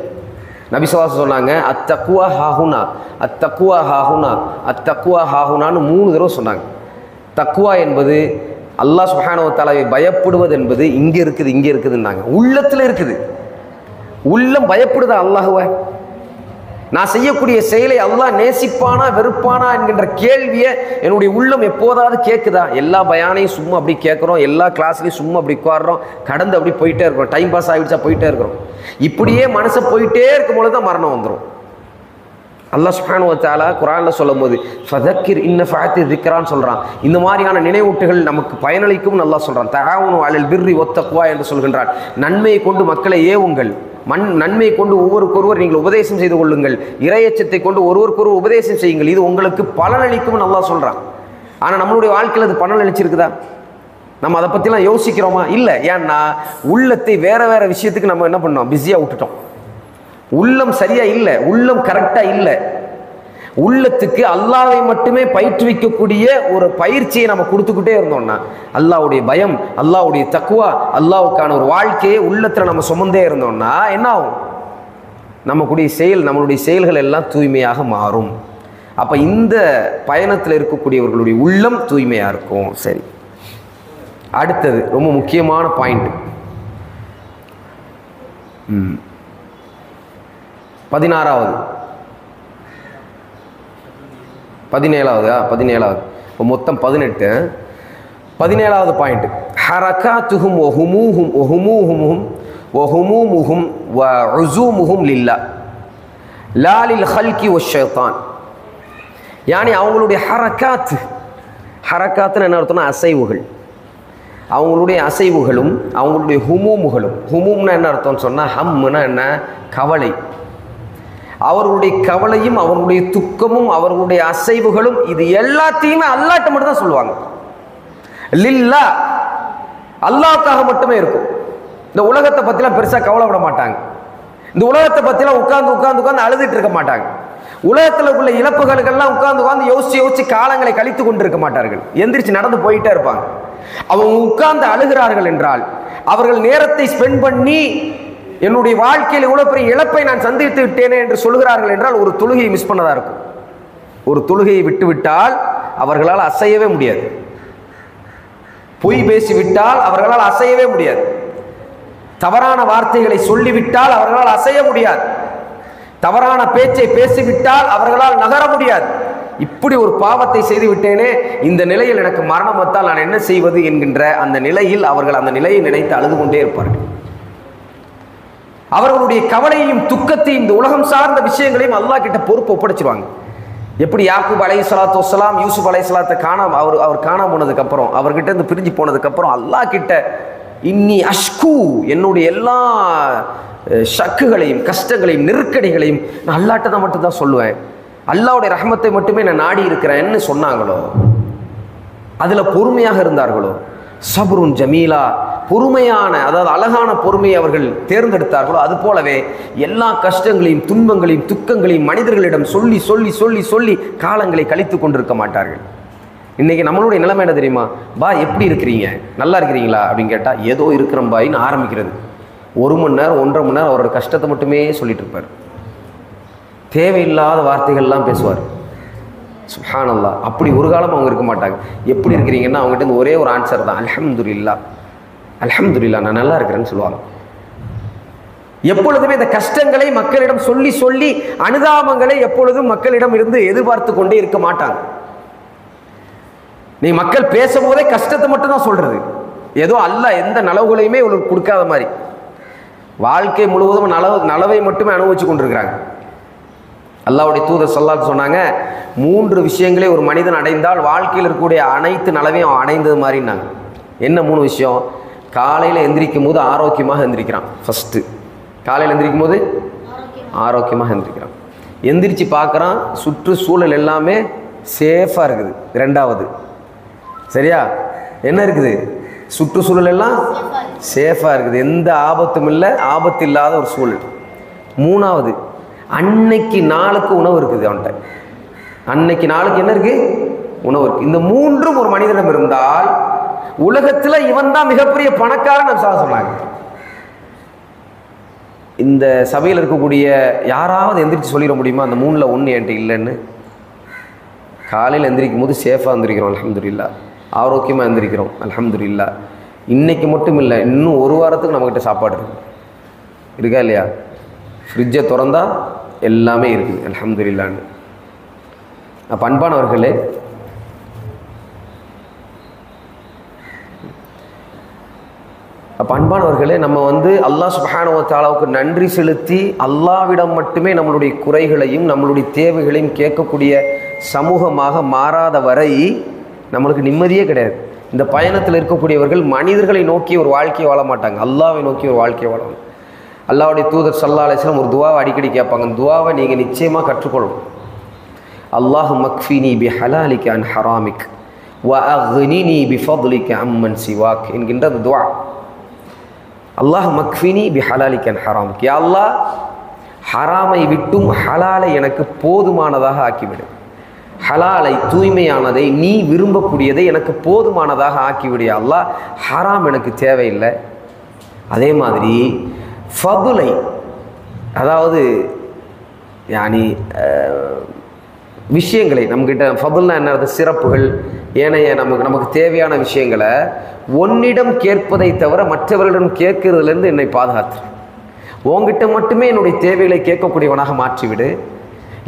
நபி ஸல்லல்லாஹு அலைஹி வஸல்லம் சொன்னாங்க, அத்தக்குவா ஹாஹுனா, அத்தக்குவா ஹாஹுனா, அத்தக்குவா ஹாஹுனான்னு 3 தடவை சொன்னாங்க. தக்குவா என்பது அல்லாஹ் சுப்ஹானஹு வ தஆலாவை பயப்படுவது என்பது இங்கே இருக்குதுன்னாங்க. உள்ளத்தில் இருக்குது. உள்ளம் பயப்படுதா அல்லாஹ்வை? நான் செய்யக்கூடிய செயலை அல்லாஹ் நேசிப்பானா வெறுப்பானா என்கின்ற கேள்வியை என்னுடைய உள்ளம் எப்போதாவது கேட்குதா? எல்லா பயானையும் சும்மா அப்படி கேட்குறோம், எல்லா கிளாஸ்லையும் சும்மா அப்படி உட்காடுறோம், கடந்து அப்படி போயிட்டே இருக்கிறோம், டைம் பாஸ் ஆகிடுச்சா போயிட்டே இருக்கிறோம். இப்படியே மனசை போயிட்டே இருக்கும் பொழுது தான் மரணம் வந்துடும். அல்லாஹ் சுப்ஹானஹு வ தஆலா குர்ஆன்ல சொல்லும்போது ஃபதக்கிர் இன்ன ஃபஅத்தி திக்ரான்னு சொல்கிறான். இந்த மாதிரியான நினைவூட்டுகள் நமக்கு பயனளிக்கும் அல்லாஹ் சொல்கிறான். தஆவுனு அலல் பிர்ரி வத்தக்வா என்று சொல்கின்றான். நன்மையை கொண்டு மக்களை ஏவுங்கள், நன்மை கொண்டு ஒவ்வொருக்கொருவர் நீங்கள் உபதேசம் செய்து கொள்ளுங்கள், இறையச்சத்தை கொண்டு ஒருவருக்கொருவர் உபதேசம் செய்யுங்கள், இது உங்களுக்கு பலனளிக்கும் அல்லாஹ் சொல்கிறான். ஆனால் நம்மளுடைய வாழ்க்கையில் அது பலனளிச்சிருக்குதா? நம்ம அதை பற்றிலாம் யோசிக்கிறோமா? இல்லை. ஏன்னா உள்ளத்தை வேற வேற விஷயத்துக்கு நம்ம என்ன பண்ணோம், பிஸியாக விட்டுட்டோம். உள்ளம் சரியா இல்லை, உள்ளம் கரெக்டாக இல்லை. உள்ளத்துக்கு அல்லாஹ்வை மட்டுமே பயிற்றுவிக்கக்கூடிய ஒரு பயிற்சியை நம்ம கொடுத்துக்கிட்டே இருந்தோம்னா, அல்லாஹ்வுடைய பயம், அல்லாஹ்வுடைய தக்வா, அல்லாஹ்வுக்கான ஒரு வாழ்க்கையை உள்ளத்தில் நம்ம சுமந்தே இருந்தோம்னா என்ன ஆகும்? நம்மளுடைய செயல்கள் எல்லாம் தூய்மையாக மாறும். அப்போ இந்த பயணத்தில் இருக்கக்கூடியவர்களுடைய உள்ளம் தூய்மையாக இருக்கும். சரி, அடுத்தது ரொம்ப முக்கியமான பாயிண்ட், 17வது 17வது மொத்தம் 18. 17வது பாயிண்ட், ஹரகாத்துஹும் வஹுமூமுஹும் வஉஸூமுஹும் லில்லாஹ் லா லில் ஹல்கி வஷ்ஷைத்தான். யானி அவங்களுடைய ஹரக்காத்துன்னு என்ன அர்த்தம்னா அசைவுகள். அவங்களுடைய அசைவுகளும் அவங்களுடைய ஹுமூம்னா என்ன அர்த்தம்னு சொன்னால், ஹம்முன்னா என்ன, கவலை. அவர்களுடைய கவலையும் அவர்களுடைய துக்கமும் அவர்களுடைய அசைவுகளும் இது எல்லாத்தையுமே அல்லாஹ்ட்ட மட்டும் தான் சொல்லுவாங்க. லில்லாஹ், அல்லாஹ்வுக்காக மட்டுமே இருக்கும். இந்த உலகத்தை பற்றிலாம் பெருசாக கவலைப்பட மாட்டாங்க. இந்த உலகத்தை பற்றிலாம் உட்கார்ந்து அழுதுட்டு இருக்க மாட்டாங்க. உலகத்தில் உள்ள இழப்புகளுக்கெல்லாம் உட்கார்ந்து யோசிச்சு காலங்களை கழித்து கொண்டு இருக்க மாட்டார்கள். எந்திரிச்சு நடந்து போயிட்டே இருப்பாங்க. அவங்க உட்கார்ந்து அழுகிறார்கள் என்றால், அவர்கள் நேரத்தை ஸ்பெண்ட் பண்ணி என்னுடைய வாழ்க்கையில் இவ்வளவு பெரிய இழப்பை நான் சந்தித்து விட்டேனே என்று சொல்கிறார்கள் என்றால், ஒரு தொழுகையை மிஸ் பண்ணதா இருக்கும். ஒரு தொழுகையை விட்டுவிட்டால் அவர்களால் அசையவே முடியாது. பொய் பேசிவிட்டால் அவர்களால் அசையவே முடியாது. தவறான வார்த்தைகளை சொல்லிவிட்டால் அவர்களால் அசைய முடியாது. தவறான பேச்சை பேசிவிட்டால் அவர்களால் நகர முடியாது. இப்படி ஒரு பாவத்தை செய்து விட்டேனே, இந்த நிலையில் எனக்கு மரணம் வந்தால் நான் என்ன செய்வது என்கின்ற அந்த நிலையில் அவர்கள் அந்த நிலையை நினைத்து அழுது கொண்டே இருப்பார்கள். அவர்களுடைய கவலையையும் துக்கத்தையும் இந்த உலகம் சார்ந்த விஷயங்களையும் அல்லாஹ் கிட்ட பொறுப்பு ஒப்படைச்சிருவாங்க. எப்படி யாக்கூப் அலைஹிஸ்ஸலாத்து வஸ்ஸலாம் யூசுப் அலைஹிஸ்ஸலாத்தை அவர் காணாம போனதுக்கு அப்புறம், அவர்கிட்ட இருந்து பிரிஞ்சு போனதுக்கு அப்புறம் அல்லாஹ் கிட்ட இன்னி அஷ்கு, என்னுடைய எல்லா ஷக்குகளையும் கஷ்டங்களையும் நெருக்கடிகளையும் நான் அல்லாஹ்ட்ட தான் மட்டும்தான் சொல்லுவேன், அல்லாஹ்வுடைய ரஹ்மத்தை மட்டுமே நான் நாடி இருக்கிறேன்னு சொன்னாங்களோ, அதில் பொறுமையாக இருந்தார்களோ, சப்ருன் ஜமீலா, பொறுமையான, அதாவது அழகான பொறுமையை அவர்கள் தேர்ந்தெடுத்தார்களோ, அது போலவே எல்லா கஷ்டங்களையும் துன்பங்களையும் துக்கங்களையும் மனிதர்களிடம் சொல்லி சொல்லி சொல்லி சொல்லி காலங்களை கழித்து கொண்டிருக்க மாட்டார்கள். இன்றைக்கி நம்மளுடைய நிலைமை என்ன தெரியுமா? பா எப்படி இருக்கிறீங்க, நல்லா இருக்கிறீங்களா அப்படின்னு கேட்டால், ஏதோ இருக்கிறோம் பாயின்னு ஆரம்பிக்கிறது. 1 மணி நேரம் 1.5 மணி நேரம் அவரோட கஷ்டத்தை மட்டுமே சொல்லிட்டு இருப்பார். தேவையில்லாத வார்த்தைகள்லாம் பேசுவார். சுப்ஹானல்லாஹ். அப்படி ஒரு காலம் அவங்க இருக்க மாட்டாங்க. எப்படி இருக்கிறீங்கன்னா அவங்ககிட்ட ஒரே ஒரு ஆன்சர் தான், அல்ஹம்துலில்லாஹ், அல்ஹம்துலில்லாஹ், நான் நல்லா இருக்கிறேன்னு சொல்லுவாங்க. எப்பொழுதுமே இந்த கஷ்டங்களை மக்களிடம் சொல்லி சொல்லி அனுதாபங்களை எப்பொழுதும் மக்களிடம் இருந்து எதிர்பார்த்து கொண்டே இருக்க மாட்டாங்க. நீ மக்கள் பேசும்போதே கஷ்டத்தை மட்டும் தான் சொல்றது, ஏதோ அல்லாஹ் எந்த நலவுகளையுமே இவங்களுக்கு கொடுக்காத மாதிரி வாழ்க்கை முழுவதும் நலவை மட்டுமே அனுபவிச்சு கொண்டிருக்கிறாங்க. அல்லாஹ்வுடைய தூதர் ஸல்லல்லாஹு சொன்னாங்க, 3 விஷயங்களே ஒரு மனிதன் அடைந்தால் வாழ்க்கையில் இருக்கக்கூடிய அனைத்து நலவையும் அவன் அடைந்தது மாதிரின்னாங்க. என்ன 3 விஷயம்? காலையில் எந்திரிக்கும் போது ஆரோக்கியமாக எந்திரிக்கிறான். ஃபஸ்ட்டு காலையில் எந்திரிக்கும் போது ஆரோக்கியமாக எந்திரிக்கிறான். எந்திரிச்சு பார்க்குறான், சுற்றுச்சூழல் எல்லாமே சேஃபாக இருக்குது. 2வது, சரியா, என்ன இருக்குது? சுற்றுச்சூழல் எல்லாம் சேஃபாக இருக்குது, எந்த ஆபத்தும் இல்லை, ஆபத்து இல்லாத ஒரு சூழல். 3வது, அன்னைக்கு நாளுக்கு உணவு இருக்குது அவன்கிட்ட. அன்னைக்கு நாளுக்கு என்ன இருக்கு? உணவு இருக்கு. இந்த 3ம் ஒரு மனிதனிடம் இருந்தால் உலகத்தில் இவன் தான் மிகப்பெரிய பணக்காரன் நம்ம சொன்னாங்க. இந்த சபையில் இருக்கக்கூடிய யாராவது எந்திரிச்சு சொல்லிட முடியுமா அந்த 3ல் 1 என்கிட்ட இல்லைன்னு? காலையில் எந்திரிக்கும் போது சேஃபாக எந்திரிக்கிறோம், அல்ஹம்துலில்லாஹ். ஆரோக்கியமாக எந்திரிக்கிறோம், அல்ஹம்துலில்லாஹ். இன்னைக்கு மட்டும் இல்லை, இன்னும் 1 வாரத்துக்கு நம்மக்கிட்ட சாப்பாடு இருக்கா இல்லையா? ஃப்ரிட்ஜை திறந்தா எல்லாமே இருக்குது, அல்ஹம்துலில்லாஹ்னு. அப்போ அன்பானவர்களே, நம்ம அல்லாஹ் சுப்ஹானஹு வ தஆலாவுக்கு நன்றி செலுத்தி அல்லாஹ்விடம் மட்டுமே நம்மளுடைய குறைகளையும் நம்மளுடைய தேவைகளையும் கேட்கக்கூடிய சமூகமாக மாறாத வரை நம்மளுக்கு நிம்மதியே கிடையாது. இந்த பயணத்தில் இருக்கக்கூடியவர்கள் மனிதர்களை நோக்கி ஒரு வாழ்க்கையை வாழ மாட்டாங்க, அல்லாஹ்வை நோக்கி ஒரு வாழ்க்கையை வாழணும். அல்லாஹ்வுடைய தூதர் ஸல்லல்லாஹு அலைஹி வஸல்லம் ஒரு துவாவை அடிக்கடி கேட்பாங்க. அந்த துவாவை நீங்கள் நிச்சயமாக கற்றுக்கொள்ளணும். அல்லாஹும்ம மக்ஃபினி பி ஹலாலிக அன் ஹராமிக் வ அக்னினி பி ஃபضலிக அம்மன் சிவாக் என்கின்ற அந்த துவா. அல்லாஹ் மக்ஃபினி பி ஹலாலிக அன் ஹராமிக், யா அல்லாஹ் ஹராமை விட்டும் ஹலாலை எனக்கு போதுமானதாக ஆக்கிவிடு. ஹலாலை, தூய்மையானதை, நீ விரும்பக்கூடியதை எனக்கு போதுமானதாக ஆக்கிவிடு யா அல்லாஹ். ஹராம் எனக்கு தேவையில்லை. அதே மாதிரி ஃபதுலை, அதாவது யானி விஷயங்களை நம்மக்கிட்ட, ஃபதுல்னா என்ன, சிறப்புகள், ஏனைய நமக்கு தேவையான விஷயங்களை உன்னிடம் கேட்பதை தவிர மற்றவர்களிடம் கேட்கறதுலேருந்து என்னை பாதுகாத்து, உங்ககிட்ட மட்டுமே என்னுடைய தேவைகளை கேட்கக்கூடியவனாக மாற்றிவிடு,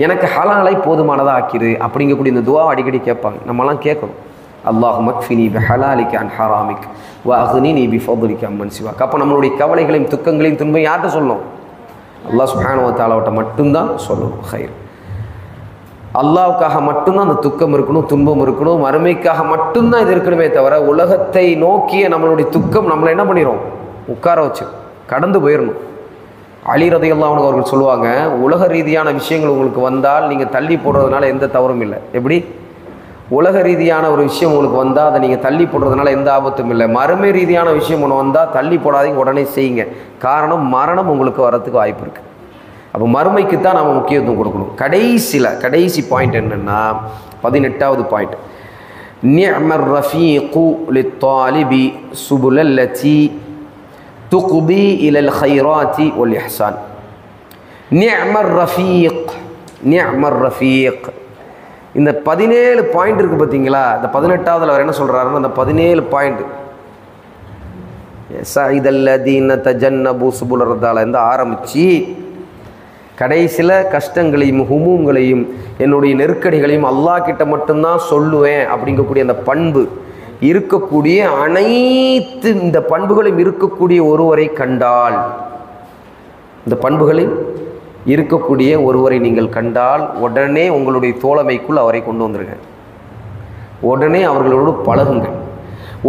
எனக்கு ஹலாலை போதுமானதாக ஆக்கிடு அப்படிங்கக்கூடிய இந்த துவா அடிக்கடி கேட்பாங்க. நம்மலாம் கேட்கணும். அல்லாஹு மக்ஃபினி பி ஹலாலிக அன் ஹராமிக் வ அக்னினி பி ஃபضலிக அம்மன் சிவாக். அப்போ நம்மளுடைய கவலைகளையும் துக்கங்களையும் துன்பம் யார்கிட்ட சொல்லணும்? அல்லாஹ் சுப்ஹானஹு வ தஆலாவிட்ட மட்டும்தான் சொல்லணும். ஹைர், அல்லாஹ்வுக்காக மட்டும்தான் அந்த துக்கம் இருக்கணும், துன்பம் இருக்கணும், மறுமைக்காக மட்டும்தான் இது இருக்கணுமே தவிர உலகத்தை நோக்கிய நம்மளுடைய துக்கம் நம்மளை என்ன பண்ணிடும், உட்கார வச்சு கடந்து போயிடணும். அலி ரலியல்லாஹு அன்ஹு அவர்கள் சொல்லுவாங்க, உலக ரீதியான விஷயங்கள் உங்களுக்கு வந்தால் நீங்கள் தள்ளி போடுறதுனால எந்த தவறும் இல்லை. எப்படி? உலக ரீதியான ஒரு விஷயம் உங்களுக்கு வந்தால் அதை நீங்கள் தள்ளி போடுறதுனால எந்த ஆபத்தும் இல்லை. மறுமை ரீதியான விஷயம் ஒன்று வந்தால் தள்ளி போடாதீங்க, உடனே செய்யுங்க. காரணம், மரணம் உங்களுக்கு வரத்துக்கு வாய்ப்பு இருக்குது. அப்போ மறுமைக்கு தான் நாம் முக்கியத்துவம் கொடுக்கணும். கடைசி பாயிண்ட் என்னென்னா 18வது பாயிண்ட், நிஅமர் ரஃபீகு லித்தாலிபி சுபுலல்லதி துக்பி இலல் ஹைராத்தி வல் இஹ்சான். நிஅமர் ரஃபீக், இந்த 17 பாயிண்ட் இருக்குது பார்த்தீங்களா? இந்த 18வதுல அவர் என்ன சொல்கிறாருன்னா, அந்த 17 பாயிண்ட் சஇதல்லதீன தஜன்னபு சுபுல் ரதால இருந்து ஆரம்பித்து கடைசியில் கஷ்டங்களையும் ஹுமூம்களையும் என்னுடைய நெருக்கடிகளையும் அல்லாஹ் கிட்ட மட்டும்தான் சொல்லுவேன் அப்படிங்கக்கூடிய அந்த பண்பு இருக்கக்கூடிய அனைத்து இந்த பண்புகளையும் இருக்கக்கூடிய ஒருவரை கண்டால், இந்த பண்புகளில் இருக்கக்கூடிய ஒருவரை நீங்கள் கண்டால் உடனே உங்களுடைய தோழமைக்குள் அவரை கொண்டு வந்துருங்க. உடனே அவர்களோடு பழகுங்கள்.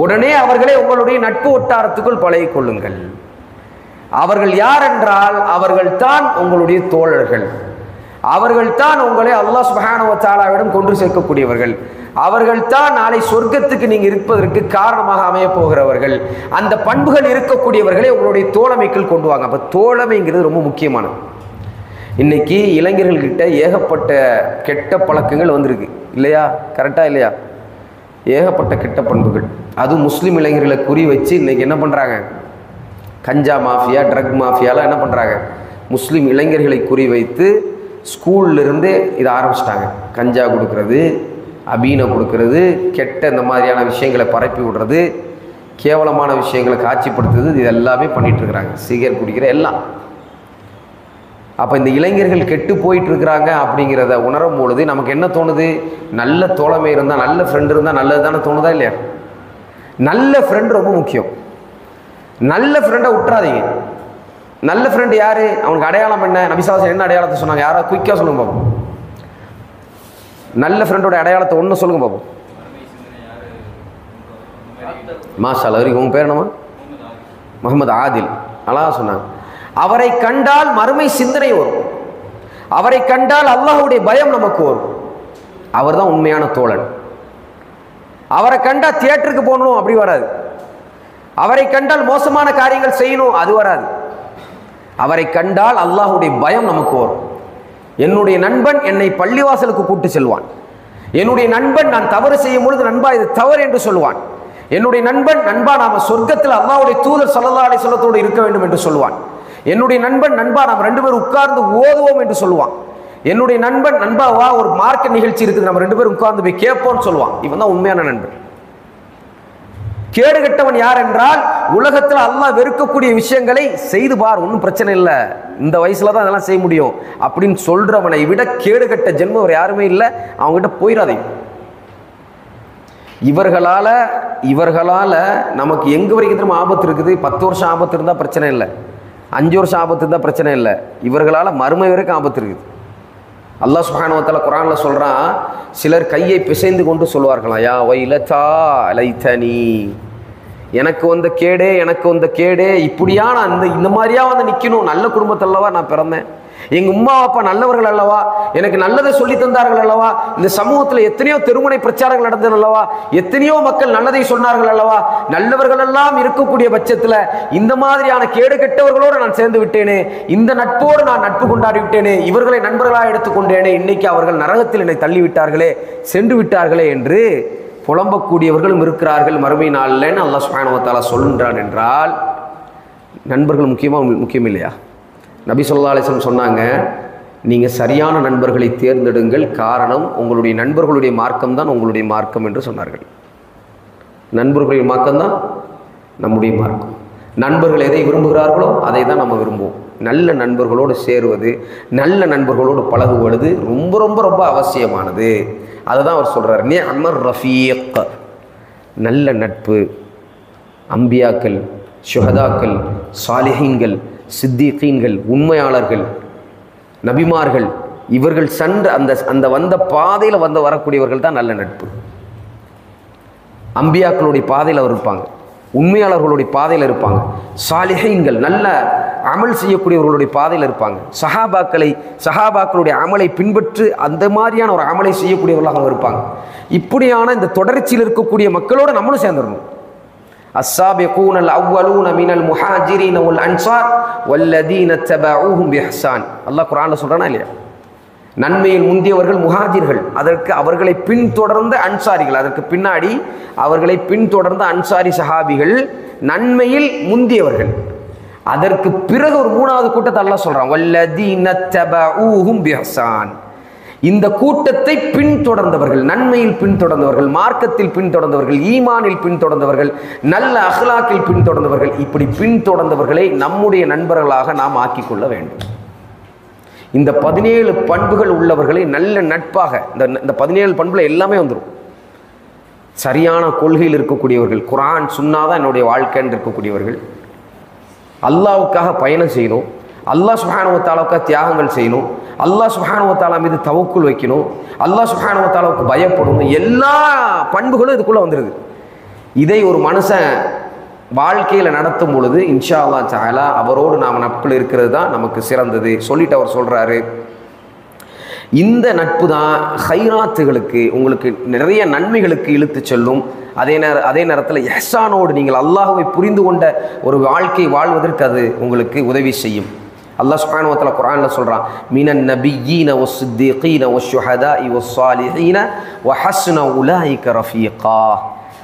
உடனே அவர்களை உங்களுடைய நட்பு வட்டாரத்துக்குள் பழகிக் கொள்ளுங்கள். அவர்கள் யார் என்றால் அவர்கள் தான் உங்களுடைய தோழர்கள். அவர்கள் தான் உங்களை அல்லாஹ் சுப்ஹானஹு வ தஆலாவிடம் கொண்டு சேர்க்கக்கூடியவர்கள். அவர்கள் தான் நாளை சொர்க்கத்துக்கு நீங்கள் இருப்பதற்கு காரணமாக அமைய போகிறவர்கள். அந்த பண்புகள் இருக்கக்கூடியவர்களை உங்களுடைய தோழமைக்குள் கொண்டு வாங்க. அப்போ தோழமைங்கிறது ரொம்ப முக்கியமானது. இன்னைக்கு இளைஞர்கள்கிட்ட ஏகப்பட்ட கெட்ட பழக்கங்கள் வந்திருக்கு இல்லையா? கரெக்டாக இல்லையா? ஏகப்பட்ட கெட்ட பண்புகள். அதுவும் முஸ்லீம் இளைஞர்களை குறி வச்சு இன்னைக்கு என்ன பண்ணுறாங்க, கஞ்சா மாஃபியா, ட்ரக் மாஃபியாலாம் என்ன பண்ணுறாங்க, முஸ்லீம் இளைஞர்களை குறி வைத்து ஸ்கூல்லிருந்து இதை ஆரம்பிச்சிட்டாங்க. கஞ்சா கொடுக்கறது, அபீனை கொடுக்கறது, கெட்ட இந்த மாதிரியான விஷயங்களை பரப்பி விடுறது, கேவலமான விஷயங்களை காட்சிப்படுத்துறது, இது எல்லாமே பண்ணிகிட்ருக்குறாங்க. சிகரெட் குடிக்கிற எல்லாம். அப்போ இந்த இளைஞர்கள் கெட்டு போயிட்டுருக்குறாங்க அப்படிங்கிறத உணரும் பொழுது நமக்கு என்ன தோணுது, நல்ல தோழமை இருந்தால், நல்ல ஃப்ரெண்டு இருந்தால் நல்லது தானே தோணுதா இல்லையா? நல்ல ஃப்ரெண்டு ரொம்ப முக்கியம். நல்ல ஃப்ரெண்டை விட்டுறாதீங்க. நல்ல ஃப்ரெண்டு யார், அவனுக்கு அடையாளம் என்ன? நபி ஸல்லல்லாஹு அலைஹி வஸல்லம் என்ன அடையாளத்தை சொன்னாங்க? யாராவது குயிக்காக சொல்லுங்க பாப்போம். நல்ல ஃப்ரெண்டோட அடையாளத்தை ஒன்று சொல்லுங்க பாப்போம். மாஷா அல்லாஹ், வரைக்கும் உங்கள் பேர் என்னம்மா? முகமது ஆதில். அழகாக சொன்னாங்க. அவரை கண்டால் மறுமை சிந்தனை வரும். அவரை கண்டால் அல்லாஹ்வுடைய பயம் நமக்கு வரும். அவர் தான் உண்மையான தோழன். அவரை கண்டால் தியேட்டருக்கு போகணும் அப்படி வராது. அவரை கண்டால் மோசமான காரியங்கள் செய்யணும் அது வராது. அவரை கண்டால் அல்லாஹ்வுடைய பயம் நமக்கு வரும். என்னுடைய நண்பன் என்னை பள்ளிவாசலுக்கு கூட்டு செல்வான். என்னுடைய நண்பன் நான் தவறு செய்யும் பொழுது நண்பா இது தவறு என்று சொல்லுவான். என்னுடைய நண்பன் நண்பா நாம சொர்க்கத்தில் அல்லாஹ்வுடைய தூதர் ஸல்லல்லாஹு அலைஹி வஸல்லத்தோடு இருக்க வேண்டும் என்று சொல்லுவான். என்னுடைய நண்பன் நண்பா நாம் 2 பேரும் உட்கார்ந்து ஓதுவோம் என்று சொல்லுவான். என்னுடைய நண்பன் நண்பா வா ஒரு மார்க்க நிகழ்ச்சி இருக்குது, நம்ம 2 பேரும் உட்கார்ந்து போய் கேட்போம்னு சொல்லுவான். இவன் தான் உண்மையான நண்பன். கேடுகட்டவன் யார் என்றால் உலகத்தில் அல்லாஹ் வெறுக்கக்கூடிய விஷயங்களை செய்து பார், ஒன்றும் பிரச்சனை இல்லை, இந்த வயசுல தான் அதெல்லாம் செய்ய முடியும் அப்படின்னு சொல்றவனை விட கேடுகட்ட ஜென்மம் அவர் யாருமே இல்லை. அவங்ககிட்ட போயிடாதீங்க. இவர்களால் நமக்கு எங்கே வரைக்கும் திரும்ப ஆபத்து இருக்குது. 10 வருஷம் ஆபத்து இருந்தால் பிரச்சனை இல்லை, 5 வருஷம் ஆபத்து இருந்தால் பிரச்சனை இல்லை. இவர்களால் மறுமை வரைக்கும் ஆபத்து இருக்குது. அல்லாஹ் சுப்ஹானஹு வ தஆலா குர்ஆனில் சொல்கிறான், சிலர் கையை பிசைந்து கொண்டு சொல்வார்களாம், யா வைலதா லைதனி, எனக்கு வந்த கேடே இப்படியான இந்த மாதிரியா வந்து நிற்கணும். நல்ல குடும்பத்தல்லவா நான் பிறந்தேன், எங்கள் உம்மா அப்பா நல்லவர்கள் அல்லவா, எனக்கு நல்லதை சொல்லி தந்தார்கள் அல்லவா, இந்த சமூகத்தில் எத்தனையோ தெருமுனை பிரச்சாரங்கள் நடந்தது அல்லவா, எத்தனையோ மக்கள் நல்லதை சொன்னார்கள் அல்லவா, நல்லவர்கள் எல்லாம் இருக்கக்கூடிய பட்சத்தில் இந்த மாதிரியான கேடு கெட்டவர்களோடு நான் சேர்ந்து விட்டேனே, இந்த நட்போடு நான் நட்பு கொண்டாடி விட்டேனே, இவர்களை நண்பர்களாக எடுத்துக்கொண்டேனே, இன்னைக்கு அவர்கள் நரகத்தில் என்னை தள்ளிவிட்டார்களே, சென்று விட்டார்களே என்று புலம்பக்கூடியவர்களும் இருக்கிறார்கள் மறுமை நாளில்னு அல்லாஹ் சுப்ஹானஹு வ தஆலா சொல்கின்றான். என்றால் நண்பர்கள் முக்கியம் இல்லையா? நபி ஸல்லல்லாஹு அலைஹி வஸல்லம் சொன்னாங்க, நீங்கள் சரியான நண்பர்களை தேர்ந்தெடுங்கள், காரணம் உங்களுடைய நண்பர்களுடைய மார்க்கம் தான் உங்களுடைய மார்க்கம் என்று சொன்னார்கள். நண்பர்களுடைய மார்க்கம் தான் நம்முடைய மார்க்கம். நண்பர்கள் எதை விரும்புகிறார்களோ அதை தான் நம்ம விரும்புவோம். நல்ல நண்பர்களோடு சேருவது, நல்ல நண்பர்களோடு பழகுவது ரொம்ப ரொம்ப ரொம்ப அவசியமானது. அதை தான் அவர் சொல்கிறார், நிஅமர் ரஃபீக், நல்ல நட்பு. அம்பியாக்கள், ஷுஹதாக்கள், சாலிஹீன்கள், சித்திகீன்கள், உண்மையாளர்கள், நபிமார்கள், இவர்கள் சென்ற அந்த வந்த பாதையில் வரக்கூடியவர்கள் தான் நல்ல நட்பு. அம்பியாக்களுடைய பாதையில் அவர் இருப்பாங்க, உண்மையாளர்களுடைய பாதையில் இருப்பாங்க. சாலிஹீன்கள், நல்ல அமல் செய்யக்கூடியவர்களுடைய பாதையில் இருப்பாங்க. சஹாபாக்களுடைய அமலை பின்பற்று அந்த மாதிரியான ஒரு அமலை செய்யக்கூடியவர்களாக இருப்பாங்க. இப்படியான இந்த தொடர்ச்சியில் இருக்கக்கூடிய மக்களோடு நம்மளும் சேர்ந்துடணும். السابقون الأولون من المهاجرين والأنصار والذين اتبعوهم بإحسان. அல்லாஹ் குர்ஆன்ல சொல்றானா இல்லையா? நன்மையில் முந்தியவர்கள் முஹாஜிர்கள், அதற்கு அவர்களை பின்தொடர்ந்த அன்சாரிகள், அதற்கு பின்னாடி அவர்களை பின்தொடர்ந்த அன்சாரி சஹாபிகள் நன்மையில் முந்தியவர்கள். அதற்கு பிறகு ஒரு மூணாவது கூட்டத்தை அல்லாஹ் சொல்றான், வல்லதீன தபஊஹும் பிஹ்சான். இந்த கூட்டத்தை பின்தொடர்ந்தவர்கள், நன்மையில் பின்தொடர்ந்தவர்கள், மார்க்கத்தில் பின்தொடர்ந்தவர்கள், ஈமானில் பின்தொடர்ந்தவர்கள், நல்ல அஹ்லாக்கில் பின்தொடர்ந்தவர்கள், இப்படி பின்தொடர்ந்தவர்களை நம்முடைய நண்பர்களாக நாம் ஆக்கிக்கொள்ள வேண்டும். இந்த 17 பண்புகள் உள்ளவர்களை நல்ல நட்பாக, இந்த 17 பண்புல எல்லாமே வந்துடும். சரியான கொள்கையில் இருக்கக்கூடியவர்கள், குர்ஆன் சுன்னா தான் என்னுடைய வாழ்க்கைன்னு இருக்கக்கூடியவர்கள், அல்லாஹ்வுக்காக பயணம் செய்யணும், அல்லாஹ் சுப்ஹானஹு வ தஆலாவுக்காக தியாகங்கள் செய்யணும், அல்லாஹ் சுப்ஹானஹு வ தஆலா மீது தவக்குல் வைக்கணும், அல்லாஹ் சுப்ஹானஹு வ தஆலாவுக்கு பயப்படணும். எல்லா பண்புகளும் இதுக்குள்ளே வந்துடுது. இதை ஒரு மனுஷன் வாழ்க்கையில் நடத்தும் பொழுது இன்ஷா அல்லாஹ் தஆலா அவரோடு நாம் நட்பில் இருக்கிறது தான் நமக்கு சிறந்தது சொல்லிட்டு அவர் சொல்கிறாரு. இந்த நட்பு தான் ஹைராத்துகளுக்கு, உங்களுக்கு நிறைய நன்மைகளுக்கு இழுத்து செல்லும். அதே நேரத்தில் இஹ்சானோடு நீங்கள் அல்லாஹ்வை புரிந்து கொண்ட ஒரு வாழ்க்கை வாழ்வதற்கு அது உங்களுக்கு உதவி செய்யும். அல்லாஹ் சுப்ஹானஹு வ தஆலா குர்ஆன்ல சொல்றான், மினன் நபிய்யீன வஸ்ஸித்தீகீன வஷ்ஷுஹதாஇ வஸ்ஸாலிஹீன வஹஸ்ன உலாயிக ரஃபீகா.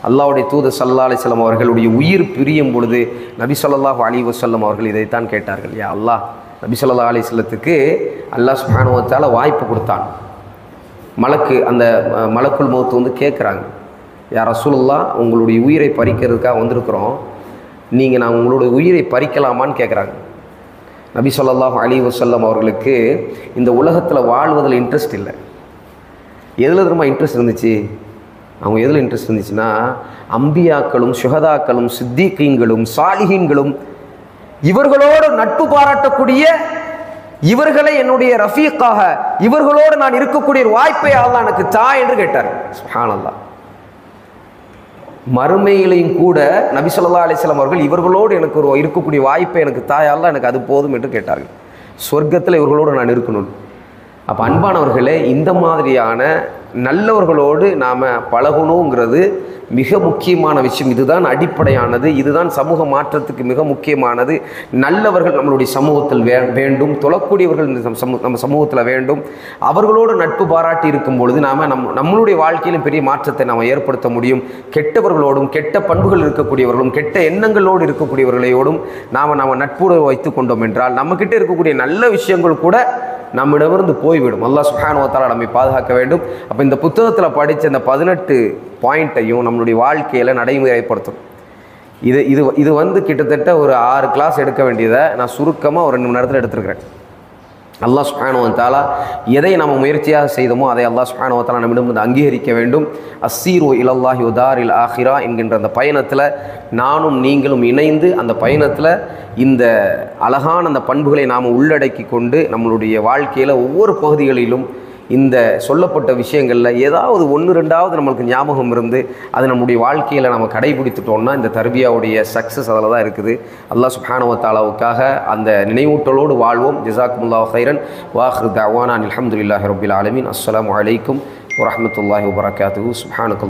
அல்லாஹ்வுடைய தூதர் ஸல்லல்லாஹு அலைஹி வஸல்லம் அவர்களுடைய உயிர் பிரியும் பொழுது நபி ஸல்லல்லாஹு அலைஹி வஸல்லம் அவர்கள் இதைத்தான் கேட்டார்கள். யா அல்லாஹ், நபி ஸல்லல்லாஹு அலைஹி வஸல்லத்துக்கு அல்லாஹ் சுப்ஹானஹு வ தஆலா வாய்ப்பு கொடுத்தான். அந்த மலக்குல் மௌத் வந்து கேட்குறாங்க, யா ரசூலுல்லாஹ், உங்களுடைய உயிரை பறிக்கிறதுக்காக வந்திருக்கிறோம், நீங்கள் நான் உங்களுடைய உயிரை பறிக்கலாமான்னு கேட்குறாங்க. நபி ஸல்லல்லாஹு அலைஹி வஸல்லம் அவர்களுக்கு இந்த உலகத்தில் வாழ்வதில் இன்ட்ரெஸ்ட் இல்லை. எதில் திரும்ப இன்ட்ரெஸ்ட் இருந்துச்சு? அவங்க எதில் இன்ட்ரெஸ்ட் இருந்துச்சுன்னா, அம்பியாக்களும் ஷுஹதாக்களும் சித்திகீன்களும் சாலிஹீன்களும் இவர்களோடு நட்பு பாராட்டக்கூடிய, இவர்களை என்னுடைய ரஃபீக்காக, இவர்களோடு நான் இருக்கக்கூடிய வாய்ப்பை அல்லாஹ் எனக்கு தா என்று கேட்டார். சுப்ஹானல்லாஹ். மறுமையிலையும் கூட நபி ஸல்லல்லாஹு அலைஹி வஸல்லம் அவர்கள் இவர்களோடு எனக்கு ஒரு இருக்கக்கூடிய வாய்ப்பை எனக்கு தாயா அல்லாஹ் எனக்கு அது போதும் என்று கேட்டார்கள். சொர்க்கத்தில் இவர்களோடு நான் இருக்கணும். அப்போ அன்பானவர்களே, இந்த மாதிரியான நல்லவர்களோடு நாம் பழகணுங்கிறது மிக முக்கியமான விஷயம். இதுதான் அடிப்படையானது, இதுதான் சமூக மாற்றத்துக்கு மிக முக்கியமானது. நல்லவர்கள் நம்மளுடைய சமூகத்தில் வேண்டும், தொழக்கூடியவர்கள் நம்ம சமூகத்தில் வேண்டும். அவர்களோடு நட்பு பாராட்டி இருக்கும் பொழுது நம்மளுடைய வாழ்க்கையிலும் பெரிய மாற்றத்தை நாம் ஏற்படுத்த முடியும். கெட்டவர்களோடும், கெட்ட பண்புகள் இருக்கக்கூடியவர்களும், கெட்ட எண்ணங்களோடு இருக்கக்கூடியவர்களையோடும் நாம் நட்புறவு வைத்து கொண்டோம் என்றால் நம்மக்கிட்ட இருக்கக்கூடிய நல்ல விஷயங்கள் கூட நம்மிடமிருந்து போய்விடும். அல்லாஹ் சுப்ஹானஹு வ தஆலா நம்மை பாதுகாக்க வேண்டும். அப்போ இந்த புத்தகத்தில் படித்த இந்த 18 பாயிண்ட்டையும் நம்மளுடைய வாழ்க்கையில் நடைமுறைப்படுத்தணும். இது வந்து கிட்டத்தட்ட ஒரு 6 கிளாஸ் எடுக்க வேண்டியதை நான் சுருக்கமாக ஒரு 2 மணி நேரத்தில் எடுத்துருக்கிறேன். அல்லாஹ் சுப்ஹானஹு வ தஆலா எதை நம்ம முயற்சியாக செய்தோமோ அதை அல்லாஹ் சுப்ஹானஹு வ தஆலா நம்மிடம் வந்து அங்கீகரிக்க வேண்டும். அஸ்ஸீரு இலல்லாஹி வ தாரில் ஆஹிரா என்கின்ற அந்த பயணத்தில் நானும் நீங்களும் இணைந்து அந்த பயணத்தில் இந்த அழகான அந்த பண்புகளை நாம் உள்ளடக்கி கொண்டு நம்மளுடைய வாழ்க்கையில் ஒவ்வொரு பகுதிகளிலும் இந்த சொல்லப்பட்ட விஷயங்களில் ஏதாவது ஒன்று ரெண்டாவது நம்மளுக்கு ஞாபகம் இருந்து அது நம்முடைய வாழ்க்கையில் நம்ம கடைபிடித்துட்டோம்னா இந்த தர்பியாவுடைய சக்ஸஸ் அதில் தான் இருக்குது. அல்லாஹ் சுப்ஹானஹு வ தஆலாவுக்காக அந்த நினைவூட்டலோடு வாழ்வோம். ஜஸாக்குமுல்லாஹு கைரன். வாஹிரு தஅவானா அல்ஹம்துலில்லாஹி ரப்பில் ஆலமீன். அஸ்ஸலாமு அலைக்கும் வரஹ்மத்துல்லாஹி வபரகாத்துஹு. சுப்ஹானக